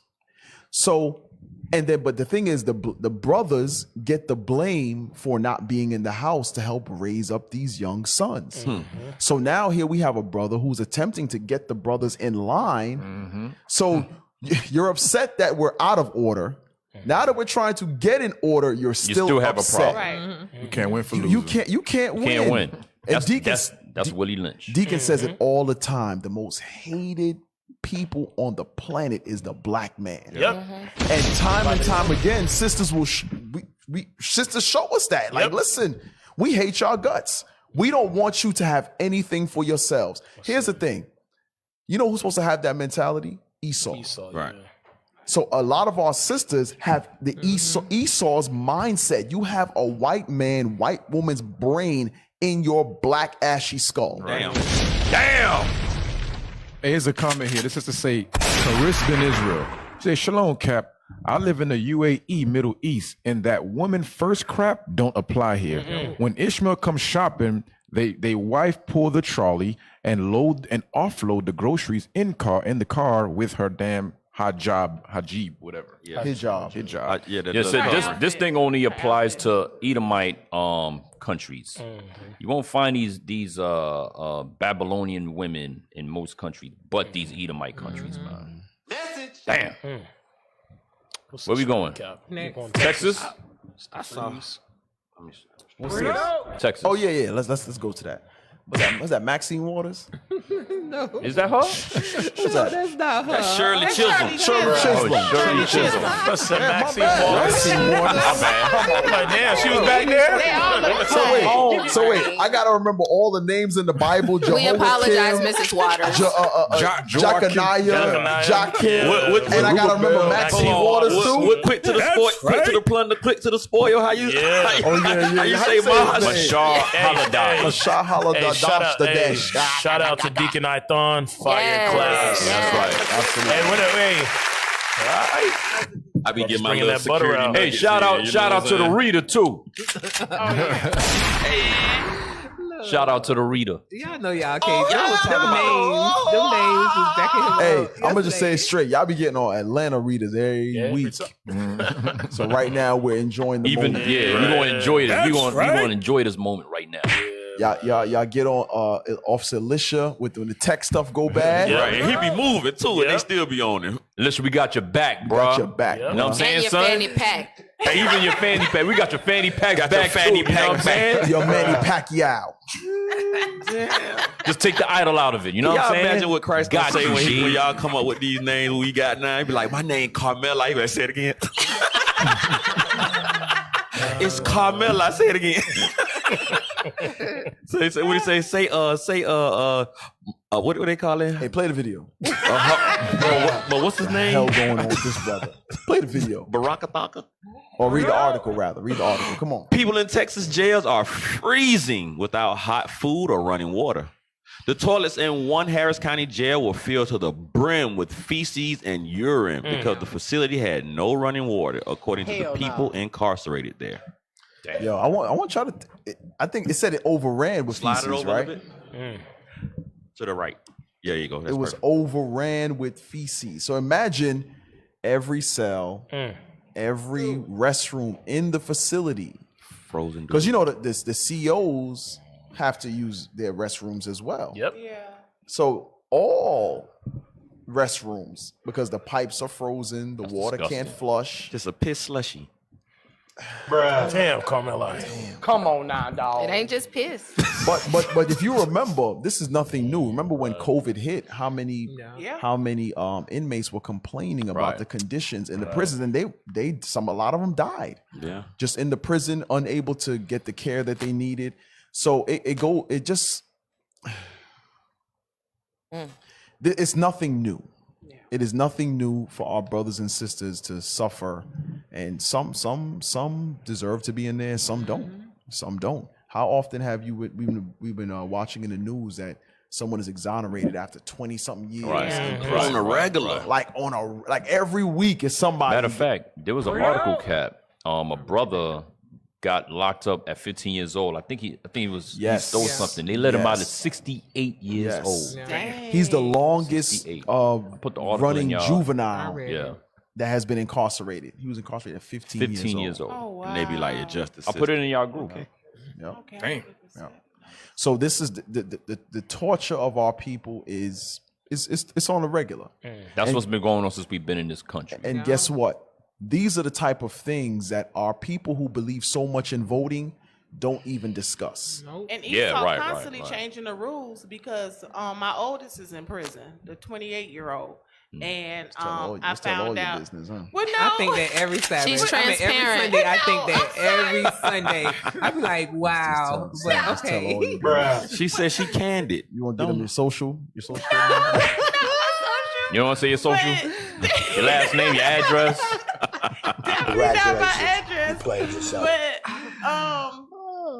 So, but the thing is, the brothers get the blame for not being in the house to help raise up these young sons. So now here we have a brother who's attempting to get the brothers in line. So you're upset that we're out of order. Now that we're trying to get in order, you still have upset. a problem. You can't win for losing. You can't win. Can't win. And That's Willie Lynch. Deacon says it all the time. The most hated people on the planet is the black man. Yep. And time again, sisters will sisters show us that. Like, listen, we hate y'all guts. We don't want you to have anything for yourselves. Here's the thing. You know who's supposed to have that mentality? Esau. Right. So a lot of our sisters have the Esau's mindset. You have a white man, white woman's brain in your black ashy skull. Damn. Hey, here's a comment here. This is to say, Charis bin Israel. Say, Shalom, Cap. I live in the UAE, Middle East, and that woman first crap don't apply here. When Ishmael comes shopping, they wife pull the trolley and load and offload the groceries in the car with her damn hijab, whatever. Yeah. Hijab. This thing only applies to Edomite countries. You won't find these Babylonian women in most countries, but these Edomite countries, man. Damn. Where we going? Texas? I saw. Texas. Oh yeah. Let's go to that. What's that? Maxine Waters? No. Is that her? Who's that? That's not her. That's Shirley Chisholm. Shirley Chisholm. Shirley Chisholm. That's Maxine Waters. My bad. Like, damn, she was back there. So wait. I gotta remember all the names in the Bible. We apologize, Mrs. Waters. Jeconiah, Joachim, and I gotta remember Maxine Waters too. Quick to the sport, quick to the plunder, quick to the spoil. How you say Mashar Haladay. Mashar Haladay. Shout out to Deacon Ithon, fire class. That's right. Absolutely. I be getting my Bringing little that butter security. out. Hey, shout out to the reader too. Shout out to the reader. Y'all know y'all can't. Y'all was talking them names was back in his Hey, I'm gonna just say it straight. Y'all be getting on Atlanta readers every week. So right now we're enjoying the moment. We're gonna enjoy this. We're gonna enjoy this moment right now. Y'all get on Officer Alicia when the tech stuff go bad. Right, and he be moving too, and they still be on him. Alicia, we got your back, bro. Got your back. You know what I'm saying, And your son? fanny pack. Hey, even your fanny pack. We got your fanny pack back your fanny too, you know what I'm pack saying? Your Manny Pacquiao. Just take the idol out of it. You know what I'm Y'all saying? imagine what Christ Got gonna say you, when, G. when y'all come up with these names we got now? He be like, my name Carmela. You better say it again. It's Carmela. Say it again. What do you say? What do they call it? Hey, play the video. But what's his name? Hell going on with this brother? Play the video. Barakataka. Or read the article rather. Read the article. Come on. People in Texas jails are freezing without hot food or running water. The toilets in one Harris County jail were filled to the brim with feces and urine because the facility had no running water, according to the people incarcerated there. Damn. Yo, I want y'all to. I think it said it overran with Slide feces, it over right? a little bit. To the right. Yeah, there you go. That's it was perfect. overran with feces. So imagine every cell, every restroom in the facility frozen. Because you know the COs have to use their restrooms as well. Yep. Yeah. So all restrooms, because the pipes are frozen, the water can't flush. Just a piss slushy. Bruh. Damn, Carmela. Come on now, dog. It ain't just piss. But if you remember, this is nothing new. Remember when COVID hit? How many inmates were complaining about the conditions in the prisons, and a lot of them died. Yeah, just in the prison, unable to get the care that they needed. So it's nothing new. It is nothing new for our brothers and sisters to suffer, and some deserve to be in there, some don't. Some don't. How often have we've been watching in the news that someone is exonerated after 20-something years on a regular, like every week is somebody. Matter of fact, there was an article, Cap. A brother got locked up at 15 years old. I think he he stole something. They let him out at 68 years old. Dang. He's the longest running juvenile that has been incarcerated. He was incarcerated at 15 years old. Oh, wow. And they be like, your justice I'll put it in y'all group. Okay. Yep. Okay. Damn. Yep. So this is the torture of our people is on the regular. That's what's been going on since we've been in this country. And guess what? These are the type of things that our people who believe so much in voting don't even discuss. And Esau constantly changing the rules because my oldest is in prison, the 28-year-old. And I found out. Business, huh? Well, no. I think that every Sabbath, She's transparent. every Sunday, I think that every Sunday, I'm like, wow. But okay. She said she canned it. You want to get them your social? You don't want to say your social? Your last name, your address? Definitely not my address. You played yourself. But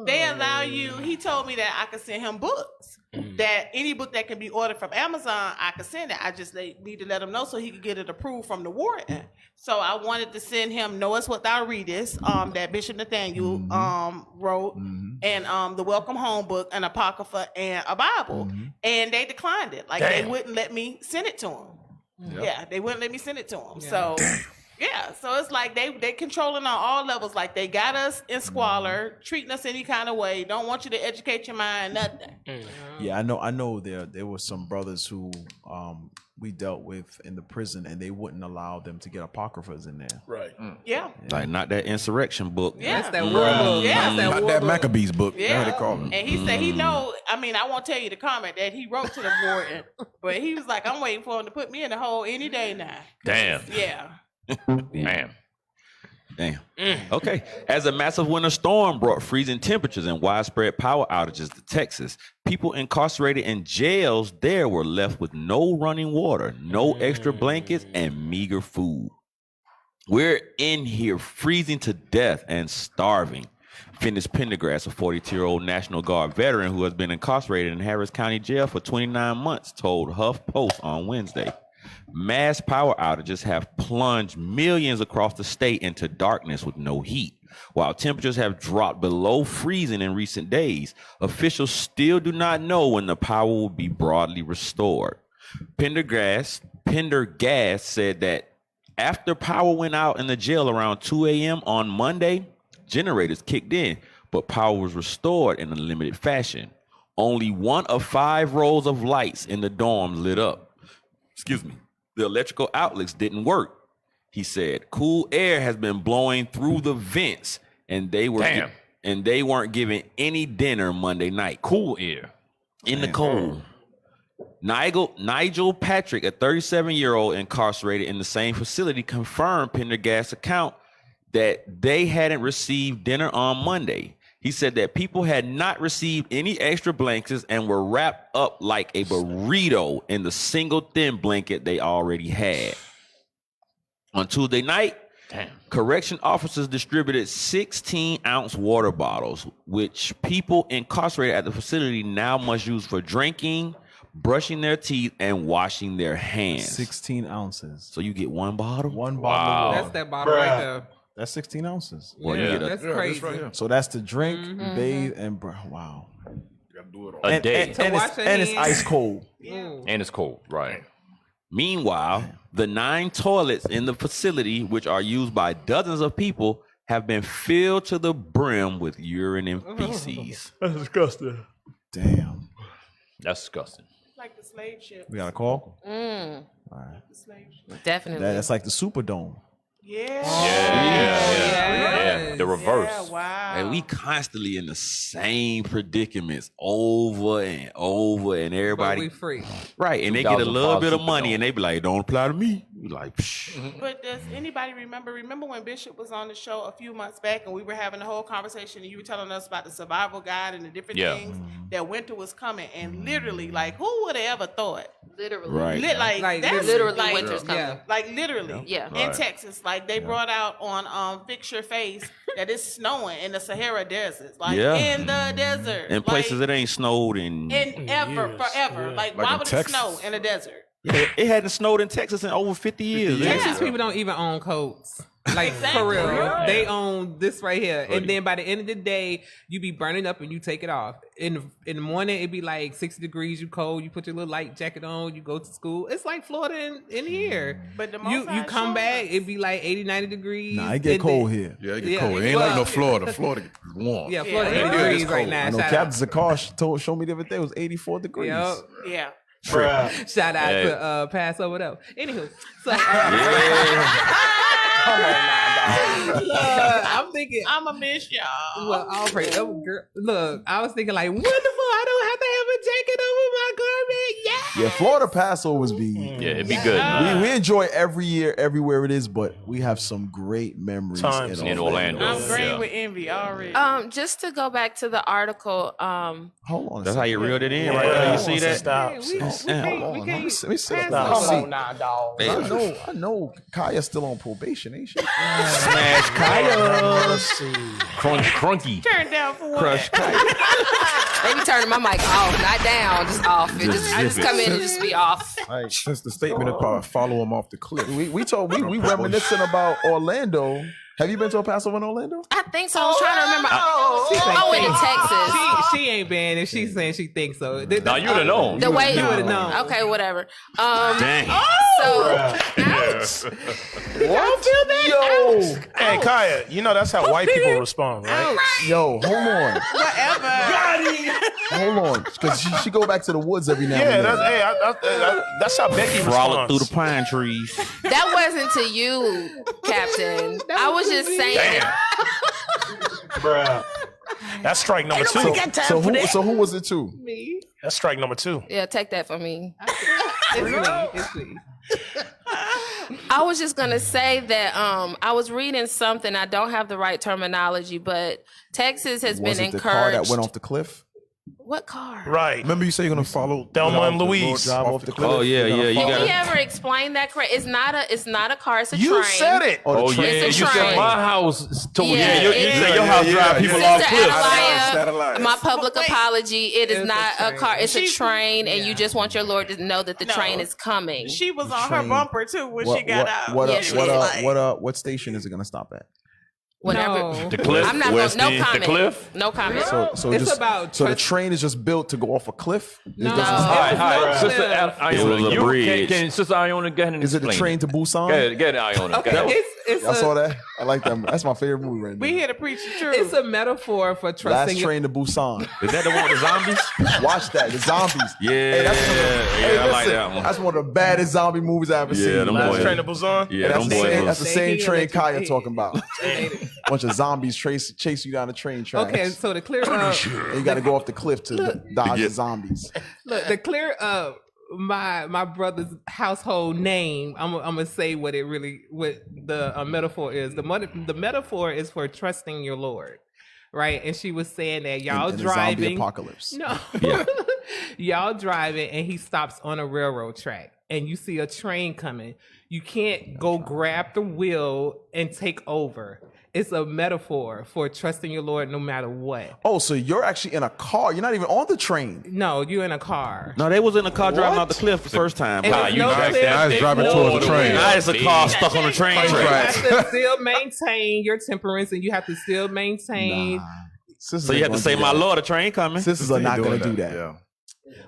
they allow you. He told me that I could send him books. That any book that can be ordered from Amazon, I could send it. I just need to let him know so he could get it approved from the warden. So I wanted to send him Noah's What Thou Readest, that Bishop Nathaniel wrote, and the Welcome Home book, an Apocrypha, and a Bible. And they declined it. Like they wouldn't let me send it to him. Yeah, they wouldn't let me send it to him. So yeah, so it's like they controlling on all levels. Like they got us in squalor, treating us any kind of way. Don't want you to educate your mind, nothing. Yeah, I know. There were some brothers who we dealt with in the prison, and they wouldn't allow them to get apocryphas in there. Right. Yeah. Like not that insurrection book. Yeah. That's that war book. Yeah. That's Not that Maccabees book. Yeah. Yeah, they call them. And he said he know. I mean, I won't tell you the comment that he wrote to the warden, but he was like, I'm waiting for him to put me in the hole any day now. Damn. Yeah. Damn. Okay. As a massive winter storm brought freezing temperatures and widespread power outages to Texas, people incarcerated in jails there were left with no running water, no extra blankets, and meager food. We're in here freezing to death and starving. Finis Pendergrass, a 42-year-old National Guard veteran who has been incarcerated in Harris County Jail for 29 months, told HuffPost on Wednesday. Mass power outages have plunged millions across the state into darkness with no heat. While temperatures have dropped below freezing in recent days, officials still do not know when the power will be broadly restored. Pendergrass said that after power went out in the jail around 2 a.m. on Monday, generators kicked in, but power was restored in a limited fashion. Only 1 of 5 rows of lights in the dorm lit up. Excuse me. The electrical outlets didn't work. He said, cool air has been blowing through the vents, and they weren't giving any dinner Monday night. Cool air. In the cold. Nigel Patrick, a 37-year-old incarcerated in the same facility, confirmed Pendergast's account that they hadn't received dinner on Monday. He said that people had not received any extra blankets and were wrapped up like a burrito in the single thin blanket they already had. On Tuesday night, correction officers distributed 16-ounce water bottles, which people incarcerated at the facility now must use for drinking, brushing their teeth, and washing their hands. 16 ounces. So you get one bottle? One bottle. That's that bottle right there. That's 16 ounces. Well, Yeah, you get that's crazy. Right here. So that's to drink, bathe, and wow. You gotta do it all. A day. And it's ice cold. And it's cold, right? Meanwhile, the 9 toilets in the facility, which are used by dozens of people, have been filled to the brim with urine and feces. That's disgusting. Damn. That's disgusting. Like the slave ship. We got a call? Mm. All right. The slave ship. Definitely. That's like the Superdome. Yeah. Yeah. The reverse. Yeah, wow. And we constantly in the same predicaments over and over, and But everybody we free. right, and they get a little 2005 bit of money, Superdome. and they be like, "Don't apply to me." We like, psh. But does anybody remember when Bishop was on the show a few months back and we were having a whole conversation and you were telling us about the survival guide and the different things that winter was coming, and literally, like, who would have ever thought? Literally. Right. Like that's literally like, winter's coming. Yeah. like literally. Yeah. In Texas, like they brought out on Fix Your Face that it's snowing in the Sahara Desert, like Yeah. in the desert, In places like, it ain't snowed in. forever. Like why in would Texas. it snow in a desert? It hadn't snowed in Texas in over 50 years. Texas people don't even own coats. Like for real. They own this right here. And then by the end of the day, you be burning up and you take it off. In the morning, it'd be like 60 degrees, you cold, you put your little light jacket on, you go to school. It's like Florida in here. But the You Most High come showed back, us. it'd be like 80, 90 degrees. Nah, it get cold here. Yeah, it get Yeah, cold. It it- ain't like well- no Florida. Florida is warm. Yeah, Florida Yeah. 80 Yeah, degrees it's right cold. now. I know Shout Captain out. Zakar showed me the other day it was 84 degrees. Yep. Yeah. Shout out Yeah. to Passover though. Anywho, so I'm thinking. I'ma miss y'all. Well, I'll pray. Oh, girl, look, I was thinking like, wonderful. I don't have to have a jacket over my garment. Yeah. Yeah, Florida Passovers be. Yeah, it'd be good. Man. We enjoy every year, everywhere it is, but we have some great memories in Orlando. I'm green with envy already. Just to go back to the article. Hold on. That's how you reeled it in, right there. You see that? Stop. Hold on. Let me sit up. Come See, on now, dog. I know Kaya's still on probation, ain't she? Smash Kaya. Let's see. Crunky. Turn down for what? Crush Kaya. They be turning my mic off, not down, just off. I just come in and just be off. Right. Since the statement about follow him off the cliff. We reminiscing about Orlando. Have you been to a Passover in Orlando? I think so. I was trying to remember. I went to Texas. She ain't been, and she's saying she thinks so. Now you would have known. The way you would have known. Okay, whatever. Dang. So, Ouch. What? Feel that? Yo. Hey, Kaya, you know that's how white people respond, right? Yo, hold on. Whatever. Hold on. Because she go back to the woods every now and then. That's how Becky Frolic responds. through the pine trees. that wasn't to you, Captain. I was just saying. Bruh. That's strike number two. So who was it to? Me. That's strike number two. Yeah, take that from me. It's me. I was just gonna say that I was reading something. I don't have the right terminology, but Texas has Was been it the car encouraged. that went off the cliff? What car? Right. Remember you say you're gonna follow Thelma and Louise. Drive off the cliff. Oh yeah, yeah. You Did he got ever explain that correct? It's not a car. It's a You train. said it. Oh yeah, It's you a said train. my house. Yeah, you said your house drive people off Sister cliffs. Adelia, my public apology. It is It's not a a train. car. It's a train, and yeah. you just want your Lord to know that the No. train is coming. She was on her Train. bumper too when she got out. Yeah, she did. What station is it gonna stop at? Whatever. No. The cliff. I'm not West gonna. End. No comment. The cliff. No comment. So It's just about so the trust- train is just built to go off a cliff. No. All right, No Sister cliff. Iona, It was a bridge. Can Sister Iona go ahead and Is it the explain train to Busan? Get it, Iona. Okay, Go ahead. it's I saw that. I like that. That's my favorite movie right now. We here to preach the truth. It's a metaphor for trusting. Last Train to Busan. Is that the one with the zombies? Watch that. The zombies. Yeah, Hey, that's I like listen, that one. That's one of the baddest zombie movies I've ever Yeah, seen. them Last boys. train to Busan. Yeah, that's, them the boys. same, that's the They same hear train that you- Kaya talking about. Bunch of zombies chase you down the train tracks. Okay, so to clear up, And you got to go off the cliff to dodge the zombies. look, to clear up my brother's household name, I'm gonna say what the metaphor is. The metaphor is for trusting your Lord, right? And she was saying that y'all in the zombie driving apocalypse. No, y'all driving, and he stops on a railroad track, and you see a train coming. You can't go grab the wheel and take over. It's a metaphor for trusting your Lord no matter what. Oh, so you're actually in a car. You're not even on the train. No, you're in a car. No, they was in the car driving What? out the cliff the first time. And Wow, there's you no tracked cliff, that. Now it's there's driving no towards the train. Now it's a car stuck on the train You tracks. have to still maintain your temperance, and you have to still maintain. Sisters So you ain't have to gonna say, do "My that. Lord, a train coming." Sisters are not going to do that. Yeah.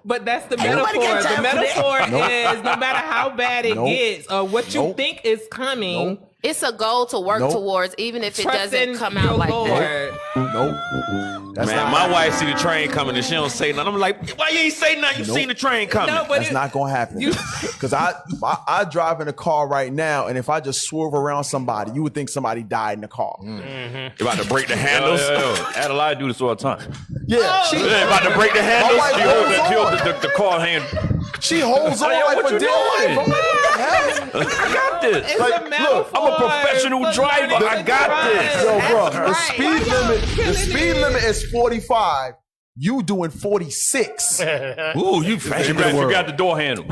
But that's the nobody metaphor. got The time for that. metaphor Nope. is no matter how bad it Nope. gets or what you Nope. think is coming, Nope. It's a goal to work Nope. towards, even if it trusting doesn't come your out like Lord. that. Nope. That's Man, not my wife see the train coming and she don't say nothing. I'm like, "Why you ain't say nothing? You Nope. seen the train coming?" No, but That's not gonna happen. Because I drive in a car right now, and if I just swerve around somebody, you would think somebody died in the car. You about to break the handles? Adelaide do this all the time. Yeah, she About to break the handles? wife She holds holds the car hand. She holds on Yo, like what for you dear doing? life. I'm like, what the hell? I got this. It's Like, a metaphor. I'm a professional for driver. learning I to got drive. this. Yo, bro, That's the right. speed Why y'all limit. The killing speed it? limit is 45. You doing 46. Ooh, you You fashion. got the door handle.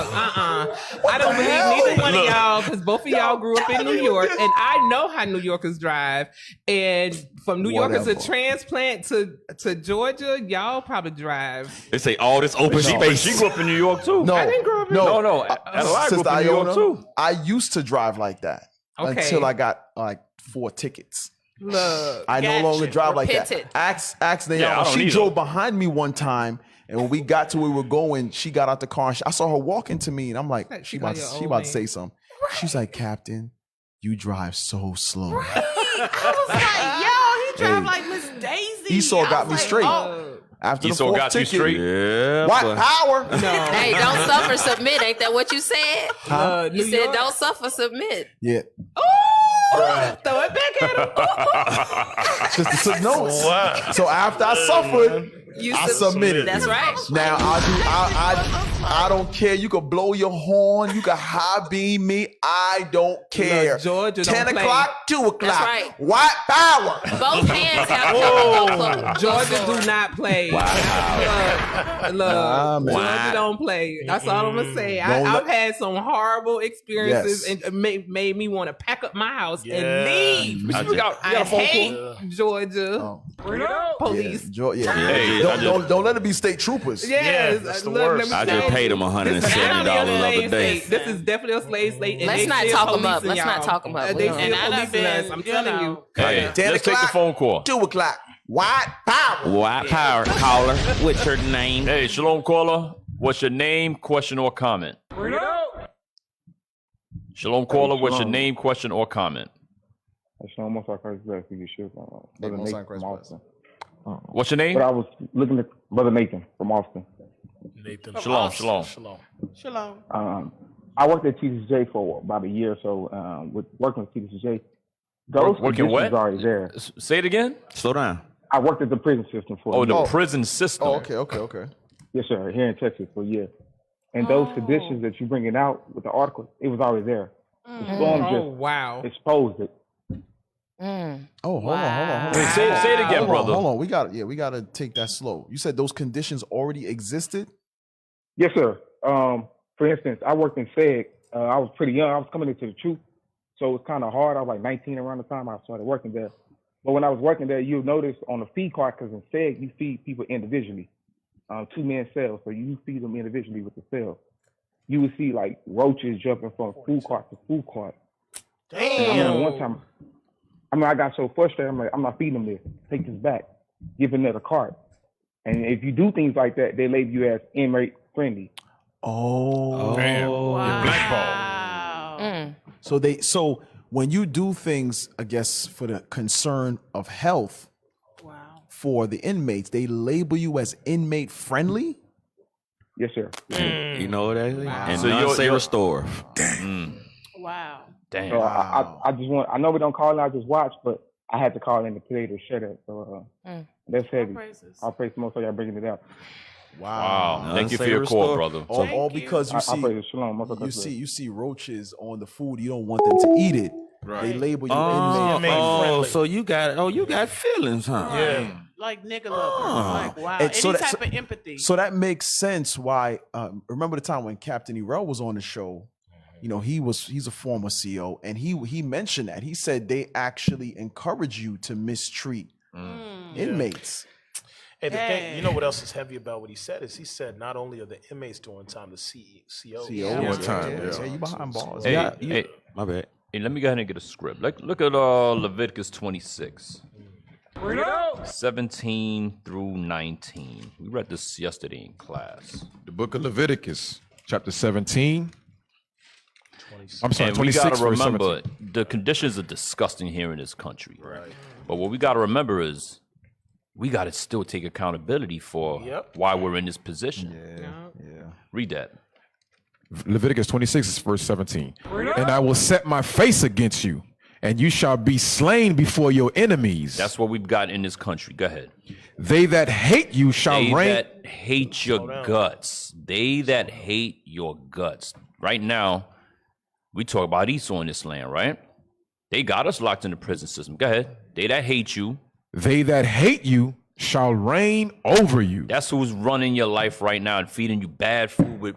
I don't believe neither one of y'all, because both of y'all grew up in New York, and I know how New Yorkers drive. And from New York as a Whatever. transplant to Georgia, y'all probably drive. They say all this open space. She grew up in New York too. No, I didn't grow up in No. Adelaide grew Sister up in New York Iona, too. I used to drive like that Okay. until I got like 4 tickets. Look, I no Gotcha. longer drive like that. Repented. Ask Yeah, I Naomi. don't She either. drove behind me one time, and when we got to where we were going, she got out the car. And I saw her walking to me, and I'm like, She she call you about old to man. say something. She's like, Captain, you drive so slow. I was like, yo, he drive Hey. like Miss Daisy. Esau I got was me like, straight. oh. After Esau the 4th got you ticket, straight. Yeah. White but- power. Hey, don't suffer, submit. Ain't that what you said? New You said York- don't suffer, submit. Yeah. Throw it back at him. Just took notes. So after I suffered, I submitted. That's right. Now I don't care. You can blow your horn. You can high beam me. I don't care. Look, Georgia 10 don't o'clock, 2 o'clock. That's right. White power. Both hands have to go. Georgia do not play. Look, Georgia don't play. That's all I'm gonna say. I've had some horrible experiences and it made me want to pack up my house and leave. I hate Georgia police. Don't let it be state troopers. Yes, that's the worst. I just paid them $170 the other day. This is definitely a slave state. Let's not talk them up. Let's not talk them up. They still policing us. I'm telling you. Hey, 10 let's take the o'clock, phone call. 2 o'clock. White power. White power caller. What's your name? Hey, Shalom caller. What's your name, question, or comment? Shalom caller. What's your name, question, or comment? Shalom, most high Christ bless you. Brother Nathan from Austin. What's your name? But I was looking at Brother Nathan from Austin. Nathan. Shalom. Shalom. I worked at TCJ for about a year or so. With working with TCJ, those working conditions what? are already there. Say it again. Slow down. I worked at the prison system for. Oh, a the year. prison system. Oh, okay. Yes, sir. Here in Texas for a year, and those conditions that you bringing out with the article, it was already there. The storm just exposed it. Oh, hold on. Say it again, brother. Hold on. We got to take that slow. You said those conditions already existed? Yes, sir. For instance, I worked in SEG. I was pretty young. I was coming into the truth, so it was kind of hard. I was like 19 around the time I started working there. But when I was working there, you'll notice on the feed cart, because in SEG, you feed people individually, 2-man cells. So you feed them individually with the cells. You would see like roaches jumping from food cart to food cart. Damn. One time, I got so frustrated. I'm like, I'm not feeding them this. Take this back. Give another cart. And if you do things like that, they label you as inmate friendly. Oh, damn. Wow. So when you do things, I guess, for the concern of health for the inmates, they label you as inmate friendly? Yes, sir. You know what that is? Wow. And So none say you're- restore. Wow. Damn. So I just want, I know we don't call in, I just watch, but I had to call in to play to shut up. So that's heavy. I'll praise the most for y'all bringing it up. Wow. Thank you for your call, brother. All because you I praise see, Shalom. Most high you Christ bless. see roaches on the food. You don't want them to eat it. They label you inmate friendly. So you got feelings, huh? Yeah. Like nigga lovers. Like, wow. And so Any that- type of empathy. So that makes sense why remember the time when Captain Erel was on the show. You know, he's a former CEO, and he mentioned that. He said they actually encourage you to mistreat inmates. And the thing, you know what else is heavy about what he said is he said not only are the inmates doing time, the CEO doing time. Yeah, you behind bars. Hey, my bad. Hey, let me go ahead and get a script. Look at Leviticus 26. 17 through 19. We read this yesterday in class. The book of Leviticus, chapter 17. I'm sorry, And we 26 gotta verse remember 17. the conditions are disgusting here in this country. Right. But what we gotta remember is we gotta still take accountability for why we're in this position. Yeah. Read that. Leviticus 26 verse 17. And I will set my face against you, and you shall be slain before your enemies. That's what we've got in this country. Go ahead. They that hate you shall They reign. that hate your guts. They that hate your guts. Right now, we talk about Esau in this land, right? They got us locked in the prison system. Go ahead. They that hate you. They that hate you shall reign over you. That's who's running your life right now and feeding you bad food with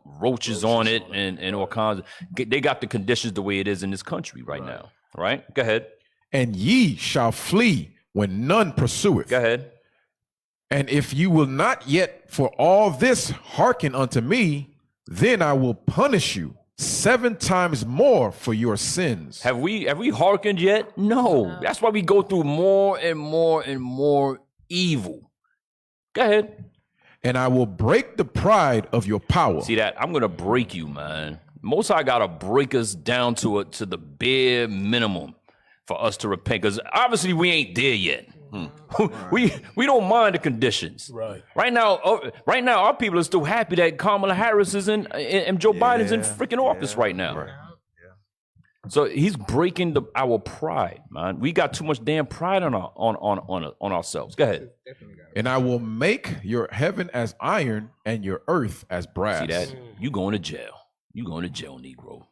roaches on it and all kinds of. They got the conditions the way it is in this country right now. Right? Go ahead. And ye shall flee when none pursueth. Go ahead. And if you will not yet for all this hearken unto me, then I will punish you 7 times more for your sins. Have we hearkened yet? No. That's why we go through more and more and more evil. Go ahead. And I will break the pride of your power. See that? I'm gonna break you, man. Most High gotta break us down to the bare minimum for us to repent. Because obviously we ain't there yet. we don't mind the conditions. Right now, our people are still happy that Kamala Harris is in and Joe Biden's in freaking office right now. So he's breaking our pride, man. We got too much damn pride on ourselves. Go ahead. And I will make your heaven as iron and your earth as brass. See that? You going to jail. You going to jail, Negro.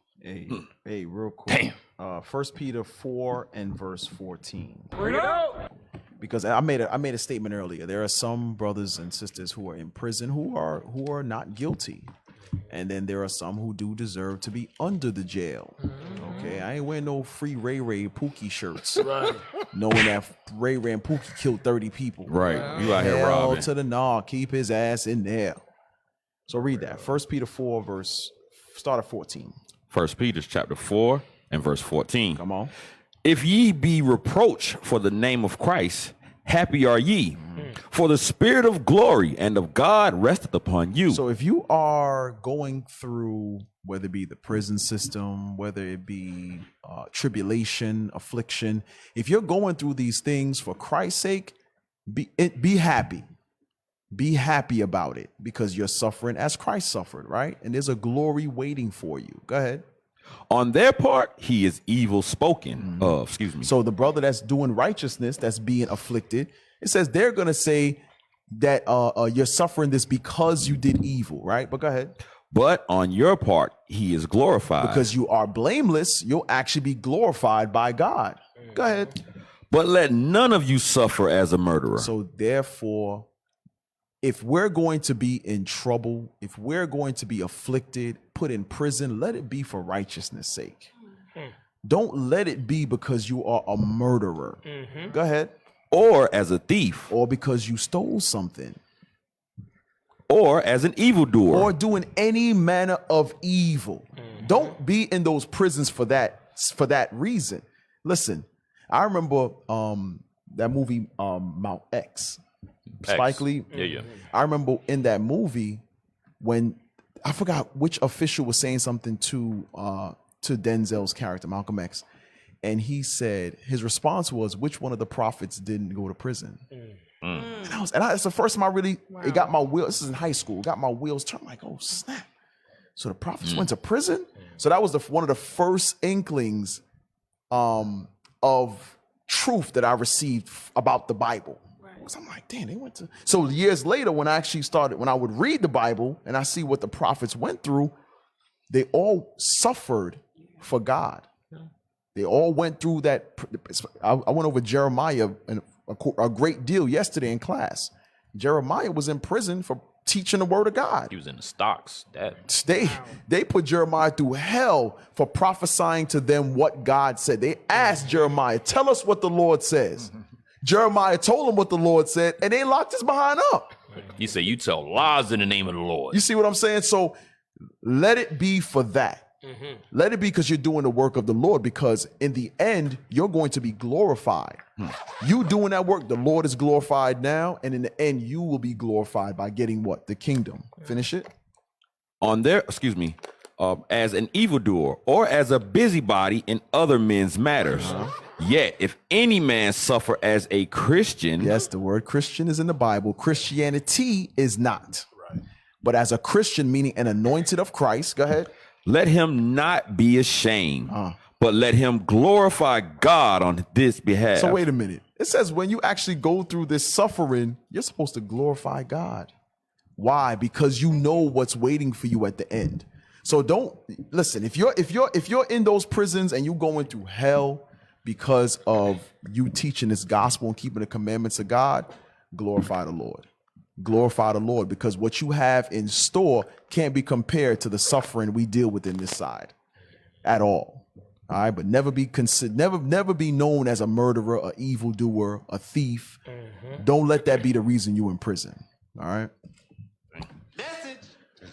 Hey, real quick. Damn. 1 Peter 4 and verse 14. Bring it out. Because I made a statement earlier. There are some brothers and sisters who are in prison who are not guilty. And then there are some who do deserve to be under the jail. Okay, I ain't wearing no free Ray Ray Pookie shirts. Right. Knowing that Ray Ray and Pookie killed 30 people. Right. You out here robbing. To the gnaw, keep his ass in there. So read that. 1 Peter 4 start at 14. 1 Peter chapter 4 and verse 14. Come on. If ye be reproached for the name of Christ, happy are ye, for the spirit of glory and of God resteth upon you. So if you are going through, whether it be the prison system, whether it be tribulation, affliction, if you're going through these things for Christ's sake, be happy. Be happy about it because you're suffering as Christ suffered, right? And there's a glory waiting for you. Go ahead. On their part, he is evil spoken of. Excuse me. So the brother that's doing righteousness, that's being afflicted, it says they're going to say that you're suffering this because you did evil, right? But go ahead. But on your part, he is glorified. Because you are blameless, you'll actually be glorified by God. Go ahead. But let none of you suffer as a murderer. So therefore, if we're going to be in trouble, if we're going to be afflicted, put in prison, let it be for righteousness' sake. Don't let it be because you are a murderer. Go ahead. Or as a thief. Or because you stole something. Or as an evildoer. Or doing any manner of evil. Don't be in those prisons for that reason. Listen, I remember that movie Mount X. Spike Lee. Yeah. I remember in that movie when I forgot which official was saying something to Denzel's character, Malcolm X. And he said, his response was, which one of the prophets didn't go to prison? And it's the first time I really, it got my wheels, this is in high school, got my wheels turned like, oh snap. So the prophets went to prison? So that was one of the first inklings of truth that I received about the Bible. Because I'm like, damn, they went to. So years later, when I actually started, when I would read the Bible and I see what the prophets went through, they all suffered for God. They all went through that. I went over Jeremiah a great deal yesterday in class. Jeremiah was in prison for teaching the word of God. He was in the stocks. They put Jeremiah through hell for prophesying to them what God said. They asked Jeremiah, tell us what the Lord says. Jeremiah told him what the Lord said, and they locked his behind up. You say you tell lies in the name of the Lord. You see what I'm saying? So let it be for that. Let it be because you're doing the work of the Lord, because in the end, you're going to be glorified. You doing that work, the Lord is glorified now, and in the end, you will be glorified by getting what? The kingdom. Finish it. As an evildoer or as a busybody in other men's matters. Yet, if any man suffer as a Christian. Yes, the word Christian is in the Bible. Christianity is not. Right. But as a Christian, meaning an anointed of Christ, go ahead. Let him not be ashamed, but let him glorify God on this behalf. So wait a minute. It says when you actually go through this suffering, you're supposed to glorify God. Why? Because you know what's waiting for you at the end. So don't listen. If you're in those prisons and you're going through hell because of you teaching this gospel and keeping the commandments of God, glorify the Lord. Glorify the Lord, because what you have in store can't be compared to the suffering we deal with in this side at all. All right, but never be known as a murderer, an evildoer, a thief. Don't let that be the reason you're in prison. All right.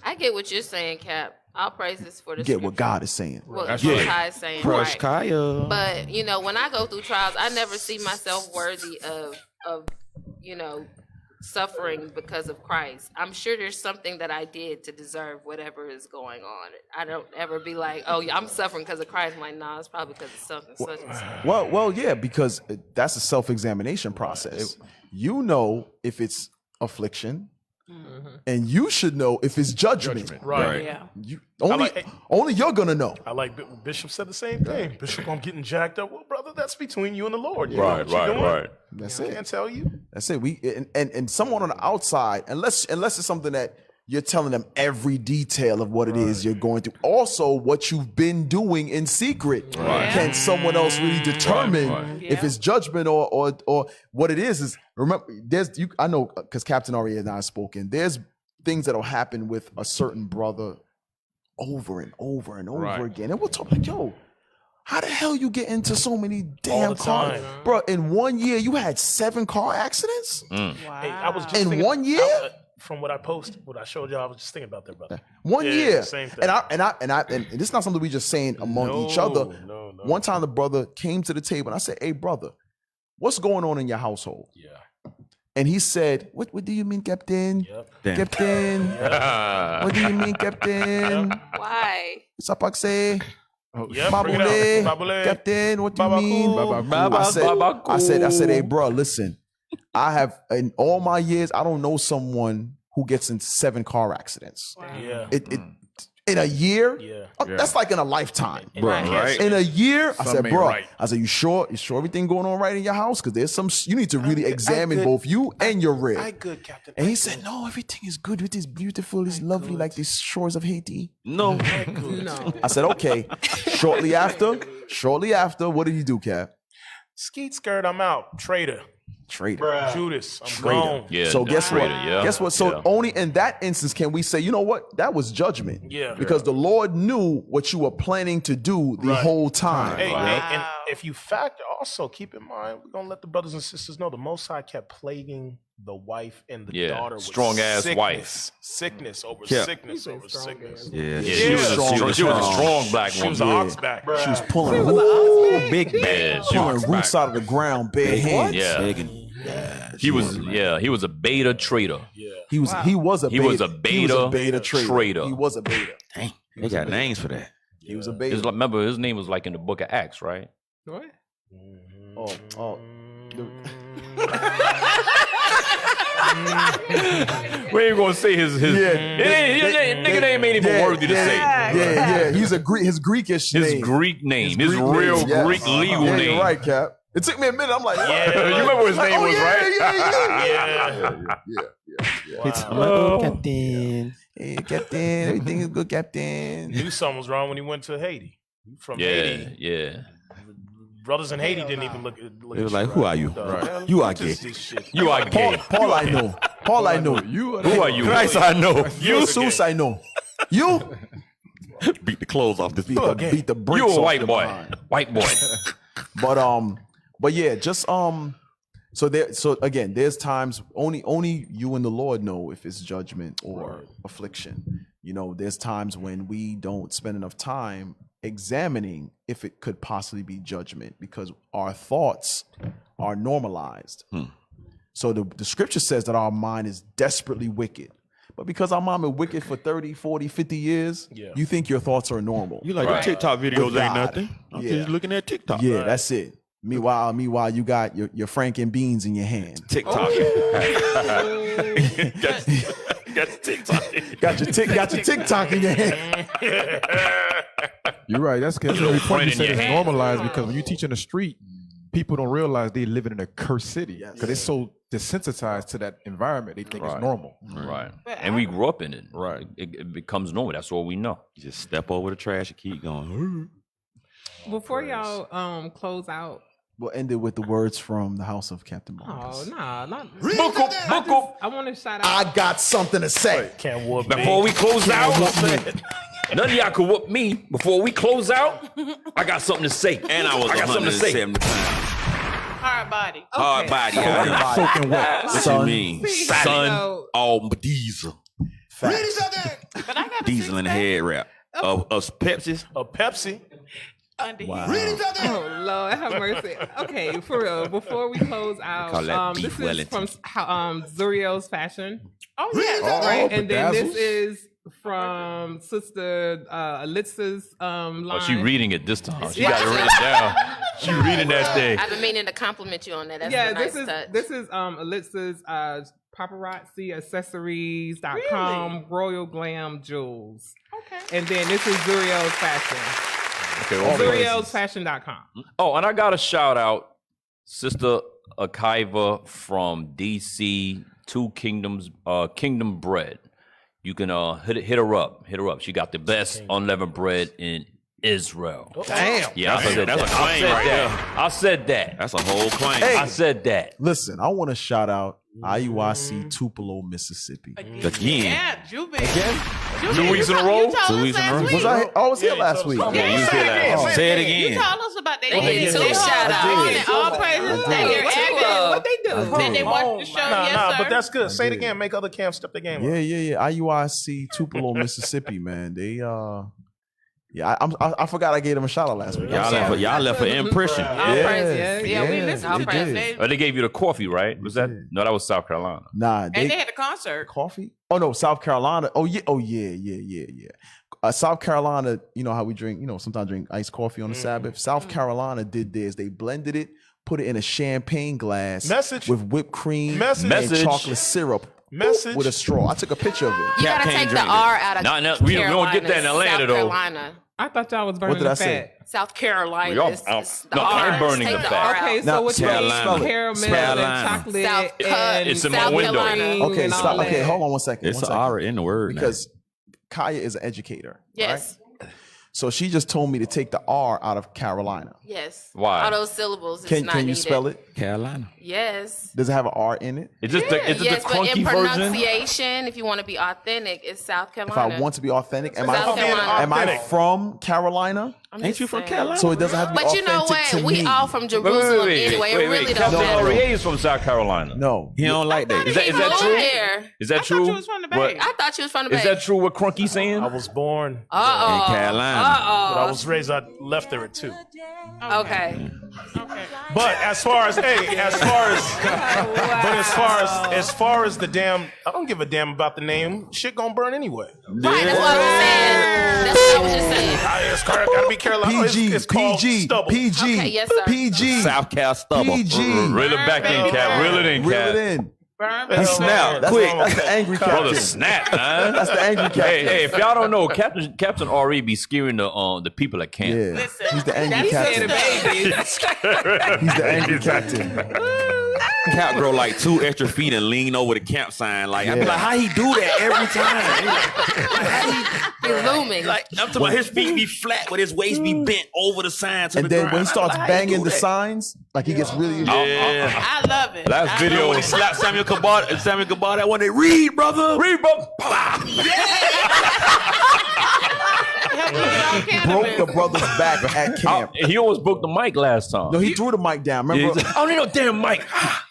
I get what you're saying, Cap. All praises for the Get what God is saying. What Most High is saying, Praise right? Kaya. But when I go through trials, I never see myself worthy of suffering because of Christ. I'm sure there's something that I did to deserve whatever is going on. I don't ever be like, oh, I'm suffering because of Christ. I'm like, nah, it's probably because of something such and such. Well, yeah, because that's a self-examination process. You know if it's affliction, And you should know if it's judgment. Right. Yeah. You, only you're gonna know. I like Bishop said the same thing. Bishop, I'm getting jacked up. Well, brother, that's between you and the Lord. You know what you're doing. That's I it. can't tell you. That's it. And someone on the outside, unless it's something that you're telling them every detail of what it is you're going through. Also, what you've been doing in secret. Can someone else really determine if it's judgment or what it is? Remember, I know because Captain Aria and I have spoken. There's things that'll happen with a certain brother over and over and over again, and we'll talk like, yo, how the hell you get into so many damn cars, bro? In 1 year, you had 7 car accidents. Wow. Hey, I was just in 1 year. From what I posted, what I showed y'all, I was just thinking about that, brother. 1 year. Same thing. And this is not something we just saying among each other. No. One time the brother came to the table and I said, "Hey, brother, what's going on in your household?" Yeah. And he said, What do you mean, Captain? Captain. What do you mean, Captain? Why? Sapakse. Babule. Captain, what do you mean? I said, hey, bro, listen. I have, in all my years, I don't know someone who gets in 7 car accidents. Yeah. In a year? Yeah. That's like in a lifetime. Bro, right? In a year? I said, bro, right. I said, you sure everything going on right in your house? Because there's you need to really examine both you and your rib. Captain. And he said, no, everything is good. It is beautiful. It's lovely like these shores of Haiti. No. I said, okay. Shortly after, what did he do, Cap? Skeet skirt, I'm out. Traitor. Judas, I'm gone. Yeah, so guess what? Guess what? So only in that instance can we say, you know what? That was judgment. Yeah. Because the Lord knew what you were planning to do the whole time. Hey, and if you factor, also keep in mind, we're gonna let the brothers and sisters know the Most High kept plaguing the wife and the daughter with strong ass wife. Sickness over sickness over sickness. She was a strong black woman. She was an ox back. She was pulling big bag. She pulling roots out of the ground, bare hands. He was a beta trader. He was a beta trader. He was a beta. Dang, they got names for that. He was a beta. Remember, his name was like in the book of Acts, right? What? We ain't gonna say his nigga name ain't even worthy to say. Yeah. He's his Greekish name. His Greek name. His real Greek legal name. You're right, Cap. It took me a minute. I'm like, you remember what his name was, right? Yeah. Captain. Hey, Captain. Everything is good, Captain. Knew something was wrong when he went to Haiti. From Haiti. Yeah. Brothers in Haiti didn't even look. It was like, who are you? Right. You are gay. You are gay. Paul, I know. Paul, I know. Who are you? Christ, I know. You, Zeus, I know. You beat the clothes off this. Beat the brakes You a off white the boy. mind. White boy. But yeah, just so again, there's times only you and the Lord know if it's judgment or affliction. You know, there's times when we don't spend enough time examining if it could possibly be judgment because our thoughts are normalized. So the scripture says that our mind is desperately wicked. But because our mind is wicked for 30, 40, 50 years, you think your thoughts are normal. You like the TikTok videos ain't nothing. I'm just looking at TikTok. Yeah, that's it. Meanwhile, you got your Frank and beans in your hand. TikTok. Got the TikTok. Got your TikTok in your hand. You're right. That's because you said it's normalized because when you teach in the street, people don't realize they living in a cursed city because they're so desensitized to that environment. They think it's normal. Right. And we grew up in it. Right. It becomes normal. That's all we know. You just step over the trash and keep going. Before y'all close out. We'll end it with the words from the house of Captain Marcus. Oh, nah, not I want to shout out. I got something to say. Can't whoop Before we close out, none of y'all can whoop me. Before we close out, I got something to say. And I got something to say. Hard body. Hard body. Soaking wet. What you mean? Son, all diesel. But I got Diesel in the head wrap. Of Pepsi. A Pepsi. Wow. Oh Lord, have mercy. Okay, for real. Before we close out, this is from Zuriel's Fashion. Oh yeah, right. And then this is from Sister Alitza's line. Oh, she reading it this time. She got it written down. She reading that thing. I've been meaning to compliment you on that. That's a nice touch. This is Alitza's paparazzi accessories.com, Royal Glam Jewels. Okay. And then this is Zuriel's Fashion. Okay, Zuriel'sFashion.com. Oh, and I got a shout out, Sister Akiva from DC, Two Kingdoms, Kingdom Bread. You can hit her up. Hit her up. She got the best unleavened bread in Israel. Damn. Yeah, that's a claim right there. I said that. That's a whole claim. Hey. I said that. Listen, I want to shout out Iuic, Tupelo, Mississippi. Again. Yeah, Juve. Again? 2 weeks in a row? 2 weeks in a row. Was I was here last week. Yeah, you was here last week. Say it again. You told us about that. They did 2 shout-outs. All praises that you're active. What they do? Then they watched the show. Yes, Nah, sir. but that's good. Say it again. Make other camps step the game up. Yeah. Iuic, Tupelo, Mississippi, man. They I forgot I gave them a shout out last week. Y'all left an impression. Yeah, we listened to that. Oh, they gave you the coffee, right? Was that? No, that was South Carolina. Nah, And they had a concert. Coffee? Oh no, South Carolina. Oh yeah. South Carolina, you know how we drink, sometimes drink iced coffee on the Sabbath. South Carolina did theirs. They blended it, put it in a champagne glass with whipped cream and chocolate syrup. With a straw. I took a picture of it. You gotta take the R out of Carolina. We don't get that in Atlanta, South though. Carolina. I thought y'all was burning What did I the fat. South Carolina. No, I'm burning the fat. Okay, so what's caramel and chocolate and it's in my South window. Carolina. Okay, stop. Okay, hold on 1 second. It's an R in the word. Because Kaya is an educator. Yes. Right? So she just told me to take the R out of Carolina. Yes. Why? All those syllables. Can not you needed. spell it? Carolina. Yes. Does it have an R in it? Is this Yes, the but crunky in version? pronunciation, if you want to be authentic, it's South If Carolina. I want to be authentic, am South Carolina. I from Carolina? Ain't you from Carolina? So it doesn't have to be But you authentic know what? to We me. all from Jerusalem anyway. It really don't Captain matter. REA is from South Carolina. No. He don't like that. Is that He true? moved there. Is that true? I thought you was from the Bay. I thought you was from the Bay. Is that true what Crunky's saying? I was born in Carolina. but I was raised. I left there at 2. Okay. But as far as the damn, I don't give a damn about the name. Shit gonna burn anyway. Right, that's what I'm saying. That's what I was just saying. It's gotta be Carolina. It's called stubble. PG. Okay, yes, sir. PG. South Cal stubble. PG. Reel it back in, Cap. Reel it in, Reel Cap. it in. He snapped. That's Quick. That's the angry captain. Brother, snap, man. That's the angry captain. Hey, if y'all don't know, Captain RE be scaring the people at camp. Yeah. Listen, He's the angry captain. He's the angry captain. Cap grow like 2 extra feet and lean over the camp sign. Like, I be Yeah. like, how he do that every time? He's looming. Like, I'm talking about his feet be flat, but his waist be bent over the sign to And the then ground. when he starts I'm like, how you banging do the that? signs, like he gets really. Yeah. I love it. Last You know video when he slapped Samuel Kabata, that one they read, brother. Read, bro. Broke the brother's back at camp. He almost broke the mic last time. No, he threw the mic down. Remember? I don't need no damn mic.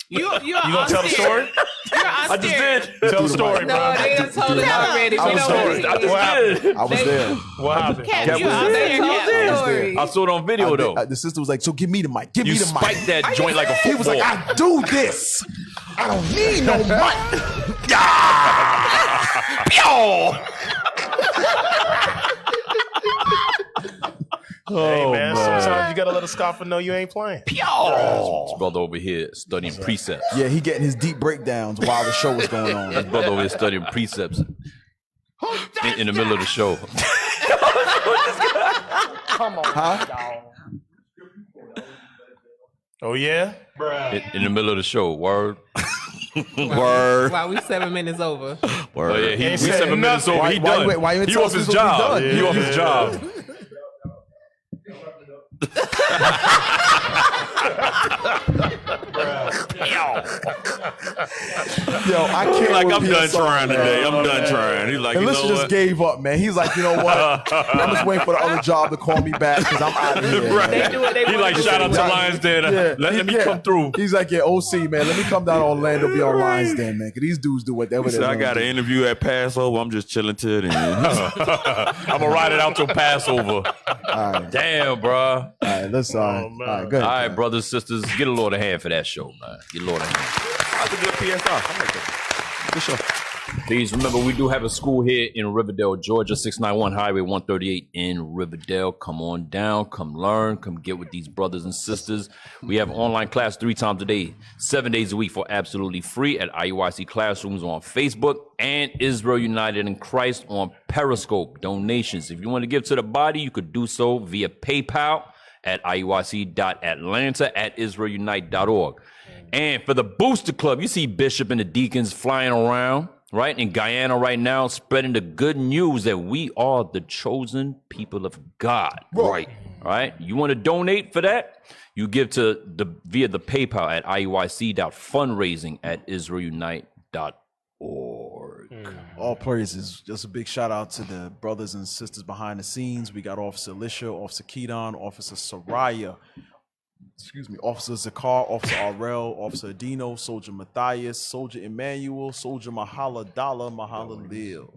You gonna tell the story? I just did. Tell the story, bro. No, they done told it already. I We was know there. what it I is. just did. I was there. What happened? Cap, you was out there. there. Told Cap. the was story. I saw it on video, though. The sister was like, "So give me the mic. Give You me the mic." spiked that joint like a He was football. like, "I do this. I don't need no mic." Hey man, sometimes you gotta let a scoffer know you ain't playing. This brother over here studying precepts. Yeah, he getting his deep breakdowns while the show was going on. This brother over here studying precepts in the middle of the show. Come on, Huh? Oh yeah, In the middle of the show. Word. Word. Wow, we 7 minutes over. Oh, yeah, we Ain't 7 said minutes over. Why- He why- done. why you ain't He tell off us his this was job. done? He off his job. Yo, I can't. Like, with I'm done PSR, trying man. today. I'm done trying. He's like, And you Listen know just what? gave up, man. He's like, you know what? I'm just waiting for the other job to call me back because I'm out of here. Right. man. They do what they He want like, to shout do. out to Lions Den. Let me come through. He's like, yeah, OC, man. Let me come down to Orlando, be on Lions Den, man. Because these dudes do whatever He they said, I want got to an do. interview at Passover. I'm just chilling till then. I'm going to ride it out till Passover. All right, Damn, bro. all right, let's all right, good. All right, brothers, sisters, get a Lord a hand for that show, man. Get a Lord a hand. I could do a PSR. I'm like that. Good show. Please remember, we do have a school here in Riverdale, Georgia, 691 Highway 138 in Riverdale. Come on down, come learn, come get with these brothers and sisters. We have online class 3 times a day, 7 days a week for absolutely free at IUIC Classrooms on Facebook and Israel United in Christ on Periscope. Donations. If you want to give to the body, you could do so via PayPal at iuic.atlanta@israelunite.org. And for the Booster Club, you see Bishop and the deacons flying around, right, in Guyana right now, spreading the good news that we are the chosen people of God. Right. Right. You want to donate for that? You give via the PayPal at iuic.fundraising@israelunite.org. All praises. Just a big shout out to the brothers and sisters behind the scenes. We got Officer Alicia, Officer Keaton, Officer Soraya, Officer Zakar, Officer Arel, Officer Adino, Soldier Matthias, Soldier Emmanuel, Soldier Mahala Dala, Mahala Lil.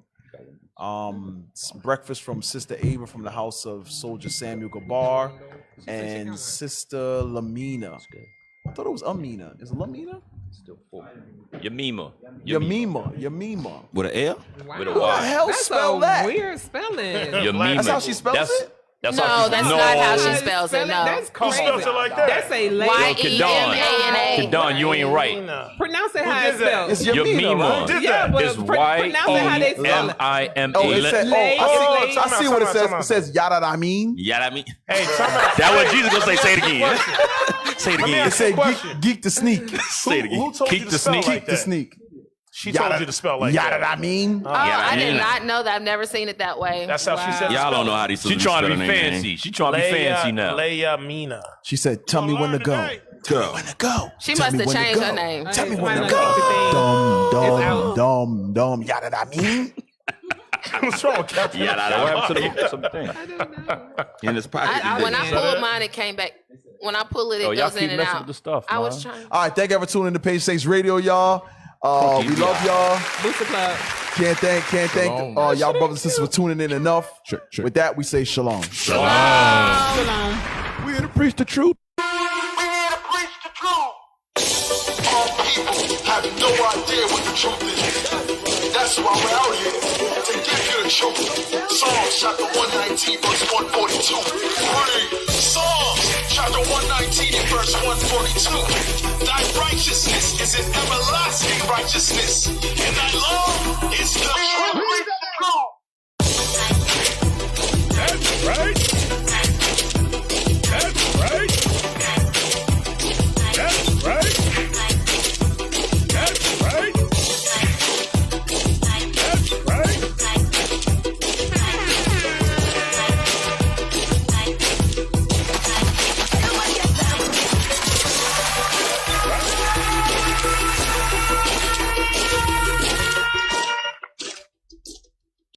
Breakfast from Sister Ava from the house of Soldier Samuel Gabar and Sister Lamina. I thought it was Amina. Is it Lamina? Yamima. With an L? With a Wow. Y. How the hell That's spell a that? weird spelling. Yamima. That's how she spells it? That's No, how that's not how she spells it. No. That's crazy. spells it like that? That's a lady. Y-E-M-A-N-A. Kadon, you ain't right. Pronounce it how it's spelled. It's Yamina, right? Did Yeah, that? but It's pronounce it how they spell it. Y-E-M-I-M-A. Oh, it said, Lay- I time see out, what it time says. out. It says yada I mean. Yeah, I mean, Hey, time out. that's what Jesus gonna say. Say it again. Say it Let me again. It ask said question. geek the sneak. Say it again. Who told Keep you to the spell sneak. like Geek the that? sneak. She told you to spell like that. Yada I mean. Oh, I did not know that. I've never seen it that way. That's how she said it. Y'all don't know how these She sisters trying to spell be their name. fancy. She trying to be fancy now. Leia Mina. She said, "Tell me when to go. Tell me when to go. She Tell must me have when to changed go. her name. Tell me when to It's go. out. Dumb. Yada I mean." What's wrong, Captain? Yeah, What happened to the thing? in his pocket. When I pulled mine, it came back. When I pull it, it Oh, y'all goes in keep and messing out. with the stuff, I was man. trying. All right, thank you for tuning in to Page 6 Radio, y'all. We love y'all. Booster Club. Can't thank Shalom. y'all brothers and sisters for tuning in enough. Check. With that, we say shalom. Shalom. We here to preach the truth. Our people have no idea what the truth is. That's why we're out here to give you the truth. Psalms chapter 119 verse 142. Read Psalms chapter 119 and verse 142. Thy righteousness is an everlasting righteousness, and thy law is the truth.